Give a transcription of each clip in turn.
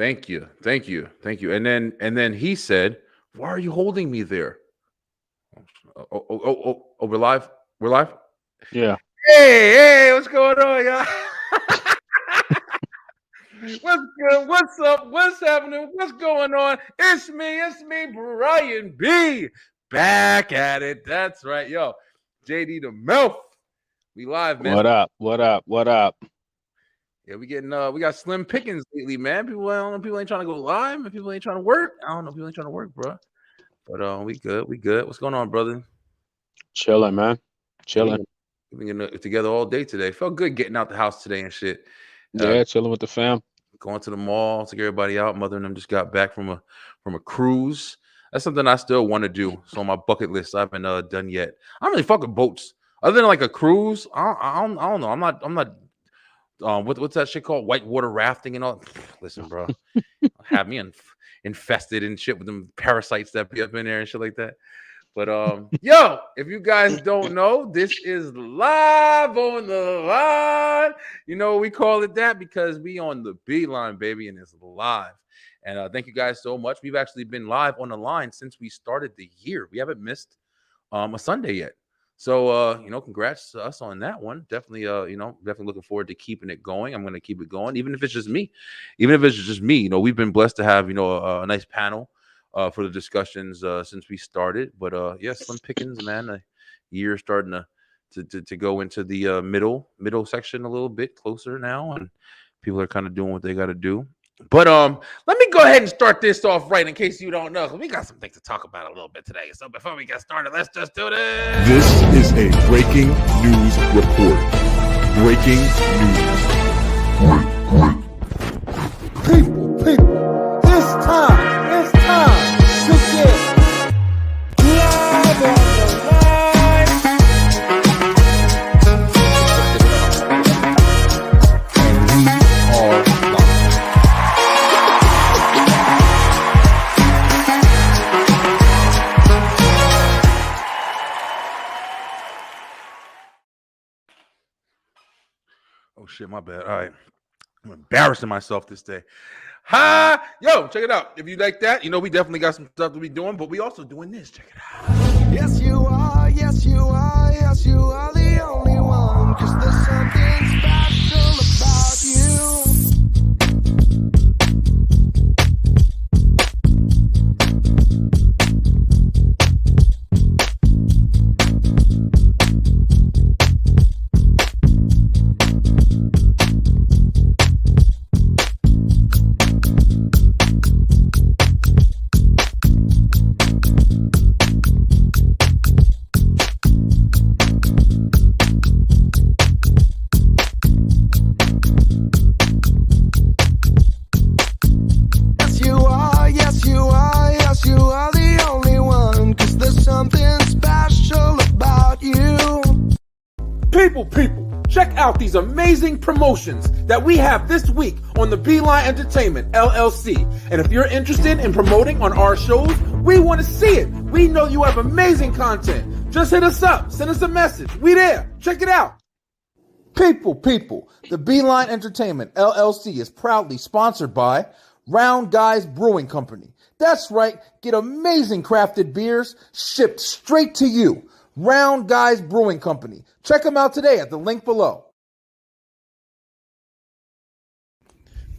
Thank you. And then he said, "Why are you holding me there?" Oh, we're live. We're live. Yeah. Hey, what's going on, y'all? What's good? What's up? What's happening? What's going on? It's me, Brian B. Back at it. That's right, yo. JD the Milf. We live, man. What up? What up? What up? Yeah, we got slim pickings lately, man. I don't know, people ain't trying to go live, and people ain't trying to work. I don't know, people ain't trying to work, bro. But we good, we good. What's going on, brother? Chilling, man. Yeah, Chilling. we've been together all day today. Felt good getting out the house today and shit. Yeah, chilling with the fam. Going to the mall, took everybody out. Mother and them just got back from a cruise. That's something I still want to do. So on my bucket list, I haven't done yet. I don't really fuck with boats. Other than like a cruise, I don't know. I'm not. What's that shit called? Whitewater rafting and all. Listen, bro, have me infested and shit with them parasites that be up in there and shit like that. But yo, if you guys don't know, this is live on the line. You know we call it that because we on the beeline, baby, and it's live. And thank you guys so much. We've actually been live on the line since we started the year. We haven't missed a Sunday yet. So congrats to us on that one. Definitely, definitely looking forward to keeping it going. I'm gonna keep it going, even if it's just me. Even if it's just me, we've been blessed to have a nice panel for the discussions since we started. But Slim Pickens, man, the year starting to go into the middle section a little bit closer now, and people are kind of doing what they got to do. But let me go ahead and start this off right in case you don't know. We got some things to talk about a little bit today. So before we get started, let's just do this. This is a breaking news report. Breaking news. People, it's time to get live on the line. And we are live. Oh shit, my bad. All right. I'm embarrassing myself this day. Hi, yo, check it out. If you like that, we definitely got some stuff to be doing, but we also doing this. Check it out. Yes, you are. Yes, you are. Yes, you are the only one. 'Cause there's something special about you. Yes, you are. Yes, you are. Yes, you are the only one. 'Cause there's something special about you. People, check out these amazing promotions that we have this week on the Beeline Entertainment LLC. And if you're interested in promoting on our shows, we want to see it. We know you have amazing content. Just hit us up, send us a message. We there. Check it out. People, the Beeline Entertainment LLC is proudly sponsored by Round Guys Brewing Company. That's right, get amazing crafted beers shipped straight to you. Round Guys Brewing Company. Check them out today at the link below.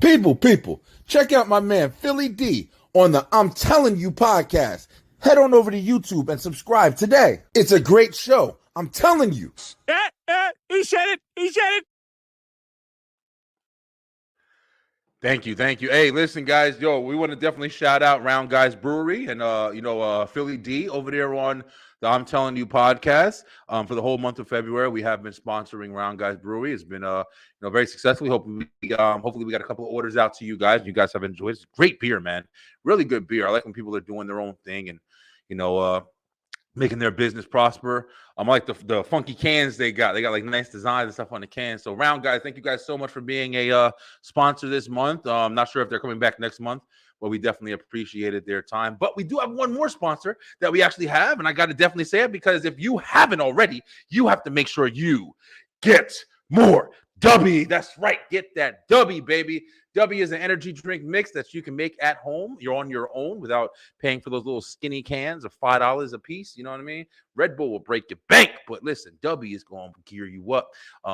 People, check out my man Philly D on the I'm Telling You podcast. Head on over to YouTube and subscribe today. It's a great show. I'm telling you. He said it. Thank you. Hey, listen, guys. Yo, we want to definitely shout out Round Guys Brewery and Philly D over there on the I'm Telling You podcast. For the whole month of February, we have been sponsoring Round Guys Brewery. It's been very successful. Hopefully we got a couple of orders out to you guys. You guys have enjoyed it. It's great beer, man. Really good beer. I like when people are doing their own thing and making their business prosper. I like the funky cans they got. They got like nice designs and stuff on the cans. So Round Guys, thank you guys so much for being a sponsor this month. I'm not sure if they're coming back next month, but we definitely appreciated their time. But we do have one more sponsor that we actually have, and I got to definitely say it because if you haven't already, you have to make sure you get more Dubby. That's right. Get that Dubby, baby. W is an energy drink mix that you can make at home. You're on your own without paying for those little skinny cans of $5 a piece. You know what I mean? Red Bull will break your bank, but listen, W is going to gear you up.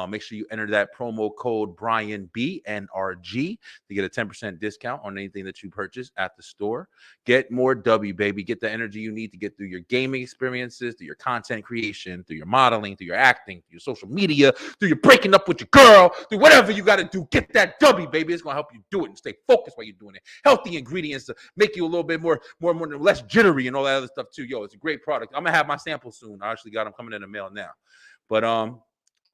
Make sure you enter that promo code Brian BNRG to get a 10% discount on anything that you purchase at the store. Get more W, baby. Get the energy you need to get through your gaming experiences, through your content creation, through your modeling, through your acting, through your social media, through your breaking up with your girl, through whatever you got to do. Get that W, baby. It's going to help you do it and stay focused while you're doing it. Healthy ingredients to make you a little bit more less jittery and all that other stuff too. Yo, it's a great product. I'm going to have my sample soon. I actually got them coming in the mail now. But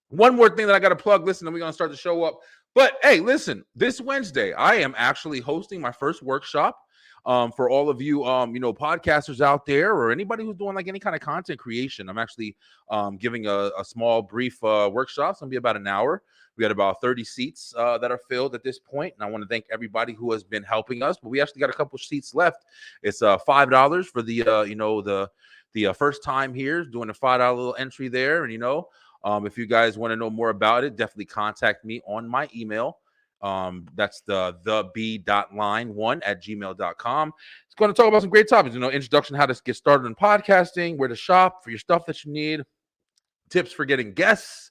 one more thing that I got to plug. Listen, then we're going to start the show up. But hey, listen, this Wednesday, I am actually hosting my first workshop for all of you, podcasters out there or anybody who's doing like any kind of content creation. I'm actually giving a small, brief workshop. It's going to be about an hour. We got about 30 seats that are filled at this point. And I want to thank everybody who has been helping us. But we actually got a couple seats left. It's $5 for the first time here, doing a $5 little entry there. And, if you guys want to know more about it, definitely contact me on my email. That's the b.line1@gmail.com. It's going to talk about some great topics, introduction, how to get started in podcasting, where to shop for your stuff that you need, tips for getting guests.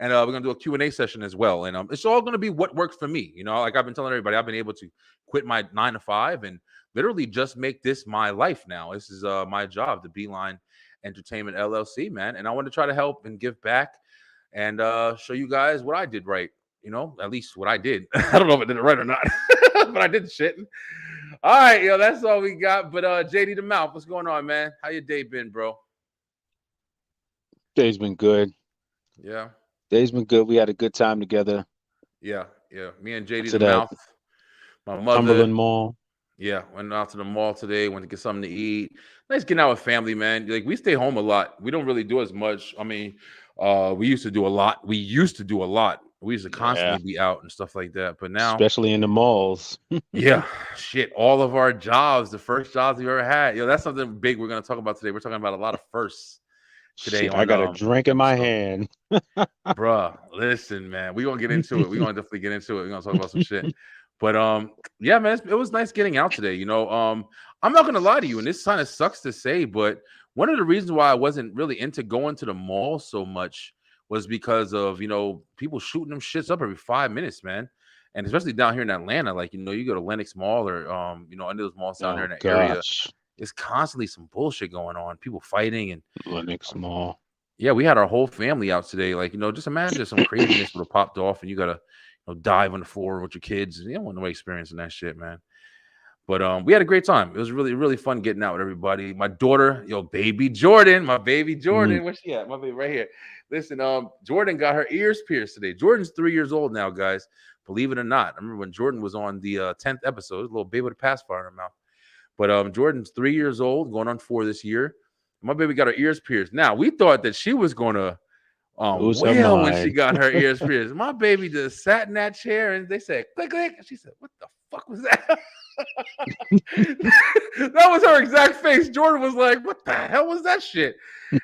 And we're going to do a Q&A session as well. And it's all going to be what works for me. Like I've been telling everybody, I've been able to quit my 9 to 5 and literally just make this my life now. This is my job, the Beeline Entertainment LLC, man. And I want to try to help and give back and show you guys what I did right. At least what I did. I don't know if I did it right or not, but I did shit. All right, that's all we got. But JD the Mouth, what's going on, man? How your day been, bro? Day's been good. Yeah. Day's been good. We had a good time together. Yeah. Me and JD the Mouth, my mother. Cumberland Mall. Yeah, went out to the mall today, went to get something to eat. Nice getting out with family, man. Like, we stay home a lot. We don't really do as much. I mean, we used to do a lot. We used to constantly be out and stuff like that. But now, especially in the malls. Yeah, shit. All of our jobs, the first jobs we've ever had. That's something big we're going to talk about today. We're talking about a lot of firsts today. Shit, I got a drink in my hand. Bruh, listen, man. We're going to get into it. We're going to definitely get into it. We're going to talk about some shit. But yeah, man, it was nice getting out today. I'm not gonna lie to you, and this kind of sucks to say, but one of the reasons why I wasn't really into going to the mall so much was because of people shooting them shits up every 5 minutes, man. And especially down here in Atlanta, like you go to Lenox Mall or any of those malls down there in that area, it's constantly some bullshit going on. People fighting and Lenox Mall. Yeah, we had our whole family out today. Like just imagine some craziness would have popped off, and you gotta dive on the floor with your kids. You don't want nobody experiencing that shit, man. But we had a great time. It was really, really fun getting out with everybody. My daughter, baby Jordan, my baby Jordan. Where's she at? My baby right here. Listen, Jordan got her ears pierced today. Jordan's 3 years old now, guys. Believe it or not. I remember when Jordan was on the 10th episode, a little baby with a pacifier in her mouth. But Jordan's 3 years old, going on 4 this year. My baby got her ears pierced. Now, we thought that she was going to wail when she got her ears pierced. My baby just sat in that chair and they said, click, click. And she said, what the fuck was that? That was her exact face. Jordan was like, what the hell was that shit?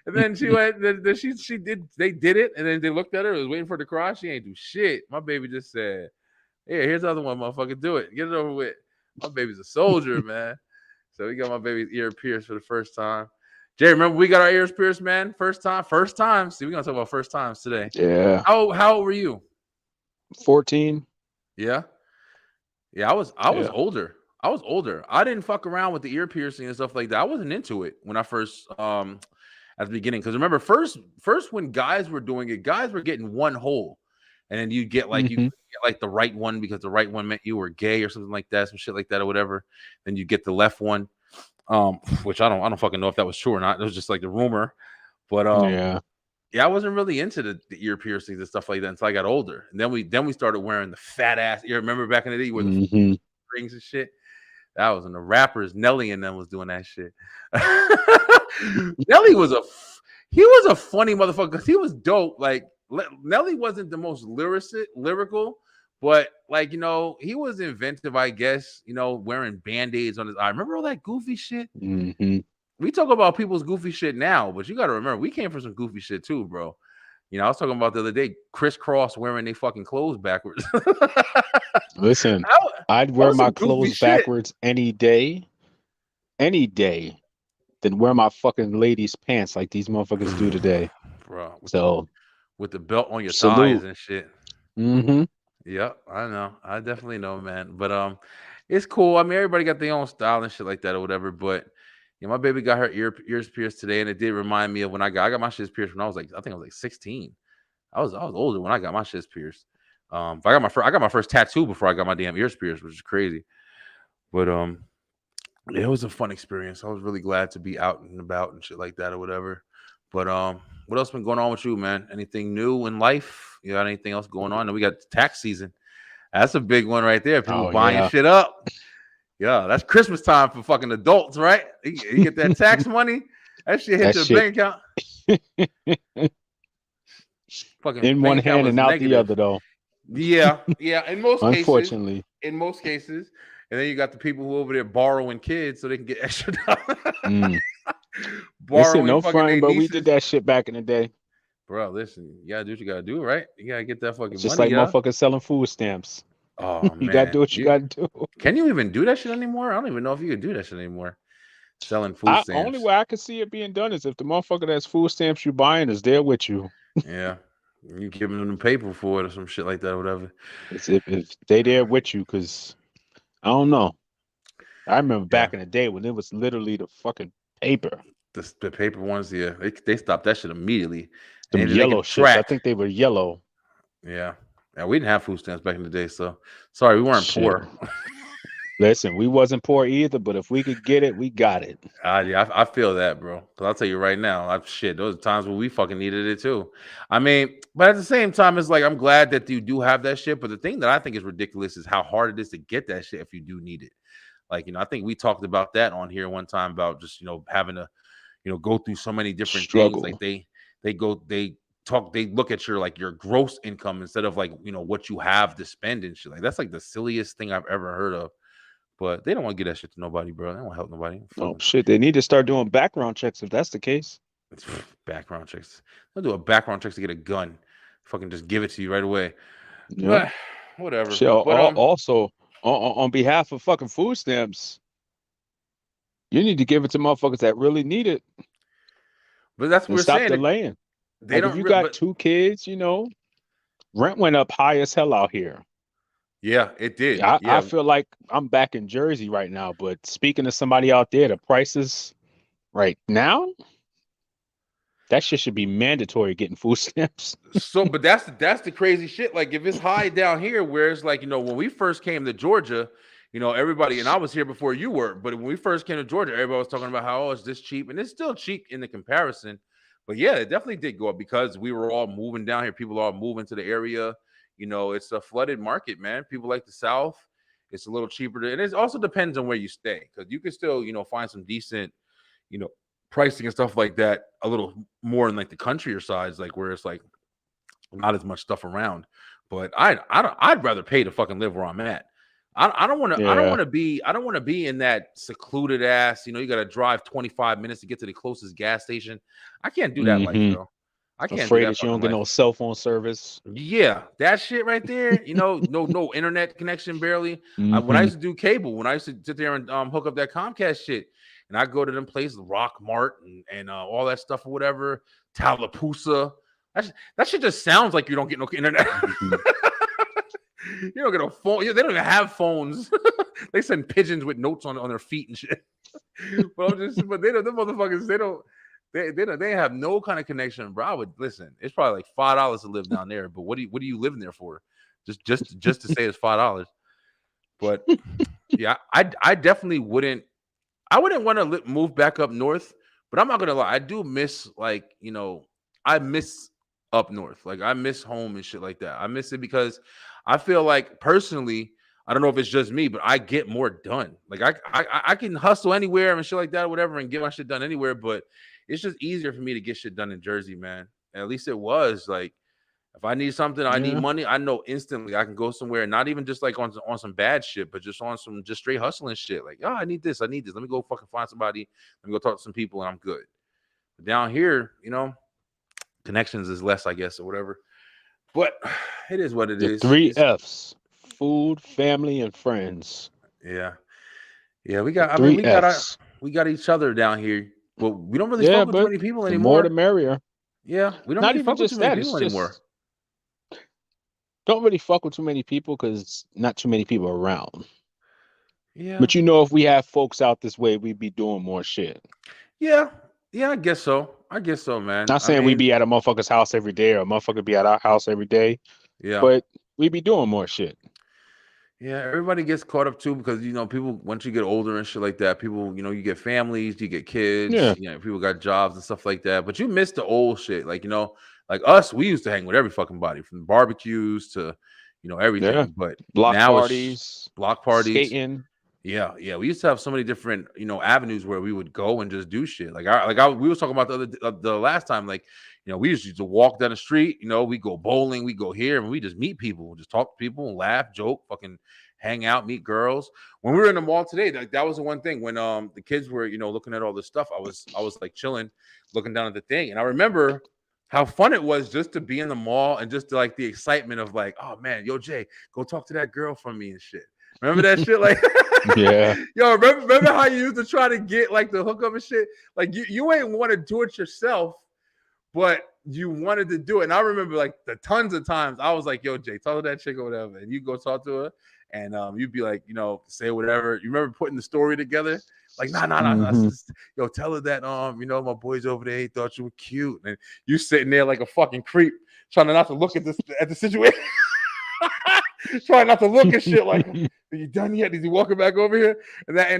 And then she went, they did it. And then they looked at her, was waiting for her to cry. She ain't do shit. My baby just said, yeah, here's the other one, motherfucker. Do it. Get it over with. My baby's a soldier, man. So we got my baby's ear pierced for the first time. Jay, remember we got our ears pierced, man? First time. See, we're gonna talk about first times today. Yeah. How old were you? 14. Yeah. I was older. I didn't fuck around with the ear piercing and stuff like that. I wasn't into it when I first at the beginning. Because remember, first when guys were doing it, guys were getting one hole. And then you get like you get like the right one because the right one meant you were gay or something like that, some shit like that or whatever. Then you get the left one. Which I don't fucking know if that was true or not. It was just like the rumor, but yeah, I wasn't really into the ear piercings and stuff like that until I got older. And then we started wearing the fat ass ear. Remember back in the day where the rings and shit? That was when the rappers Nelly and them was doing that shit. Nelly was a funny motherfucker because he was dope. Like Nelly wasn't the most lyrical. But like, he was inventive, I guess, wearing Band-Aids on his eye. Remember all that goofy shit? Mm-hmm. We talk about people's goofy shit now, but you got to remember, we came from some goofy shit too, bro. I was talking about the other day, crisscross wearing their fucking clothes backwards. Listen, I'd wear was some my goofy clothes shit. backwards any day, than wear my fucking ladies' pants like these motherfuckers do today. Bro, So with the belt on your thighs salute. and shit. Mm-hmm. Yep, I know. I definitely know, man. But it's cool. I mean, everybody got their own style and shit like that or whatever. But my baby got her ears pierced today, and it did remind me of when I got my shit pierced when I was like, I think I was like 16. I was older when I got my shit pierced. I got my first tattoo before I got my damn ears pierced, which is crazy. But it was a fun experience. I was really glad to be out and about and shit like that or whatever. But what else been going on with you, man? Anything new in life? You got anything else going on? And we got tax season. That's a big one right there. People buying yeah. shit up. Yeah, that's Christmas time for fucking adults, right? You get that tax money. That shit hit your bank account. Fucking In one hand and out the other, though. Yeah. In most cases. Unfortunately. In most cases. And then you got the people who over there borrowing kids so they can get extra dollars. Listen, no front, but we did that shit back in the day. Bro, listen, you gotta do what you gotta do, right? You gotta get that fucking It's just money. like motherfuckers selling food stamps. Oh man, you gotta do what you gotta do. Can you even do that shit anymore? I don't even know if you can do that shit anymore. Selling food stamps. Only way I can see it being done is if the motherfucker that's food stamps you buying is there with you. Yeah, you giving them the paper for it or some shit like that or whatever. It's if they there with you, because I don't know. I remember back in the day when it was literally the fucking paper. The paper ones, yeah, they stopped that shit immediately. The yellow shit. I think they were yellow. Yeah, we didn't have food stamps back in the day, so sorry, we weren't poor. Listen, we wasn't poor either, but if we could get it, we got it. Yeah, I feel that, bro. Because I'll tell you right now, those are times when we fucking needed it too. I mean, but at the same time, it's like I'm glad that you do have that shit. But the thing that I think is ridiculous is how hard it is to get that shit if you do need it. Like, I think we talked about that on here one time about just having to go through so many different things. Like they look at your gross income instead of what you have to spend and shit. Like that's like the silliest thing I've ever heard of. But they don't want to get that shit to nobody, bro. They don't want to help nobody. Oh shit, they need to start doing background checks if that's the case. It's background checks. They'll do a background checks to get a gun. Fucking just give it to you right away. Yeah. But whatever. Shit, also on behalf of fucking food stamps, you need to give it to motherfuckers that really need it. But that's what we're saying. Stop delaying. They don't. If you got 2 kids, rent went up high as hell out here. Yeah, it did. I feel like I'm back in Jersey right now, but speaking to somebody out there, the prices right now, that shit should be mandatory getting food stamps. But that's the crazy shit. Like if it's high down here, where it's like, when we first came to Georgia, everybody, and I was here before you were, but when we first came to Georgia, everybody was talking about how, it's this cheap, and it's still cheap in the comparison. But yeah, it definitely did go up because we were all moving down here. People are moving to the area. It's a flooded market, man. People like the South. It's a little cheaper. And it also depends on where you stay, because you can still, find some decent, pricing and stuff like that a little more in like the country sides, like where it's like not as much stuff around. But I'd rather pay to fucking live where I'm at. I don't want to be in that secluded ass, you got to drive 25 minutes to get to the closest gas station. I can't do that life, bro. I can't. Afraid that you don't get no cell phone service. Yeah, that shit right there. No internet connection, barely. When I used to do cable, when I used to sit there and hook up that Comcast shit, and I go to them places, Rock Mart and all that stuff or whatever, Tallapoosa. That shit just sounds like you don't get no internet. You don't get a phone. They don't even have phones. They send pigeons with notes on their feet and shit. But the motherfuckers, they have no kind of connection, bro. I would listen. It's probably like $5 to live down there. But what are you living there for? Just to say it's $5. But yeah, I definitely wouldn't. I wouldn't want to move back up north. But I'm not gonna lie. I do miss I miss up north. Like I miss home and shit like that. I miss it because I feel like personally, I don't know if it's just me, but I get more done. Like I can hustle anywhere and shit like that or whatever and get my shit done anywhere. But it's just easier for me to get shit done in Jersey, man. And at least it was like, if I need something, I need money, I know instantly I can go somewhere, and not even just like on some bad shit, but just on some just straight hustling shit. Like, I need this. Let me go fucking find somebody. Let me go talk to some people, and I'm good. But down here, connections is less, I guess, or whatever. But it is what it is. 3 F's: food, family, and friends. Yeah. Yeah, we The got. I mean, three F's. we got each other down here. Well, we don't really Yeah, fuck with too but many people the more the anymore. merrier. Yeah, we don't Not really even fuck with too just many that. It's people anymore. just don't really fuck with too many people because not too many people around. Yeah, But you know, if we have folks out this way, we'd be doing more shit. yeah, yeah. I guess so. Man. Not I saying we mean, be at a motherfucker's house every day or a motherfucker be at our house every day, yeah, but we be doing more shit. yeah. Everybody gets caught up too because people once you get older and shit like that, people you get families, you get kids, Yeah. People got jobs and stuff like that. But you miss the old shit, like like us. We used to hang with every fucking body from barbecues to everything. Yeah. But Block now it's parties, block parties. skating. Yeah. We used to have so many different, avenues where we would go and just do shit. We was talking about the last time, we used to walk down the street, we go bowling, we go here, and we just meet people, just talk to people, and laugh, joke, fucking hang out, meet girls. When we were in the mall today, that was the one thing when the kids were, looking at all this stuff. I was like chilling, looking down at the thing, and I remember how fun it was just to be in the mall and just like the excitement of like, oh man, yo Jay, go talk to that girl from me and shit. Remember that shit? Like, Yeah. Yo, remember how you used to try to get like the hookup and shit? Like you ain't want to do it yourself, but you wanted to do it. And I remember like the tons of times I was like, yo, Jay, tell her that chick or whatever. And you go talk to her and you'd be like, say whatever. You remember putting the story together? Like, nah. Yo, tell her that my boys over there, he thought you were cute. And you sitting there like a fucking creep, trying not to look at the situation. Trying not to look at shit like, are you done yet? Is he walking back over here? And that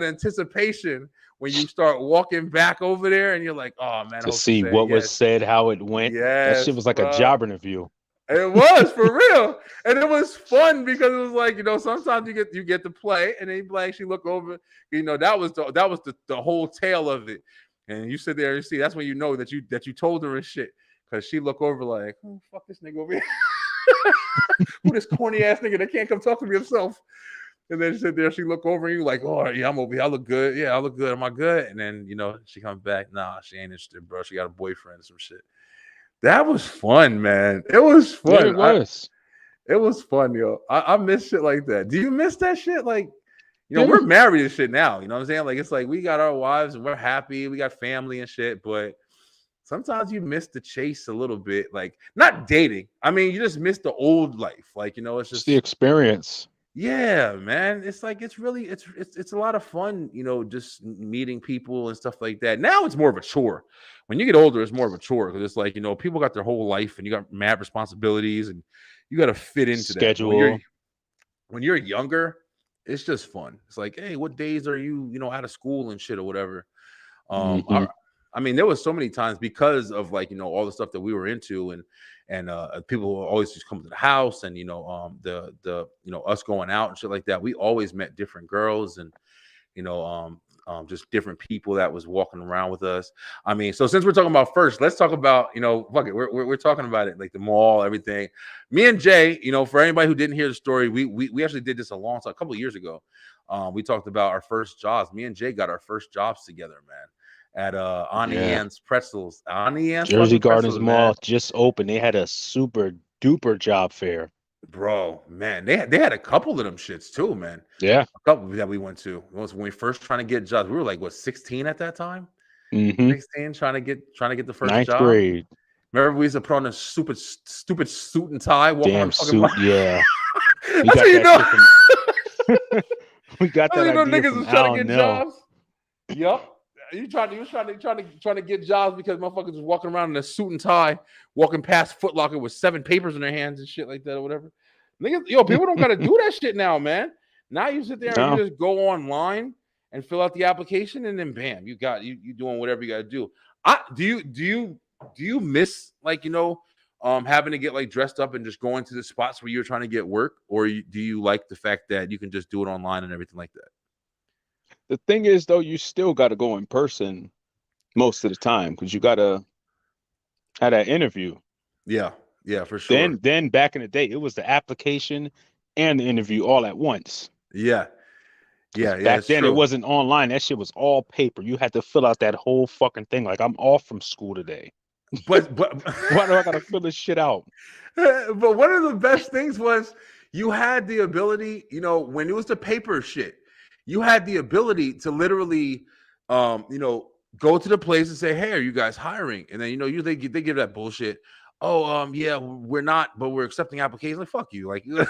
anticipation when you start walking back over there and you're like, oh man, To see what was said, how it went. That Yes, shit was like a job interview. It was for real, and it was fun because it was like sometimes you get to play, and then you actually look over. That was the whole tale of it, and you sit there and see. That's when you know that you told her and shit because she look over like, oh, fuck this nigga over here. Who this corny ass nigga that can't come talk to me himself? And then she sit there, she look over and you like, oh yeah, I'm over here. I look good. Yeah, I look good. Am I good? And then she comes back. Nah, she ain't interested, bro. She got a boyfriend or some shit. That was fun, man. It was fun. Yeah, it was. It was fun, yo. I miss shit like that. Do you miss that shit? Like, we're married and shit now. You know what I'm saying? Like, it's like we got our wives and we're happy. We got family and shit, but sometimes you miss the chase a little bit, like not dating. I mean, you just miss the old life. Like, it's just the experience. Yeah, man. It's like it's a lot of fun, just meeting people and stuff like that. Now it's more of a chore. When you get older, it's more of a chore because it's like, people got their whole life and you got mad responsibilities and you got to fit into schedule. That. When you're younger, it's just fun. It's like, hey, what days are you, out of school and shit or whatever. I mean, there was so many times because of like, all the stuff that we were into and people will always just come to the house and, us going out and shit like that. We always met different girls and, just different people that was walking around with us. I mean, so since we're talking about first, let's talk about, fuck it. We're talking about it, like the mall, everything. Me and Jay, for anybody who didn't hear the story, we actually did this a couple of years ago. We talked about our first jobs. Me and Jay got our first jobs together, man. At Auntie Anne's Pretzels. Auntie Anne's Jersey Gardens Pretzels, Mall man. just opened. They had a super duper job fair. Bro, man, they had a couple of them shits too, man. Yeah. A couple that we went to. It was when we first trying to get jobs. We were like, what, 16 at that time? 16, trying to get the first Ninth job. grade. Remember we used to put on a stupid suit and tie. Damn suit, yeah. We got that we got that idea niggas from was trying to Al get jobs. Yup. You trying to get jobs because motherfuckers was walking around in a suit and tie, walking past Foot Locker with 7 papers in their hands and shit like that or whatever. Niggas, people don't gotta do that shit now, man. Now you sit there and you just go online and fill out the application and then bam, you doing whatever you gotta do. Do you miss like having to get like dressed up and just going to the spots where you're trying to get work, or do you like the fact that you can just do it online and everything like that? The thing is, though, you still got to go in person most of the time because you got to have that interview. Yeah, for sure. Then back in the day, it was the application and the interview all at once. Yeah. Back then, it wasn't online. That shit was all paper. You had to fill out that whole fucking thing. Like, I'm off from school today. But why do I got to fill this shit out? But one of the best things was, you had the ability, you know, when it was the paper shit, you had the ability to literally, you know, go to the place and say, "Hey, are you guys hiring?" And then, you know, they give that bullshit. Oh, yeah, we're not, but we're accepting applications. Like, fuck you, like, don't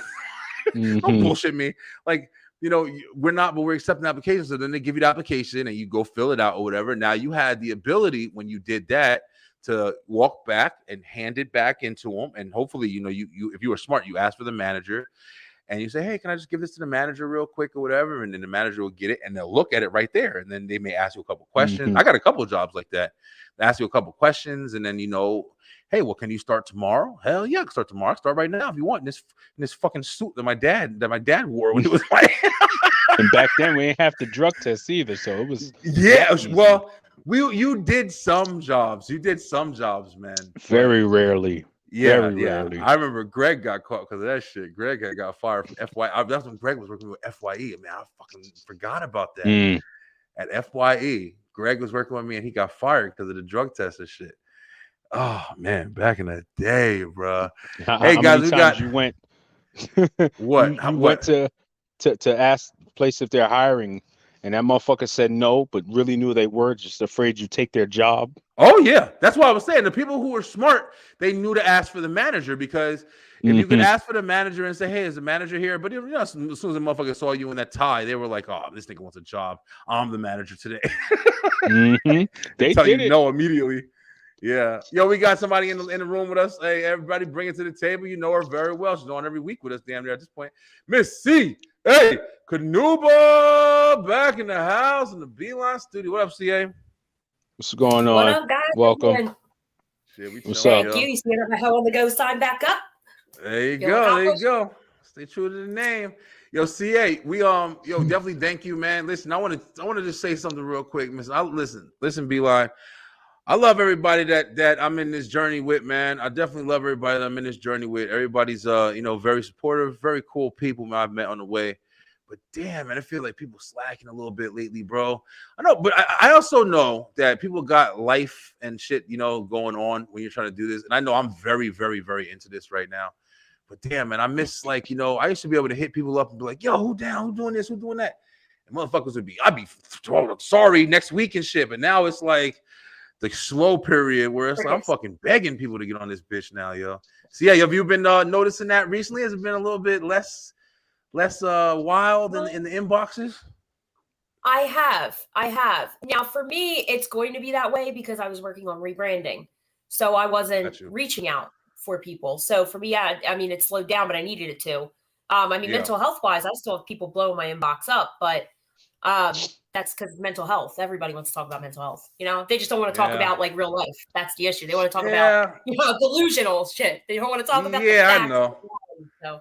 Mhm. bullshit me. Like, you know, we're not, but we're accepting applications. So then they give you the application and you go fill it out or whatever. Now you had the ability when you did that to walk back and hand it back into them. And hopefully, you know, you if you were smart, you ask for the manager and you say, "Hey, can I just give this to the manager real quick or whatever?" And then the manager will get it and they'll look at it right there. And then they may ask you a couple questions. Mhm. I got a couple of jobs like that. They ask you a couple questions and then, you know, "Hey, well, can you start tomorrow?" Hell yeah, I can start tomorrow. I can start right now if you want. In this fucking suit that my dad wore when he was like, And back then we didn't have the drug test either, so it was yeah. that easy. Well, you did some jobs. You did some jobs, man. But Very rarely. yeah, Very yeah. rarely. I remember Greg got caught because of that shit. Greg had got fired from FYE. That's when Greg was working with FYE. Man, I fucking forgot about that. Mm. At FYE, Greg was working with me and he got fired because of the drug test and shit. Oh man, back in the day, bro. How Hey guys, many we times got you went? what? You How- went what? to ask the place if they're hiring, and that motherfucker said no, but really knew they were, just afraid you take their job. Oh yeah, that's what I was saying. The people who were smart, they knew to ask for the manager because if you could Mhm. ask for the manager and say, "Hey, is the manager here?" But you know, as soon as the motherfucker saw you in that tie, they were like, "Oh, this nigga wants a job. I'm the manager today." Mhm. They Tell did you it. no immediately. Yeah. Yo, we got somebody in the room with us. Hey, everybody, bring it to the table. You know her very well. She's on every week with us, damn near at this point. Miss C. Hey, Kanuba back in the house in the Beeline studio. What up, CA? What's going on? What up, guys? Welcome. Again, Shit, we What's chilling, up? thank yo. you. You see my Hell on the Go sign back up? There you Feel go. There you accomplished? go. Stay true to the name. Yo, CA, we yo, definitely thank you, man. Listen, I want to just say something real quick, Miss. Listen, Beeline. I love everybody that I'm in this journey with, man. I definitely love everybody that I'm in this journey with. Everybody's you know, very supportive, very cool people, man, I've met on the way. But damn, man, I feel like people slacking a little bit lately, bro. I know, but I also know that people got life and shit, you know, going on when you're trying to do this. And I know I'm very, very, very into this right now. But damn, man, I miss, like, you know, I used to be able to hit people up and be like, "Yo, who down? Who doing this? Who doing that?" And motherfuckers would be, I'd be sorry next week and shit. But now it's like the slow period where it's like I'm fucking begging people to get on this bitch now, yo. So yeah, have you been noticing that recently? Has it been a little bit less wild in the inboxes? I have. Now, for me, it's going to be that way because I was working on rebranding. So I wasn't Got you. reaching out for people. So for me, I mean, it slowed down, but I needed it to. I mean, Yeah. mental health wise, I still have people blowing my inbox up, but that's because mental health. Everybody wants to talk about mental health. You know, they just don't want to talk Yeah. about like real life. That's the issue. They want to talk about, Yeah, you know, delusional shit. They don't want to talk about the yeah, I facts. know. So,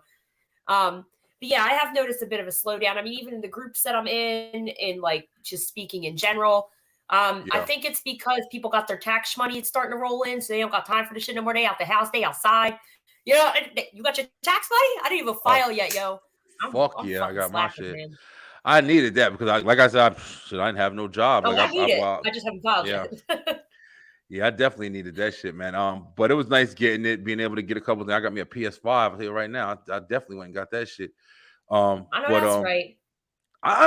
but yeah, I have noticed a bit of a slowdown. I mean, even in the groups that I'm in like just speaking in general, I Yeah. think it's because people got their tax money. It's starting to roll in, so they don't got time for the shit no more. They out the house, they outside. You know, you got your tax money? I didn't even file yet, yo. Fuck I'm yeah, I fucking got my slacking, shit. man. I needed that because like I said, I didn't have no job. Oh, Like I need it. well, I just haven't filed yeah. yet. Yeah, I definitely needed that shit, man. But it was nice getting it, being able to get a couple things. I got me a PS5. I'll tell you right now, I definitely went and got that shit. I know But that's right.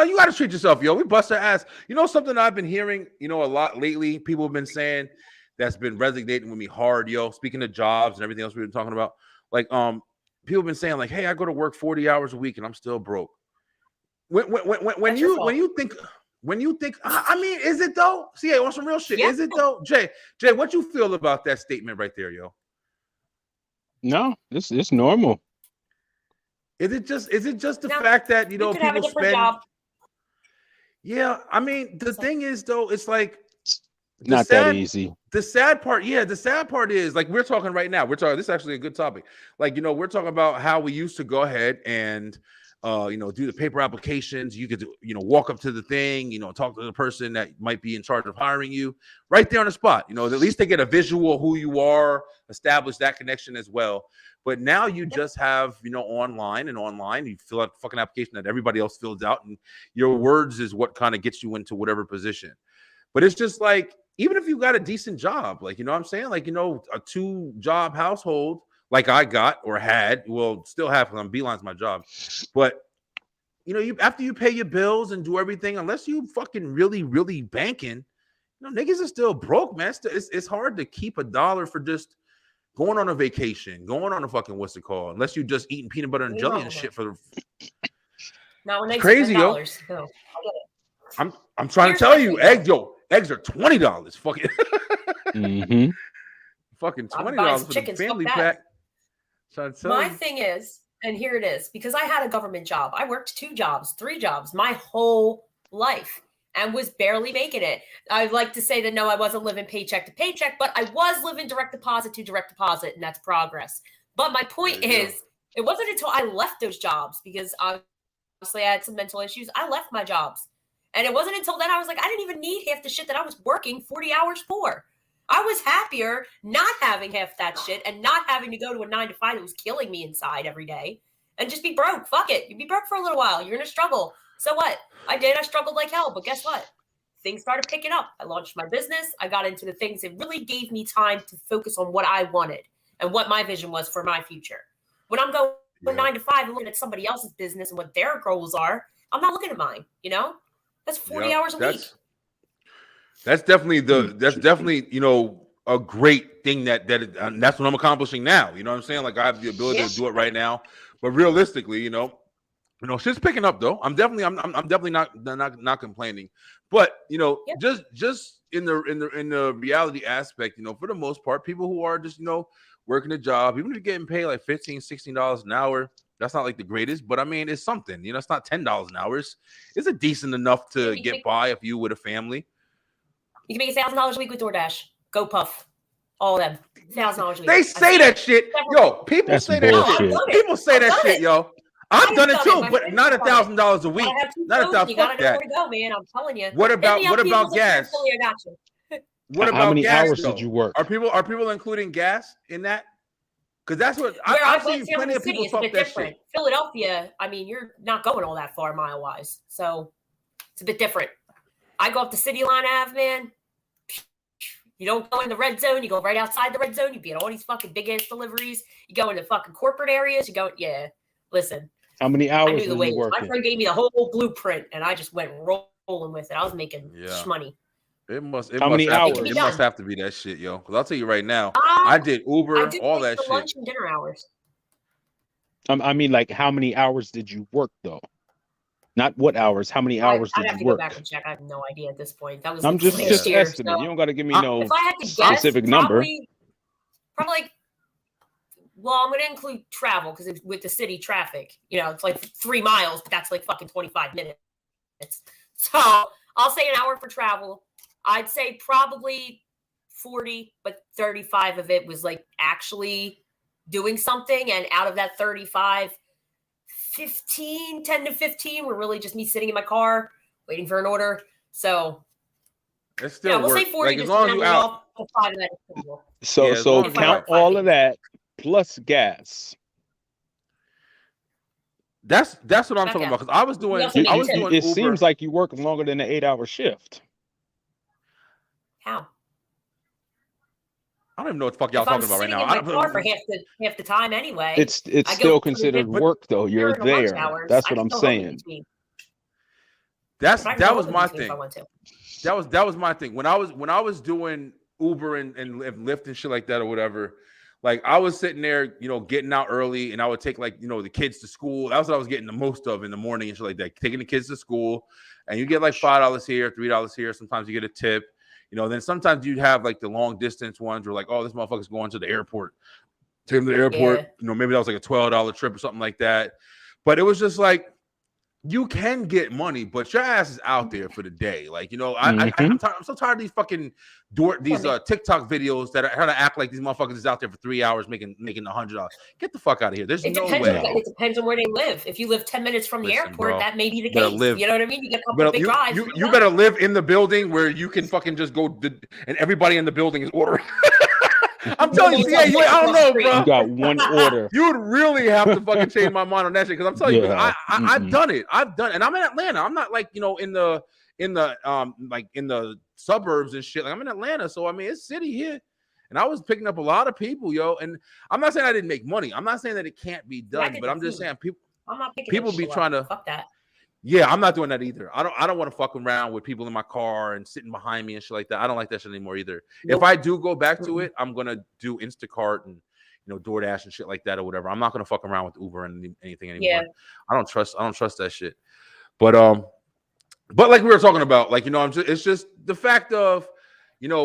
you got to treat yourself, yo. We bust our ass. You know something I've been hearing, you know, a lot lately. People have been saying that's been resonating with me hard, yo. Speaking of jobs and everything else we've been talking about, like, people have been saying like, "Hey, I go to work 40 hours a week and I'm still broke." When That's your fault. you think, I mean, is it though? See, on some real shit, Yeah. is it though? Jay, what you feel about that statement right there, yo? No, it's normal. Is it just the No, fact that, you know, You could have a people different spend? job. Yeah, I mean, the thing is though, it's like the Not sad- that easy. The sad part is like we're talking right now. This is actually a good topic. Like, you know, we're talking about how we used to go ahead and you know, do the paper applications. You could, you know, walk up to the thing, you know, talk to the person that might be in charge of hiring you right there on the spot. You know, at least they get a visual of who you are, establish that connection as well. But now you just have, you know, online, you fill out the fucking application that everybody else fills out, and your words is what kind of gets you into whatever position. But it's just like, even if you got a decent job, like, you know what I'm saying? Like, you know, a 2-job household, like I got or had. Well, still have because I'm Beeline's my job. But you know, after you pay your bills and do everything, unless you fucking really, really banking, you know, niggas are still broke, man. It's hard to keep a dollar for just going on a vacation, going on a fucking what's it called? Unless you just eating peanut butter and jelly and shit for the Not when they crazy, yo. No, I get it. I'm trying to tell you, eggs are $20. Fucking fucking $20 for the family pack. Trying to tell My you. thing is, and here it is, because I had a government job. I worked 2 jobs, 3 jobs my whole life and was barely making it. I'd like to say that no, I wasn't living paycheck to paycheck, but I was living direct deposit to direct deposit, and that's progress. But my point is, it wasn't until I left those jobs, because obviously I had some mental issues. I left my jobs. And it wasn't until then I was like, I didn't even need half the shit that I was working 40 hours for. I was happier not having half that shit and not having to go to a 9 to 5 that was killing me inside every day and just be broke. Fuck it. You'd be broke for a little while. You're going to struggle. So what? I did. I struggled like hell. But guess what? Things started picking up. I launched my business. I got into the things that really gave me time to focus on what I wanted and what my vision was for my future. When I'm going 9 to 5 and looking at somebody else's business and what their goals are, I'm not looking at mine, you know? That's 40 hours a week. That's definitely you know, a great thing that's what I'm accomplishing now. You know what I'm saying? Like I have the ability to do it right now. But realistically, you know, shit's picking up though. I'm definitely not complaining. But you know, just in the reality aspect, you know, for the most part, people who are just, you know, working a job, even if you're getting paid like $15, $16 an hour, that's not like the greatest, but I mean, it's something. You know, it's not $10 an hour. It's a decent enough to get by if you with a family. You can make $1,000 a week with DoorDash. Go Puff. All of them. $1,000 a week. They say that shit. Yo, people say that shit. People say that shit, yo. I've done it too, but not $1,000 a week. Not $1,000. You gotta know where to go, man. I'm telling you. What about gas? What about how many gas, hours though? did you work? Are people including gas in that? Because that's what I've seen plenty of people talk that shit. Philadelphia, I mean, you're not going all that far mile wise, so it's a bit different. I go up the City Line Ave, man. You don't go in the red zone. You go right outside the red zone. You be at all these fucking big ass deliveries. You go into fucking corporate areas. You go, listen. How many I hours knew the were you ways. working? My friend gave me the whole blueprint, and I just went rolling with it. I was making money. It must How many hours? It must have to be that shit, yo. Because I'll tell you right now, I did Uber, all that shit. Lunch and dinner hours. I mean, like, how many hours did you work though? Not what hours. How many hours I'd did have to you work? go back and check. I have no idea at this point. That was. I'm like just last year, estimate. so You don't got to give me no if I had to guess, specific number. Probably like. Well, I'm going to include travel because with the city traffic, you know, it's like 3 miles, but that's like fucking 25 minutes. So I'll say an hour for travel. I'd say probably 40, but 35 of it was like actually doing something. And out of that 35, 10 to 15 were really just me sitting in my car waiting for an order. So it's still we'll say 40. Like, as long as you out. So count all of that plus gas. That's what I'm talking about. Because I was doing It Uber. seems like you work longer than an 8-hour shift. How? I don't even know what the fuck y'all talking about right now. I'm sitting in my car for half the time anyway. It's still considered work though. You're there. That's what I'm saying. That was my thing. That was my thing. When I was doing Uber and Lyft and shit like that or whatever, like I was sitting there, you know, getting out early, and I would take, like, you know, the kids to school. That was what I was getting the most of in the morning and shit like that. Taking the kids to school, and you get like $5 here, $3 here. Sometimes you get a tip, you know. Then sometimes you'd have like the long distance ones where like, oh, this motherfucker's going to the airport. Take him to the airport. You know, maybe that was like a $12 trip or something like that. But it was just like, you can get money, but your ass is out there for the day. Like, you know, I'm so tired of these fucking TikTok videos that are trying to act like these motherfuckers is out there for 3 hours making $100. Get the fuck out of here. There's no way. It depends on where they live. If you live 10 minutes from the airport, that may be the case. You know what I mean? You get a couple of big drives. You better live in the building where you can fucking just go and everybody in the building is ordering. I'm telling you, I don't know, bro. You got one order. You would really have to fucking change my mind on that shit, because I'm telling you, I've done it. And I'm in Atlanta. I'm not like, you know, in the suburbs and shit. Like, I'm in Atlanta, so I mean, it's city here, and I was picking up a lot of people, yo. And I'm not saying I didn't make money. I'm not saying that it can't be Yeah, I done, did but the I'm just food. saying I'm not picking people that be shit up. trying to. Fuck that. Yeah, I'm not doing that either. I don't want to fuck around with people in my car and sitting behind me and shit like that. I don't like that shit anymore either. Nope. If I do go back to Mm-mm. it, I'm gonna do Instacart and DoorDash and shit like that or whatever. I'm not gonna fuck around with Uber and anything anymore. Yeah. I don't trust that shit. But like we were talking about, like it's just the fact of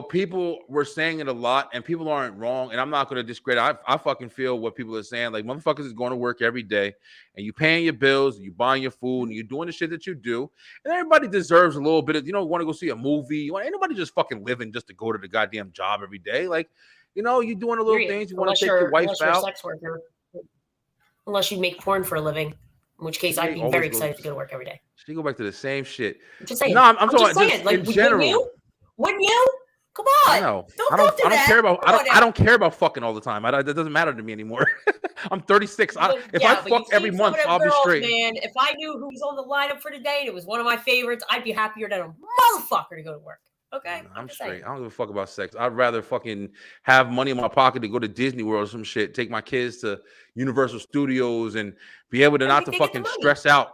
people were saying it a lot, and people aren't wrong, and I'm not going to discredit. I fucking feel what people are saying. Like, motherfuckers is going to work every day, and you paying your bills, and you buying your food, and you're doing the shit that you do, and everybody deserves a little bit of, want to go see a movie. Ain't nobody just fucking living just to go to the goddamn job every day. Like, you doing a little Period. things. You want Unless to take your wife unless you're a out. sex worker. Unless you make porn for a living, in which case She I'd be always very goes- excited to go to work every day. She go back to the same shit. I'm just saying. No, I'm I'm talking just about saying. just Like, in general. Wouldn't you? Come on. No, Don't I do don't that. care about. Come on I don't care about fucking all the time. That doesn't matter to me anymore. I'm 36. If I but fuck you every see month, some of them I'll be girls, straight. Man, if I knew who was on the lineup for today and it was one of my favorites, I'd be happier than a motherfucker to go to work. Okay, I'm just straight. saying. I don't give a fuck about sex. I'd rather fucking have money in my pocket to go to Disney World or some shit. Take my kids to Universal Studios and be able to I not think to they get the fucking money. stress out.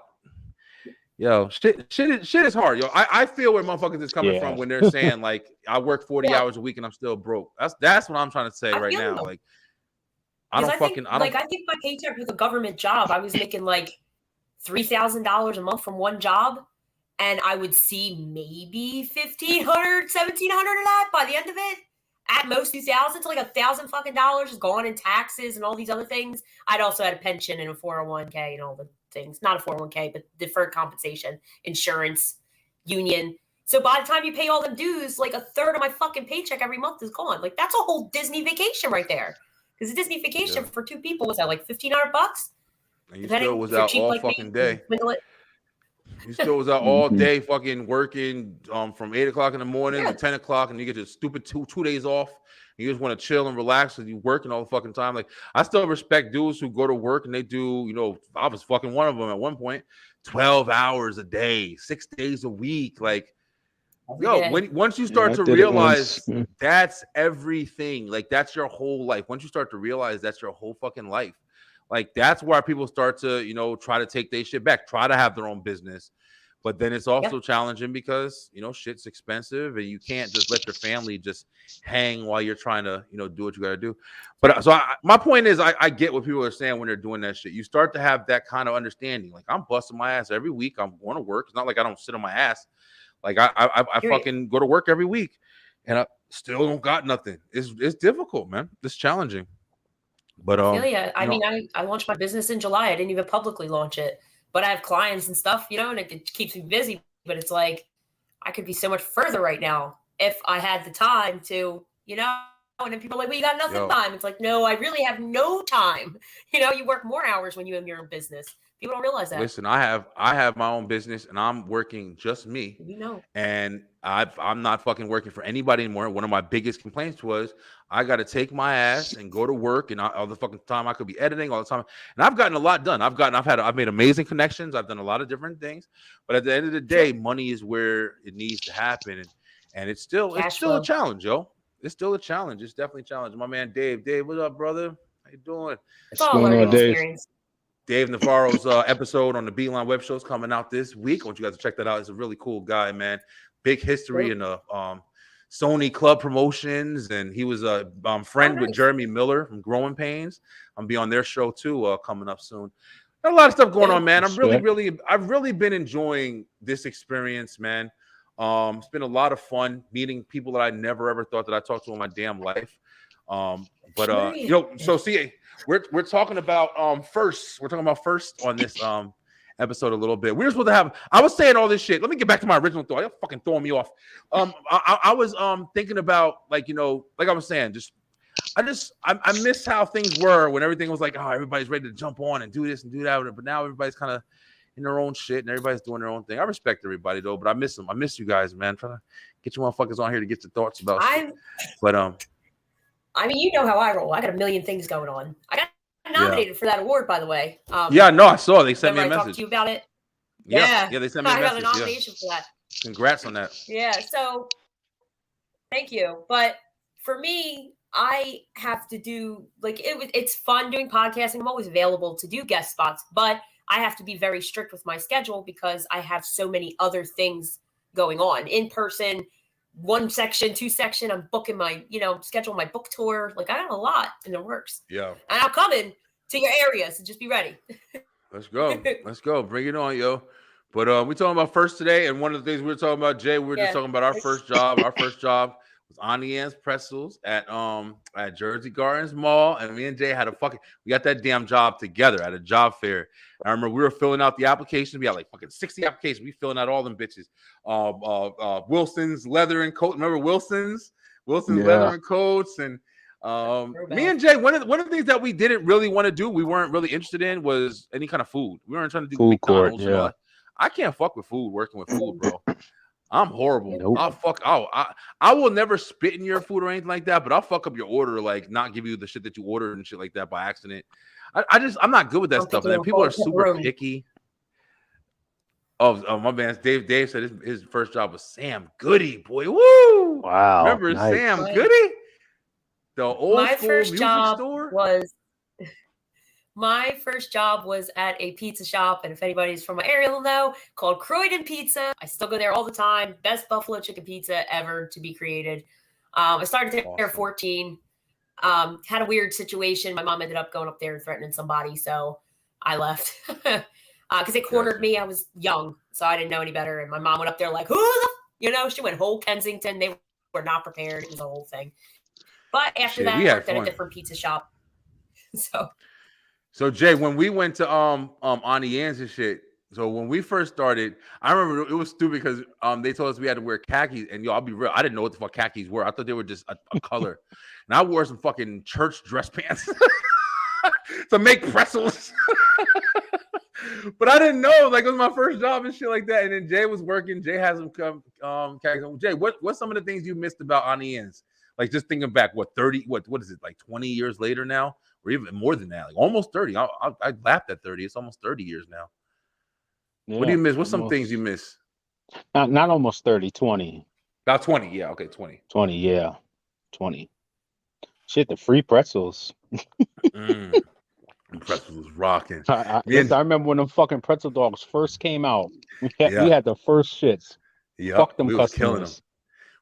Yo, shit is hard, yo. I feel where motherfuckers is coming Yeah. from when they're saying like I work 40 Yeah. hours a week and I'm still broke. That's what I'm trying to say I right feel now. them. Like I Because don't I think my paycheck with a government job, I was making like $3,000 a month from one job, and I would see maybe $1,500, $1,700 of that by the end of it. At most $2,000 to like $1,000 fucking dollars is gone in taxes and all these other things. I'd also had a pension and a 401k and all the things. Not a 401k, but deferred compensation, insurance, union. So by the time you pay all them dues, like a third of my fucking paycheck every month is gone. Like that's a whole Disney vacation right there. Because a Disney vacation for two people was that like $1,500? and you still was out all fucking day. Swindle it. You still was out all Mhm. day fucking working from 8 o'clock in the morning Yeah. to 10 o'clock, and you get your stupid two days off. And you just want to chill and relax because you working all the fucking time. Like I still respect dudes who go to work and they do, I was fucking one of them at one point, 12 hours a day, 6 days a week. Like, yo, day. once you start I to did it realize once. that's everything, like that's your whole life. Once you start to realize that's your whole fucking life, like that's why people start to, try to take their shit back, try to have their own business. But then it's also challenging because, shit's expensive and you can't just let your family just hang while you're trying to, do what you got to do. But so my point is, I get what people are saying when they're doing that shit. You start to have that kind of understanding. Like I'm busting my ass every week. I'm going to work. It's not like I don't sit on my ass. Like I fucking go to work every week and I still don't got nothing. It's difficult, man. It's challenging. But I mean, I launched my business in July. I didn't even publicly launch it, but I have clients and stuff, and it keeps me busy. But it's like I could be so much further right now if I had the time to, And then people are like, "Well, you got nothing time." It's like, no, I really have no time. You work more hours when you have your own business. People don't realize that. Listen, I have my own business and I'm working just me. And I'm not fucking working for anybody anymore. One of my biggest complaints was I got to take my ass and go to work, and all the fucking time I could be editing all the time. And I've gotten a lot done. I've made amazing connections. I've done a lot of different things. But at the end of the day, money is where it needs to happen, and it's still a challenge, yo. It's still a challenge. It's definitely a challenge. My man Dave, what's up, brother? How you doing? It's all learning experience. Dave Navarro's episode on the Beeline Web Show is coming out this week. I want you guys to check that out. He's a really cool guy, man. Big history in the Sony Club Promotions, and he was a friend with Jeremy Miller from Growing Pains. I'm gonna be on their show too, coming up soon. Got a lot of stuff going on, man. I've really been enjoying this experience, man. It's been a lot of fun meeting people that I never ever thought that I talked to in my damn life. So see, we're talking about first. We're talking about first on this episode a little bit. We're supposed to have. I was saying all this shit. Let me get back to my original thought. You're fucking throwing me off. I was thinking about like I was saying, I miss how things were when everything was like, oh, everybody's ready to jump on and do this and do that. But now everybody's kind of in their own shit and everybody's doing their own thing. I respect everybody though, but I miss them. I miss you guys, man. Trying to get you motherfuckers on here to get your thoughts about shit. But I mean, you know how I roll. I got a million things going on. I got nominated for that award, by the way. No, I saw. They sent me a message. I talked to you about it. Yeah, they sent me a message. I got a nomination for that. Congrats on that. Yeah, so thank you. But for me, I have to do it's fun doing podcasting. I'm always available to do guest spots, but I have to be very strict with my schedule because I have so many other things going on in person. 1 section, 2 section. I'm booking my, schedule my book tour. Like I have a lot in the works. Yeah. And I'm coming to your area, so just be ready. Let's go. Let's go. Bring it on, yo. But we're talking about first today, and one of the things we were talking about, Jay, we were just talking about our first job. Our first job was Auntie Anne's Pretzels at Jersey Gardens Mall, and me and Jay had we got that damn job together at a job fair. I remember we were filling out the applications. We had like fucking 60 applications. We filling out all them bitches. Wilson's leather and coat. Remember Wilson's leather and coats, and me and Jay, one of the things that we didn't really want to do, we weren't really interested in, was any kind of food. We weren't trying to do food court. McDonald's. Yeah. I can't fuck with food, working with food, bro. I'm horrible. Nope. I will never spit in your food or anything like that, but I'll fuck up your order, like not give you the shit that you ordered and shit like that by accident. I'm not good with that stuff. And then people are super picky. Oh, my man, Dave said his first job was Sam Goody, boy. Woo! Wow. Remember nice. Sam Goody? The old My school first music job store? My first job was at a pizza shop, and if anybody's from my area will know, called Croydon Pizza. I still go there all the time. Best buffalo chicken pizza ever to be created. I started there at 14. Had a weird situation. My mom ended up going up there and threatening somebody, so I left because they cornered me. I was young, so I didn't know any better. And my mom went up there like, who the, she went whole Kensington. They were not prepared. It was a whole thing. But after that, I worked at a different pizza shop. So Jay, when we went to Auntie Anne's and shit, so when we first started, I remember it was stupid because they told us we had to wear khakis, and I'll be real, I didn't know what the fuck khakis were. I thought they were just a color, and I wore some fucking church dress pants to make pretzels. But I didn't know, like, it was my first job and shit like that. And then Jay was working. Jay has some khakis. Jay, what's some of the things you missed about Auntie Anne's? Like, just thinking back, what is it, like 20 years later now? Or even more than that, like almost 30. I laughed at 30. It's almost 30 years now. Yeah, what do you miss? What's some things you miss? Not almost 30, 20. About 20, yeah. Okay, 20. 20, yeah. 20. Shit, the free pretzels. Pretzels was rocking. I remember when them fucking pretzel dogs first came out. We had the first shits. Yeah, fuck them we customers. Was killing them.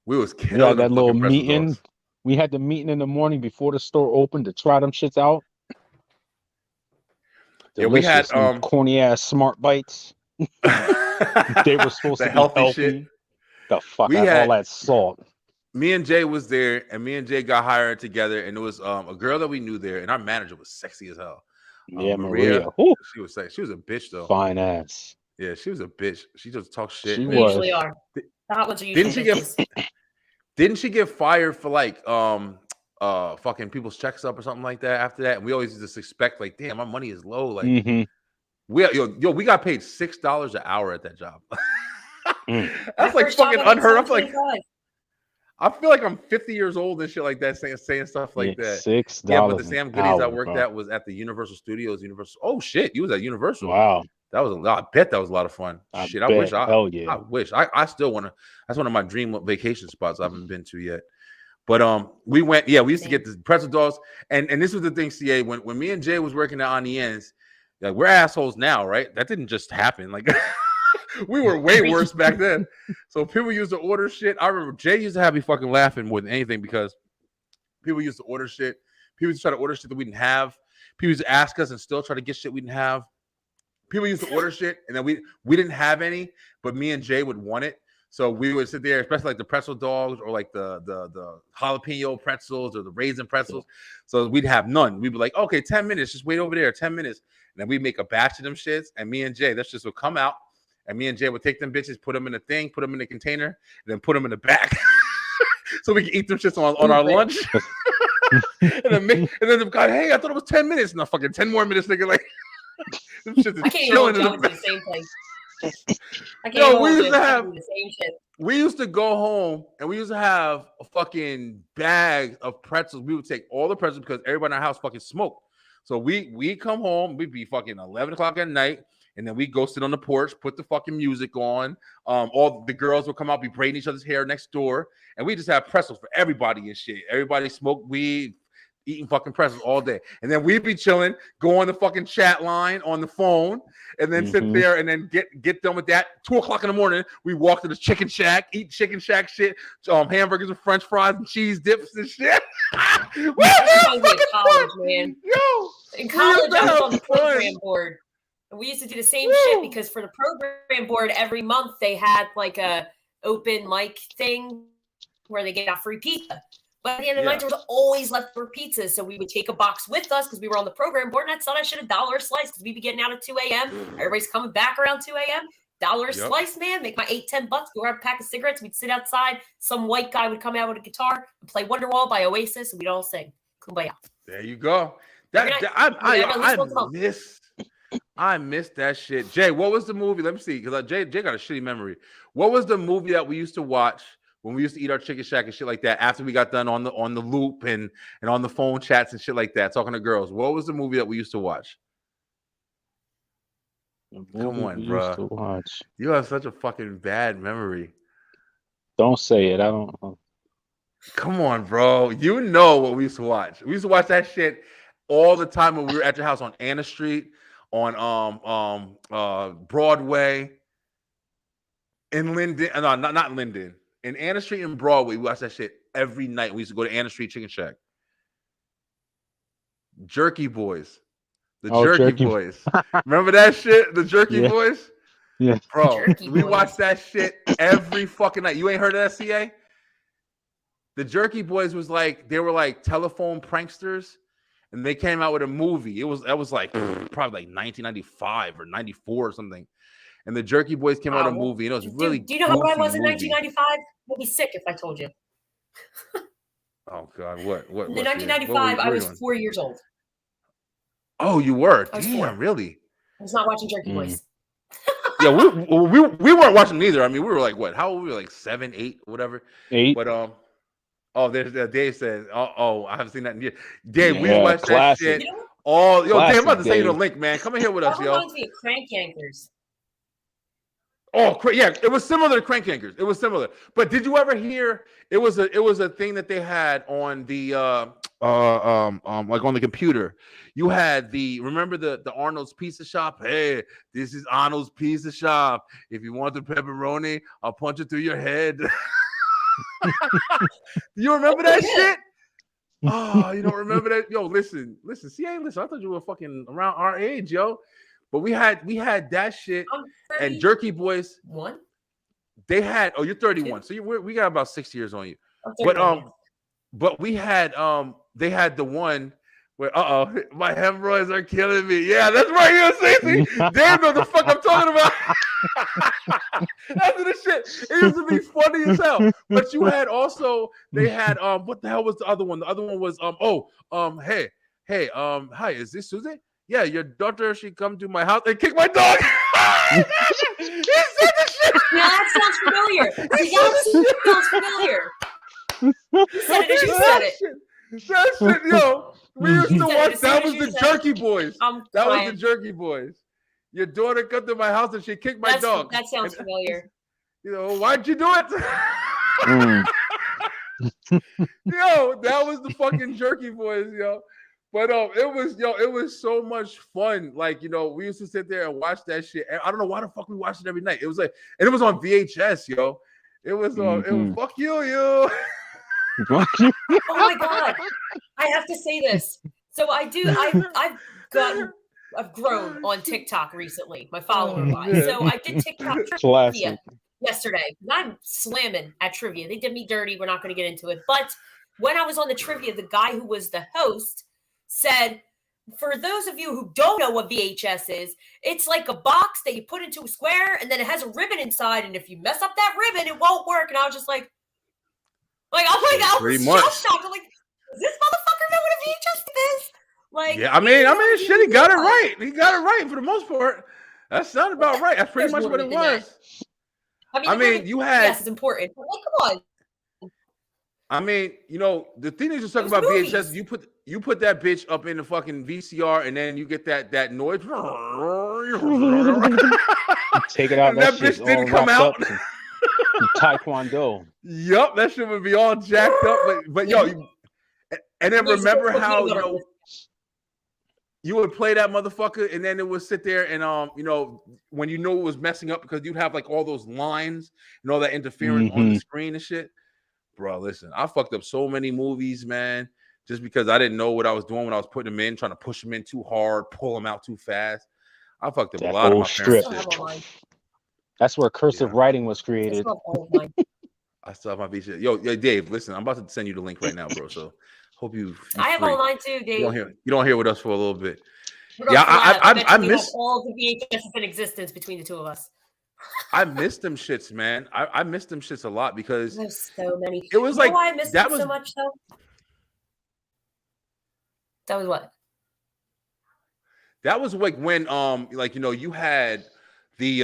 We was killing them. That little meeting. Dogs. We had the meeting in the morning before the store opened to try them shits out. We had corny ass Smart Bites. They were supposed to be healthy. Shit. The fuck out all that salt. Me and Jay was there, and me and Jay got hired together, and it was a girl that we knew there, and our manager was sexy as hell. Yeah, Maria. She was sexy. She was a bitch though. Fine ass. Yeah, she was a bitch. She just talked shit. She usually are. The hot ones are usually Didn't she get fired for like fucking people's checks up or something like that after that? And we always just expect like, damn, my money is low. Like we got paid $6 an hour at that job. That's like fucking unheard of. I feel like I'm 50 years old and shit like that, saying stuff like that. $6. Yeah, but the Sam Goodies I worked at was at the Universal Studios. Oh shit, you was at Universal. Wow. That was a lot. I bet that was a lot of fun. I wish. I wish. I still want to. That's one of my dream vacation spots I haven't been to yet. But we went. Yeah, we used to get the pretzel dogs, and this was the thing. CA, when me and Jay was working at Auntie Anne's, like, we're assholes now, right? That didn't just happen. Like we were way worse back then. So people used to order shit. I remember Jay used to have me fucking laughing more than anything because people used to order shit. People used to try to order shit that we didn't have. People used to ask us and still try to get shit we didn't have. People used to order shit, and then we didn't have any, but me and Jay would want it. So we would sit there, especially like the pretzel dogs or like the jalapeno pretzels or the raisin pretzels. So we'd have none. We'd be like, okay, 10 minutes, just wait over there, 10 minutes. And then we'd make a batch of them shits, and me and Jay, that shit would come out, and me and Jay would take them bitches, put them in a thing, put them in a container, and then put them in the back so we can eat them shits on our lunch. and then the guy, hey, I thought it was 10 minutes. No, fucking 10 more minutes, nigga. Like, I can't even hold John to the same place. I can't hold the same shit. We used to go home and we used to have a fucking bag of pretzels. We would take all the pretzels because everybody in our house fucking smoked. So we come home, we'd be fucking 11 o'clock at night, and then we go sit on the porch, put the fucking music on. All the girls will come out, be braiding each other's hair next door, and we just have pretzels for everybody and shit. Everybody smoke weed, eating fucking pretzels all day, and then we'd be chilling, go on the fucking chat line on the phone, and then sit there and then get done with that. 2:00 in the morning, we walk to the Chicken Shack, eat Chicken Shack shit, hamburgers and French fries and cheese dips and shit. In college, man. Yo, in college, I was on the fun. program board. And we used to do the same shit because for the program board, every month they had like a open mic thing where they gave out free pizza. But at the end of the night, there was always leftover pizzas. So we would take a box with us because we were on the program board. And I'd sell that shit $1 a slice because we'd be getting out at 2 a.m. Everybody's coming back around 2 a.m. $1 a slice, man. Make my $8-10. Go grab a pack of cigarettes. We'd sit outside. Some white guy would come out with a guitar and play Wonderwall by Oasis. And we'd all sing Kumbaya. There you go. I miss that shit. Jay, what was the movie? Let me see, because Jay got a shitty memory. What was the movie that we used to watch when we used to eat our Chicken Shack and shit like that after we got done on the loop and on the phone chats and shit like that, talking to girls? What was the movie that we used to watch? Come on, bro. You have such a fucking bad memory. Don't say it. I don't know. Come on, bro. You know what we used to watch. We used to watch that shit all the time when we were at your house on Anna Street, on Broadway, in Linden. No, not Linden. In Anna Street and Broadway, we watched that shit every night. We used to go to Anna Street Chicken Shack. Jerky Boys. The Jerky Boys. Remember that shit? The Jerky Boys? Yeah. Bro, Jerky we Boys. watched that shit every fucking night. You ain't heard of that, CA? The Jerky Boys was like, they were like telephone pranksters, and they came out with a movie. That was like probably like 1995 or 94 or something. And the Jerky Boys came out with a movie, and it was really. Do you know how old I was in movie. 1995? I'd be sick if I told you. Oh God, what? In 1995, I was 4 years old. Oh, you were? I was Damn, 4. really? I was not watching Jerky Boys. Yeah, we weren't watching either. I mean, we were like, what? How old were we? Like 7, 8, whatever. 8. But there's Dave says, I haven't seen that in years. Dave, we Yeah, watched classic. that shit. You know, All Dave, I'm about to Classic, send you the Dave. link, man. Come in here with that us, yo. reminds me of Crank Yankers. Oh, yeah, it was similar to Crank Yankers. It was similar. But did you ever hear? It was a thing that they had on the like on the computer. You had remember the Arnold's Pizza Shop? Hey, this is Arnold's Pizza Shop. If you want the pepperoni, I'll punch it through your head. Do you remember that shit? Oh, you don't remember that? Yo, listen. See, listen. I thought you were fucking around our age, yo. But we had that shit. And Jerky Boys, One. they had. Oh, you're 31, so we got about 6 years on you. I'm 31. But we had they had the one where my hemorrhoids are killing me. Yeah, that's right. You know, see, damn, know the fuck I'm talking about. That's the shit. It used to be funny as hell. But you had also they had what the hell was the other one? The other one was hey hi, is this Susie? Yeah, your daughter, she come to my house and kick my dog. He said the shit. Yeah, that sounds familiar. Sounds familiar. You said it as you said it. That shit, yo. We used to You said it watch. as That soon was as you the said it. Jerky Boys. I'm That was crying. the Jerky Boys. Your daughter come to my house and she kicked my dog. That sounds familiar. You know, why'd you do it? Mm. Yo, that was the fucking Jerky Boys, yo. But it was so much fun. Like, you know, we used to sit there and watch that shit. And I don't know why the fuck we watched it every night. It was like, and it was on VHS, yo. It was it was fuck you. Oh my god! I have to say this. So I've grown on TikTok recently. My follower wise. So I did TikTok Classic. trivia yesterday. I'm slamming at trivia. They did me dirty. We're not going to get into it. But when I was on the trivia, the guy who was the host said, for those of you who don't know what VHS is, it's like a box that you put into a square and then it has a ribbon inside. And if you mess up that ribbon, it won't work. And I was just like, I was Pretty so much. shocked. I'm like, does this motherfucker know what a VHS is? Like, Yeah, I mean, shit, he got it right. He got it right for the most part. That sounded about right. That's pretty There's much what more it than that. was. I I mean, you had. yes, it's important. But like, come on. I mean, you know, the thing is, just talking Those about movies. VHS. You put that bitch up in the fucking VCR, and then you get that noise. Take it out. And That, that bitch shit's didn't all come wrapped out. up in Taekwondo. Yup, that shit would be all jacked up. But yo, and then remember how you would play that motherfucker, and then it would sit there and when you know it was messing up because you'd have like all those lines and all that interference on the screen and shit. Bro, listen, I fucked up so many movies, man, just because I didn't know what I was doing when I was putting them in, trying to push them in too hard, pull them out too fast. I fucked up That a lot of whole my parents' strip. shit. That's where cursive writing was created. I still have my beat shit. Yo, Dave, listen, I'm about to send you the link right now, bro. So hope you I have free. online too, Dave. You don't hear with us for a little bit. Yeah, I miss all the VHS in existence between the two of us. I miss them shits, man. I miss them shits a lot because There's so many. it was You know like why I missed that it was so much though? That was what? that was like when you had the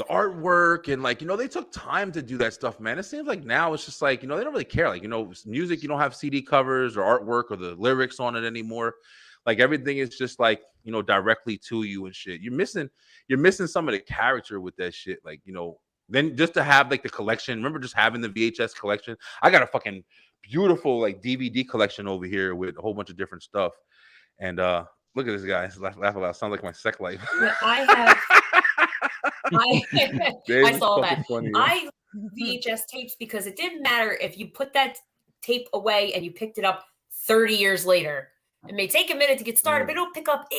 artwork and they took time to do that stuff, man. It seems like now it's just like they don't really care. Like music, you don't have CD covers or artwork or the lyrics on it anymore. Like everything is just like directly to you and shit. You're missing some of the character with that shit. Like then just to have like the collection. Remember just having the VHS collection? I got a fucking beautiful like DVD collection over here with a whole bunch of different stuff. And look at this guy. Laugh aloud. Sounds like my sex life. Yeah, I saw that. Funny, I VHS tapes because it didn't matter if you put that tape away and you picked it up 30 years later. It may take a minute to get started, but it'll pick up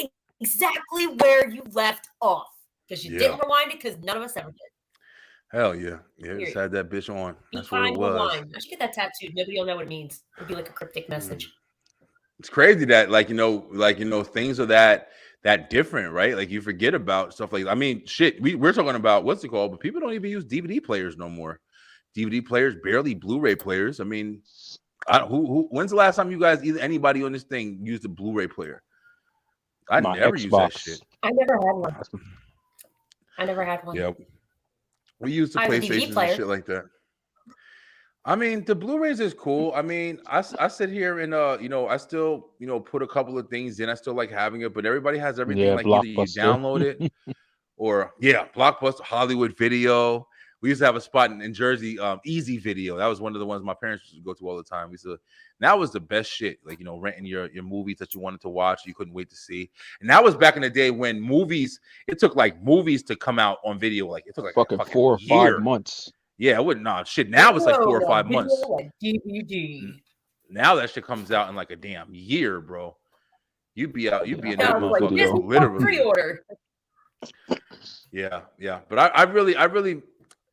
exactly where you left off because you didn't rewind it because none of us ever did. Hell yeah. Yeah, just had that bitch on. That's what it was. Rewind. I should get that tattooed. Nobody will know what it means. It'll be like a cryptic message. It's crazy that things are that different, right? Like you forget about stuff like, I mean, shit, we're talking about what's it called, but people don't even use DVD players no more. DVD players, barely Blu-ray players. I mean, when's the last time you guys, anybody on this thing used a Blu-ray player? I never used that shit. I never had one. Yeah. We used the PlayStation and shit like that. I mean, the Blu-rays is cool. I mean, I sit here and I still put a couple of things in. I still like having it, but everybody has everything. Like either you download it or Blockbuster, Hollywood Video. We used to have a spot in Jersey, Easy Video. That was one of the ones my parents used to go to all the time. That was the best shit. Like renting your movies that you wanted to watch, you couldn't wait to see. And that was back in the day when movies. It took like movies to come out on video. Like it took like fucking 4 or 5 months. Yeah, it wouldn't. Nah, shit. Now it's like 4 or 5 months. DVD. Now that shit comes out in like a damn year, bro. You'd be in that motherfucker literally. Pre-order. Yeah. But I really,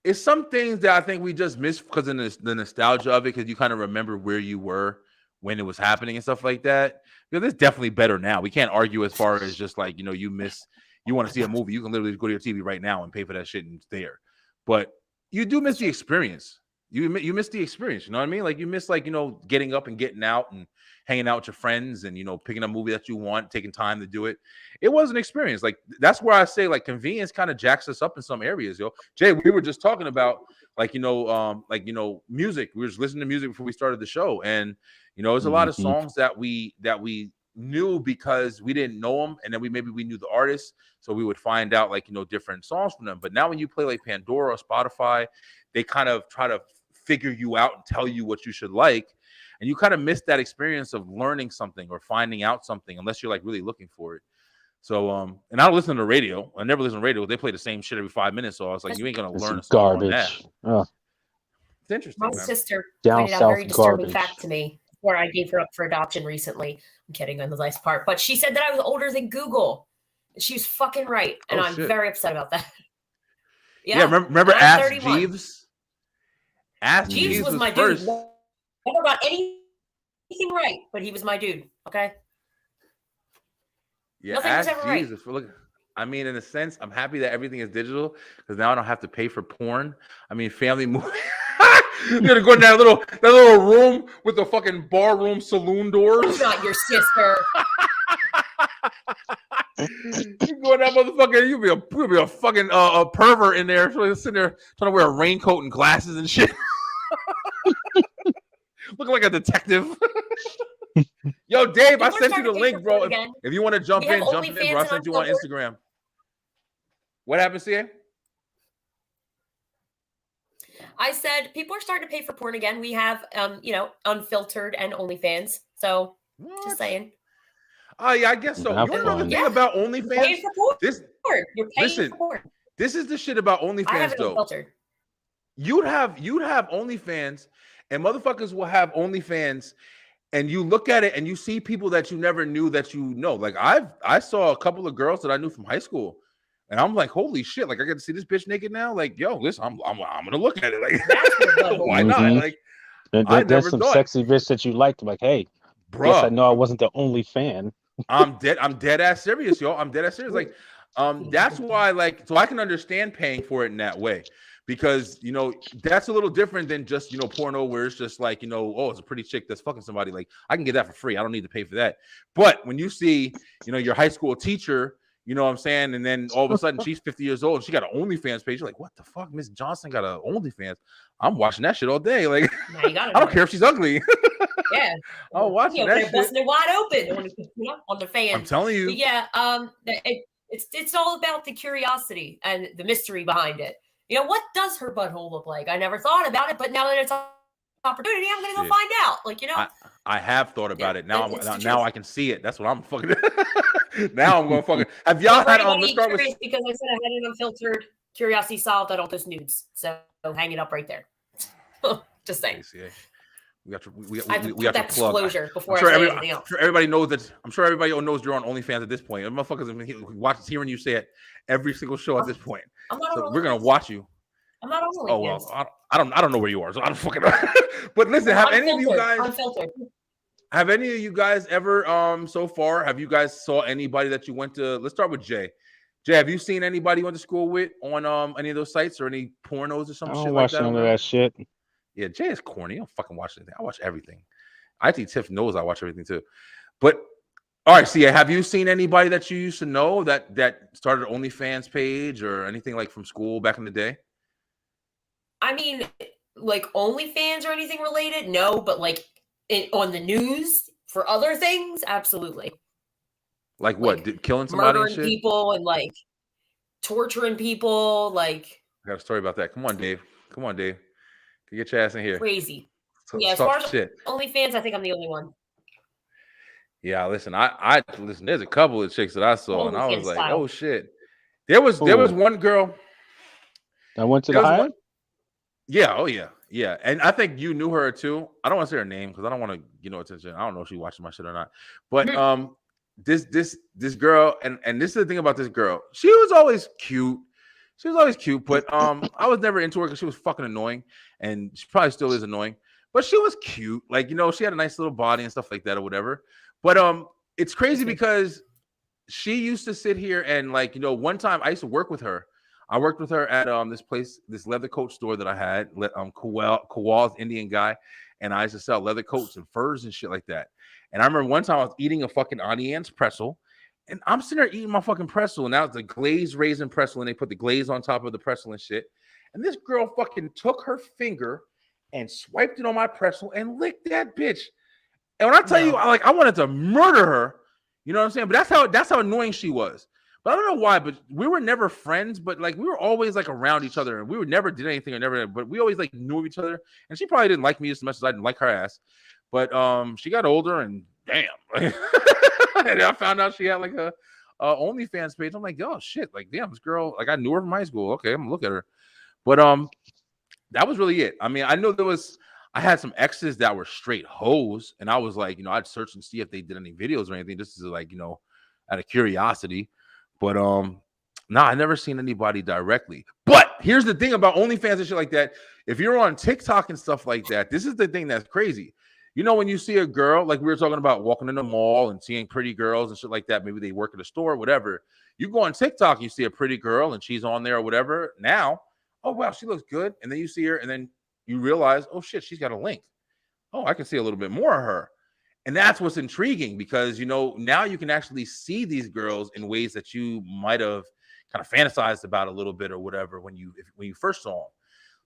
it's some things that I think we just miss because of the nostalgia of it, because you kind of remember where you were when it was happening and stuff like that. Because it's definitely better now. We can't argue as far as just like you want to see a movie, you can literally go to your TV right now and pay for that shit and it's there. But you do miss the experience. You miss the experience. You know what I mean? Like you miss getting up and getting out and hanging out with your friends and picking a movie that you want, taking time to do it. It was an experience. Like that's where I say like convenience kind of jacks us up in some areas, yo. Jay, we were just talking about music. We were just listening to music before we started the show, and there's a lot of songs that we knew because we didn't know them, and then we knew the artists, so we would find out different songs from them. But now when you play like Pandora or Spotify, they kind of try to figure you out and tell you what you should like, and you kind of miss that experience of learning something or finding out something unless you're like really looking for it. So and I don't listen to the radio. I never listen to radio. They play the same shit every 5 minutes, so I was like, you ain't gonna learn a song on that. It's interesting. My sister pointed out a very disturbing fact to me where I gave her up for adoption recently. I'm kidding on the nice part, but she said that I was older than Google. She was fucking right, and I'm very upset about that. Yeah, remember Ask Jeeves? Ask Jeeves was my dude. Never got anything right, but he was my dude. Okay. Yeah, Ask Jeeves. Look, I mean, in a sense, I'm happy that everything is digital because now I don't have to pay for porn. I mean, family movie. You're gonna go in that little room with the fucking bar room saloon doors. Not your sister. You go in that motherfucker, you'll be a fucking a pervert in there, sitting there trying to wear a raincoat and glasses and shit. Looking like a detective. Yo, Dave, I sent you the link, bro. If you want to jump in, bro. I sent you on Instagram. What happened, CA? I said people are starting to pay for porn again. We have, unfiltered and OnlyFans. So What? just saying, Oh yeah, I guess so. Have You want to know the fun. thing Yeah. about paying OnlyFans? for porn. This You're paying listen, for porn. this is the shit about I OnlyFans have it though. unfiltered. You'd have OnlyFans, and motherfuckers will have OnlyFans, and you look at it and you see people that you never knew that you know. Like I saw a couple of girls that I knew from high school, and I'm like, holy shit! Like I get to see this bitch naked now. Like, yo, listen, I'm gonna look at it. Like, That's what butthole why not? Mhm. Like, I There's never some thought- sexy bitch that you liked. Like, hey, bro, yes, I know I wasn't the only fan. I'm dead ass serious, yo. I'm dead ass serious. Like, that's why, like, so I can understand paying for it in that way, because that's a little different than just porno, where it's just like oh, it's a pretty chick that's fucking somebody. Like, I can get that for free. I don't need to pay for that. But when you see your high school teacher, you know what I'm saying, and then all of a sudden she's 50 years old and she got an OnlyFans page, you're like, what the fuck, Miss Johnson got an OnlyFans? I'm watching that shit all day. Like, Now you got it. I don't care if she's ugly. Yeah. I'm watching that they're shit. busting it wide open on the fans. I'm telling you. But yeah, it's all about the curiosity and the mystery behind it. What does her butthole look like? I never thought about it, but now that it's an opportunity, I'm gonna go Yeah. find out. Like I have thought about Yeah, it. Now, it's the now truth. I can see it. That's what I'm fucking. Now I'm going fucking. Have y'all for had? anybody Let's start with. curious, because I said I had an unfiltered curiosity solved. I don't just nudes, so hang it up right there. Just saying. Yeah. We got your. I have to We put got your that plug. disclosure before I'm sure, I say anything I'm else. sure everybody knows that. I'm sure everybody knows you're on OnlyFans at this point. The motherfuckers have been hearing you say it every single show at this point. I'm not So on we're gonna OnlyFans. watch you. I'm not on OnlyFans. Oh well, I don't know where you are, so I don't fucking know. But listen, have any of you guys? Unfiltered. Have any of you guys ever so far? Have you guys saw anybody that you went to? Let's start with Jay. Jay, have you seen anybody you went to school with on any of those sites or any pornos or some I shit don't like watch that? none of that shit. Yeah, Jay is corny. I don't fucking watch anything. I watch everything. I think Tiff knows I watch everything too. But all right, Cia, have you seen anybody that you used to know that started an OnlyFans page or anything like from school back in the day? I mean, like OnlyFans or anything related? No, but like on the news for other things, absolutely. Like what? Like Killing somebody and Murdering shit? people and like torturing people, like I got a story about that. Come on, Dave. Come on, Dave. Get your ass in here. crazy. So, Yeah, as tough far as shit. OnlyFans, I think I'm the only one. Yeah, listen, I listen. There's a couple of chicks that I saw, and I was OnlyFans like, style. oh shit. There was one girl. I went to There the was Hyatt. one- Yeah, oh yeah, yeah. And I think you knew her too. I don't want to say her name because I don't want to, attention. I don't know if she watches my shit or not. But this girl, and this is the thing about this girl. She was always cute. She was always cute, but I was never into her because she was fucking annoying, and she probably still is annoying. But she was cute, like she had a nice little body and stuff like that or whatever. But it's crazy because she used to sit here and one time I used to work with her. I worked with her at this place, this leather coat store that I had, Kowal's Indian guy, and I used to sell leather coats and furs and shit like that. And I remember one time I was eating a fucking Auntie Anne's pretzel, and I'm sitting there eating my fucking pretzel, and now it's a glazed raisin pretzel, and they put the glaze on top of the pretzel and shit. And this girl fucking took her finger and swiped it on my pretzel and licked that bitch. And when I tell you, I wanted to murder her. You know what I'm saying? But that's how annoying she was. But I don't know why, but we were never friends, but we were always around each other, and we would never did anything or never, but we always knew of each other. And she probably didn't like me as much as I didn't like her ass. But she got older, and damn. And I found out she had a OnlyFans page. I'm like, oh shit, damn, this girl, I knew her from high school. Okay, I'm gonna look at her. But that was really it. I mean, I know I had some exes that were straight hoes, and I was like, I'd search and see if they did any videos or anything, just as out of curiosity. But I never seen anybody directly. But here's the thing about OnlyFans and shit like that. If you're on TikTok and stuff like that, this is the thing that's crazy. When you see a girl, like we were talking about walking in the mall and seeing pretty girls and shit like that, maybe they work at a store, whatever. You go on TikTok, you see a pretty girl and she's on there or whatever. Now, oh wow, she looks good. And then you see her and then you realize, oh shit, she's got a link. Oh, I can see a little bit more of her. And that's what's intriguing because, now you can actually see these girls in ways that you might have kind of fantasized about a little bit or whatever when you first saw them.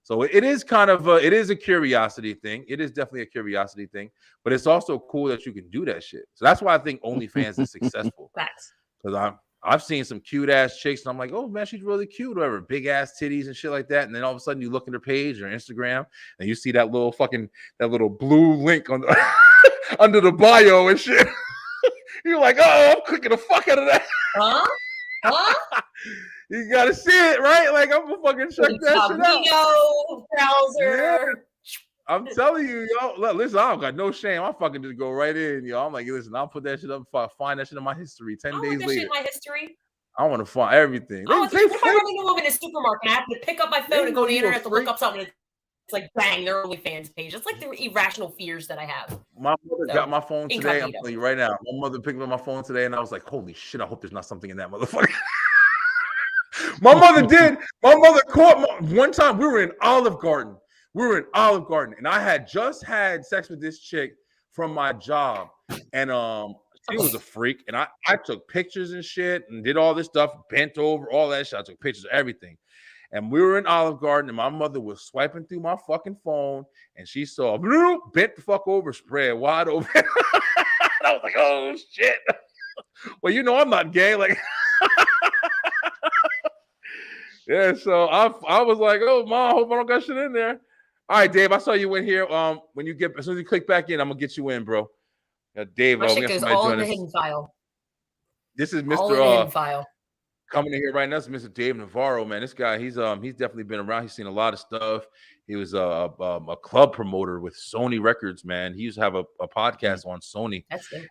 So it is kind of it is a curiosity thing. It is definitely a curiosity thing, but it's also cool that you can do that shit. So that's why I think OnlyFans is successful. Facts. Because I've seen some cute ass chicks, and I'm like, oh man, she's really cute, whatever, big ass titties and shit like that. And then all of a sudden, you look at her page or Instagram, and you see that little blue link on the under the bio and shit. You're like, oh, I'm clicking the fuck out of that. Huh? You gotta see it, right? Like I'm gonna fucking check that shit out. Incognito browser. I'm telling you, yo, look, listen, I don't got no shame. I fucking just go right in, yo. I'm like, listen, I'll put that shit up, find that shit in my history. 10 I want days that shit later, in my history. I want to find everything. Oh, They what if I run into them in a supermarket and I have to pick up my phone and go to the internet to look up something? It's like, bang, their OnlyFans page. It's like the irrational fears that I have. My mother So, got my phone today. I'm incognito. telling you right now. My mother picked up my phone today, and I was like, holy shit, I hope there's not something in that motherfucker. My mother did. My mother caught one time. We were in Olive Garden. And I had just had sex with this chick from my job, and she was a freak. And I took pictures and shit, and did all this stuff, bent over, all that shit. I took pictures of everything. And we were in Olive Garden, and my mother was swiping through my fucking phone, and she saw bent the fuck over, spread wide open. I was like, oh shit. Well, you know I'm not gay, like. Yeah, so I was like, oh, Mom, I hope I don't got shit in there. All right, Dave, I saw you in here. When you as soon as you click back in, I'm gonna get you in, bro. Dave, My shit goes all in the hidden file. This is All in the hidden Mr. file. Coming in here right now. This is Mr. Dave Navarro, man. This guy, he's definitely been around. He's seen a lot of stuff. He was a club promoter with Sony Records, man. He used to have a podcast on Sony,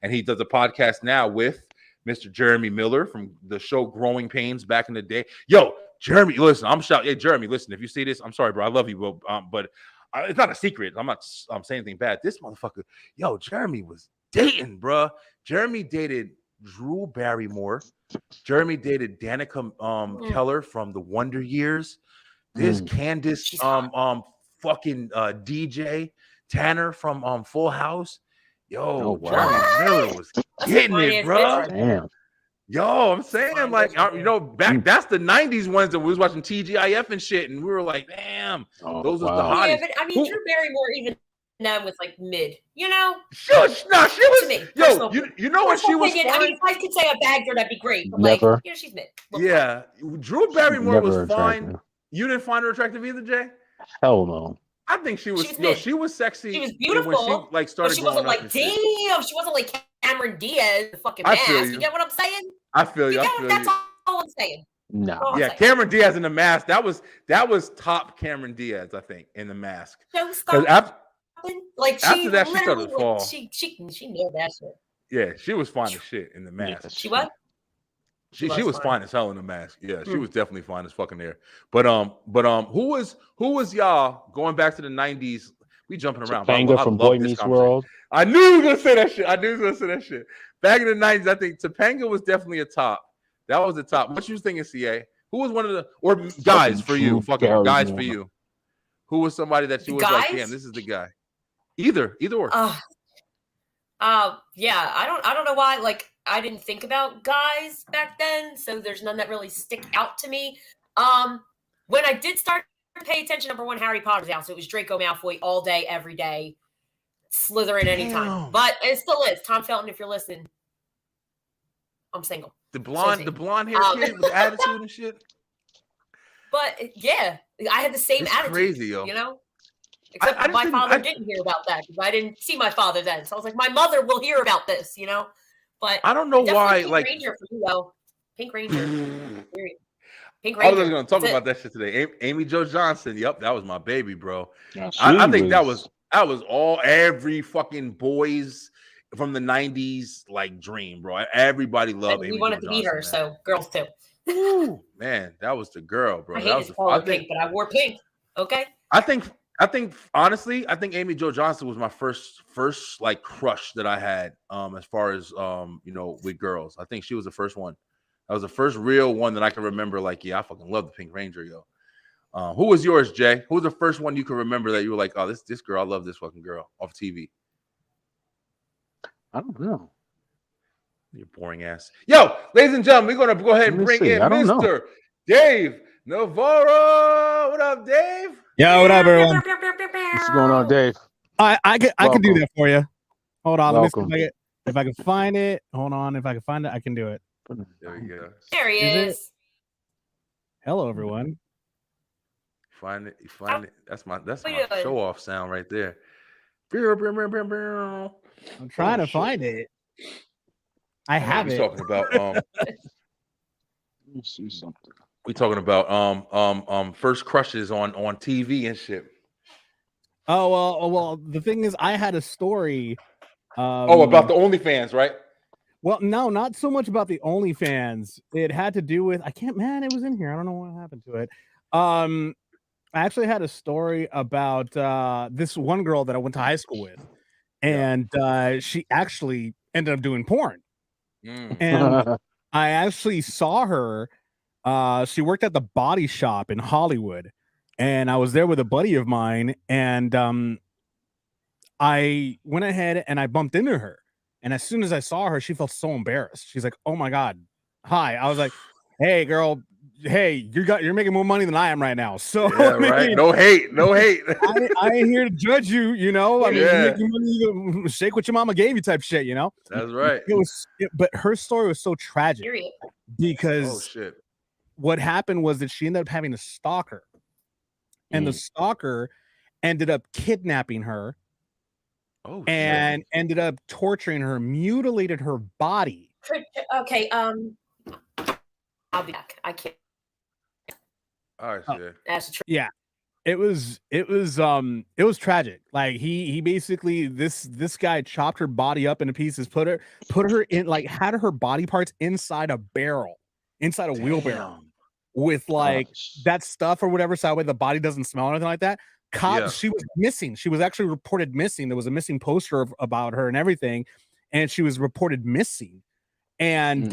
and he does a podcast now with Mr. Jeremy Miller from the show Growing Pains back in the day. Yo, Jeremy, listen, I'm shouting. Hey, Jeremy, listen, if you see this, I'm sorry, bro. I love you, bro. But it's not a secret. I'm not saying anything bad. This motherfucker, yo, Jeremy was dating, bro. Jeremy dated Drew Barrymore. Jeremy dated Danica Keller from the Wonder Years. This Candace fucking DJ Tanner from Full House. Yo, Jeremy Miller was getting it, bro. Damn. Yo, I'm saying, like, you know, back that's the 90s ones that we was watching TGIF and shit, and we were like, damn, those was the hottest. Yeah, but I mean, Drew Barrymore even then was like mid, you know? Sure, no, she was. Me, yo, you know what she was? I mean, if I could say I bagged her, that'd be great. But Never. like, you know, she's mid. Yeah, Drew Barrymore was fine. Attractive. You didn't find her attractive either, Jay? Hell no. I think she was. She was sexy. She was beautiful. When she like started. But she wasn't like, damn. She wasn't like Cameron Diaz, the fucking mask. You get what I'm saying? I feel you. That's all I'm saying. No. Yeah, Cameron Diaz in the mask. That was top Cameron Diaz, I think, in the mask. Because after that, she started to fall. She nailed that shit. Yeah, she was fine as shit in the mask. She what? She was fine as hell in the mask. Yeah, she was definitely fine as fucking there. But who was y'all going back to the 90s? We jumping around. Topanga from Boy Meets World. I knew you were gonna say that shit. Back in the 90s, I think Topanga was definitely a top. That was the top. What you was thinking, CA? Who was one of the guys for you? Fucking guys for you. Who was somebody that you was like, damn, this is the guy? Either or. Yeah, I don't know why. Like, I didn't think about guys back then, so there's none that really stick out to me. When I did start to pay attention, number one, Harry Potter's out, so it was Draco Malfoy all day, every day, Slytherin anytime. But it still is. Tom Felton, if you're listening, I'm single. The blonde hair kid with attitude and shit. But yeah, I had the same attitude. Crazy, yo. You know. Except my father didn't hear about that because I didn't see my father then. So I was like, my mother will hear about this, you know. But I don't know why. Pink like Ranger for you, though. Pink Ranger. Pink Ranger. I was going to talk about that shit today. Amy Jo Johnson. Yep, that was my baby, bro. Yeah, I think that was every fucking boys from the 90s like dream, bro. Everybody loved Amy. We wanted to meet her, so girls too. Ooh, man, that was the girl, bro. I hated color pink, but I wore pink. Okay. I think honestly, Amy Jo Johnson was my first like crush that I had as far as you know, with girls. I think she was the first one. That was the first real one that I can remember. Like, yeah, I fucking love the Pink Ranger, yo. Who was yours, Jay? Who was the first one you can remember that you were like, oh, this girl, I love this fucking girl off TV? I don't know. You're boring ass. Yo, ladies and gentlemen, we're gonna go ahead and bring in Mr. Dave Navarro. What up, Dave? Yo, what up, everyone? What's going on, Dave? I can do that for you. Hold on, Welcome. let me see if I can find it. Hold on, if I can find it, I can do it. There we go. There he Is it? is. Hello, everyone. Find it. You find it. That's my What you doing? show off sound right there. I'm I'm trying to find it. I have we it. talking about Let me see something. we talking about first crushes on TV and shit. Well. The thing is, I had a story. About the OnlyFans, right? Well, no, not so much about the OnlyFans. It had to do with it was in here. I don't know what happened to it. I actually had a story about this one girl that I went to high school with, and she actually ended up doing porn. And I actually saw her. She worked at the Body Shop in Hollywood, and I was there with a buddy of mine, and I went ahead and I bumped into her. And as soon as I saw her, she felt so embarrassed. She's like, "Oh my God, hi." I was like, "Hey, girl, hey, you're making more money than I am right now." So Yeah, right. No hate. I ain't here to judge you. You know, I mean, Yeah. you're making money, you shake what your mama gave you, type shit. You know, That's right. But her story was so tragic Period. because Oh shit. what happened was that she ended up having a stalker, and the stalker ended up kidnapping her. Oh And ended up torturing her, mutilated her body. Okay. I'll be back. I can't. shit. All right, shit. That's true. Yeah, it was tragic. Like he basically this guy chopped her body up into pieces, put her in, like, had her body parts inside a barrel, inside a wheelbarrow, with like that stuff or whatever, so that way the body doesn't smell or anything like that. She was missing. She was actually reported missing. There was a missing poster about her and everything, and she was reported missing. And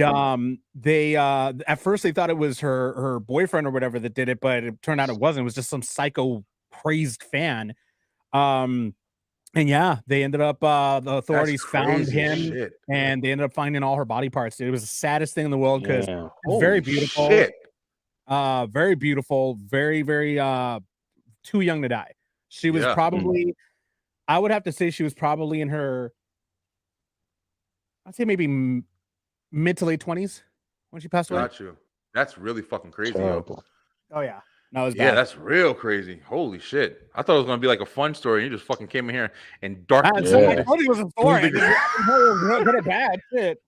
they at first they thought it was her boyfriend or whatever that did it, but it turned out it wasn't. It was just some psycho crazed fan. And yeah, they ended up the authorities found him, and they ended up finding all her body parts. It was the saddest thing in the world because it's very beautiful. Shit. Very beautiful, very, very too young to die. She was probably, I would have to say she was probably in her, I'd say maybe mid to late 20s when she passed away. Got you. That's really fucking crazy, Terrible. Oh yeah. No, it was Yeah, bad. that's real crazy. Holy shit. I thought it was gonna be like a fun story. You just fucking came in here and dark. I told you it was a story. I just good or bad shit.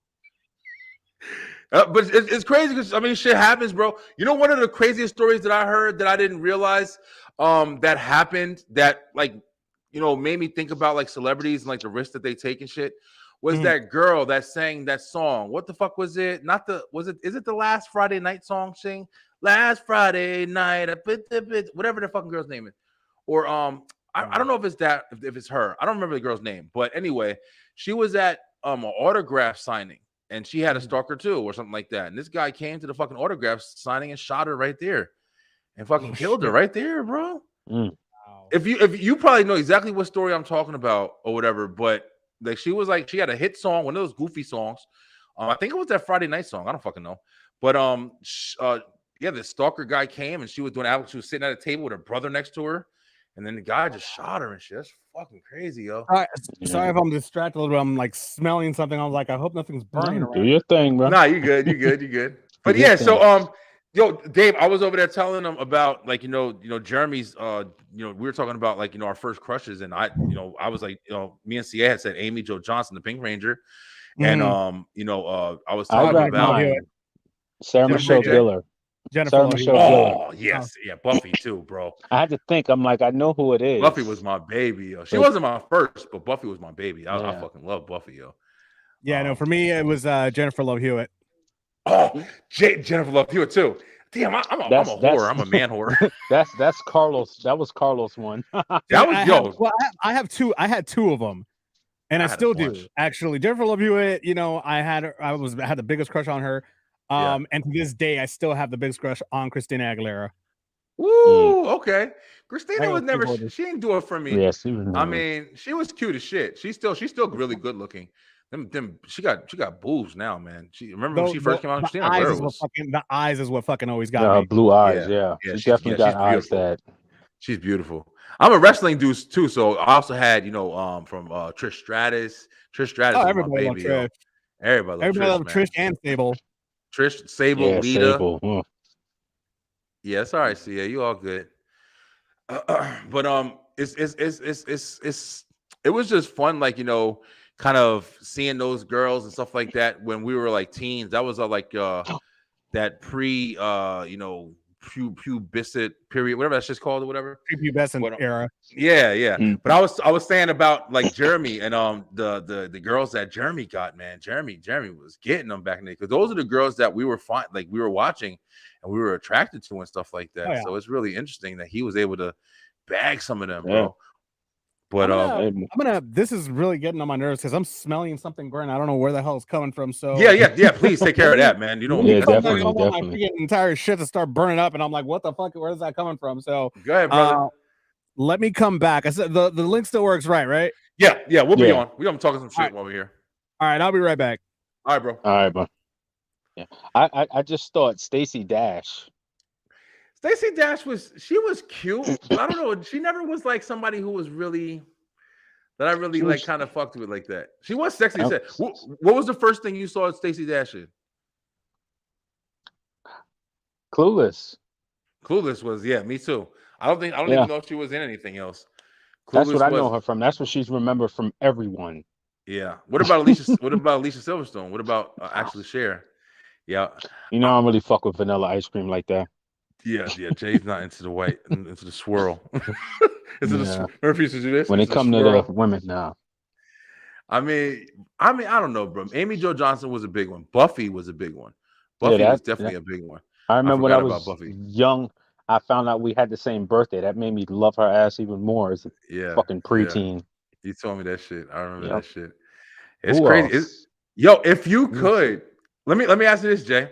But it's crazy because I mean, shit happens, bro. You know, one of the craziest stories that I heard that I didn't realize that happened that, like, you know, made me think about like celebrities and like the risks that they take and shit was that girl that sang that song. What the fuck was it? Is it the Last Friday Night song? Sing Last Friday Night, whatever the fucking girl's name is. Or I don't know if it's that, if it's her. I don't remember the girl's name, but anyway, she was at an autograph signing. And she had a stalker too, or something like that. And this guy came to the fucking autograph signing and shot her right there, and fucking killed her right there, bro. Wow. If you probably know exactly what story I'm talking about or whatever, but like she had a hit song, one of those goofy songs. I think it was that Friday Night song. I don't fucking know, but the stalker guy came and she was she was sitting at a table with her brother next to her, and then the guy just shot her and shit. That's fucking crazy, yo. All right, sorry if I'm distracted a little bit. I'm like smelling something. I was like, I hope nothing's burning around. Do your thing, bro. Nah, you good. But yeah, so yo, Dave, I was over there telling them about, like, you know, Jeremy's we were talking about, like, you know, our first crushes, and I was like, you know, me and CA had said Amy Jo Johnson, the Pink Ranger, and I was talking about Sarah Michelle Gellar. Jennifer. Oh yes, yeah, Buffy too, bro. I had to think. I'm like, I know who it is. Buffy was my baby, yo. She wasn't my first, but Buffy was my baby. I fucking love Buffy, yo. Yeah, no, for me it was Jennifer Love Hewitt. Oh, Jennifer Love Hewitt too. Damn, I'm a whore. I'm a man whore. That's Carlos. That was Carlos one. I had two of them, and I still do. Actually, Jennifer Love Hewitt. You know, I had the biggest crush on her. And to this day, I still have the biggest crush on Christina Aguilera. Woo, okay. Christina was never. She didn't do it for me. Yes, I mean, she was cute as shit. She's still really good looking. She got boobs now, man. Remember when she first came out? The eyes is what fucking always got me. Blue eyes, yeah. She definitely got eyes that. She's beautiful. I'm a wrestling dude too, so I also had, from Trish Stratus. Trish Stratus is my baby. Everybody loved Trish and Sable. Trish, Sable, Yeah, Lita. Sable. Yeah, it's all right. See, yeah, you all good. But it was just fun, like, you know, kind of seeing those girls and stuff like that when we were like teens. That was like that pre you know, pubescent period, whatever that's just called or whatever. Prepubescent But, era. Yeah, yeah. Mm. But I was saying about like Jeremy and the girls that Jeremy got, man. Jeremy was getting them back in the day, because those are the girls that we were like we were watching and we were attracted to and stuff like that. Oh, yeah. So it's really interesting that he was able to bag some of them, Yeah. bro. But I'm gonna. This is really getting on my nerves because I'm smelling something burning. I don't know where the hell it's coming from. So yeah. Please take care of that, man. You don't. Yeah, that's- definitely. I want my freaking entire shit to start burning up, and I'm like, what the fuck? Where is that coming from? So Go ahead, brother. let me come back. I said the link still works, right? Yeah. We'll be Yeah. on. We're gonna be talking some shit Alright. while we're here. All right, I'll be right back. All right, bro. All right, bro. Yeah, I just thought Stacey Dash. Stacey Dash was cute, but I don't know. She never was like somebody who was really that I really She like was- kind of fucked with like that. She was sexy. Yep. Said. What was the first thing you saw Stacey Dash in? Clueless. Clueless was, yeah, me too. I don't Yeah. even know if she was in anything else. That's what I know was- her from. That's what she's remembered from everyone. Yeah. What about Alicia? What about Alicia Silverstone? What about actually Cher? Yeah. You know, I don't really fuck with vanilla ice cream like that. Yeah. Jay's not into the white, into the swirl. Into the Yeah. Murphy used to do this. When it into come to swirl. the women now. I mean, I don't know, bro. Amy Jo Johnson was a big one. Buffy was a big one. Buffy was definitely a big one. I remember when I forgot was about Buffy. young, I found out we had the same birthday. That made me love her ass even more as a Yeah. fucking preteen. You told me that shit. I remember Yep. that shit. It's Who crazy. else? Yo, if you me could, let me ask you this, Jay.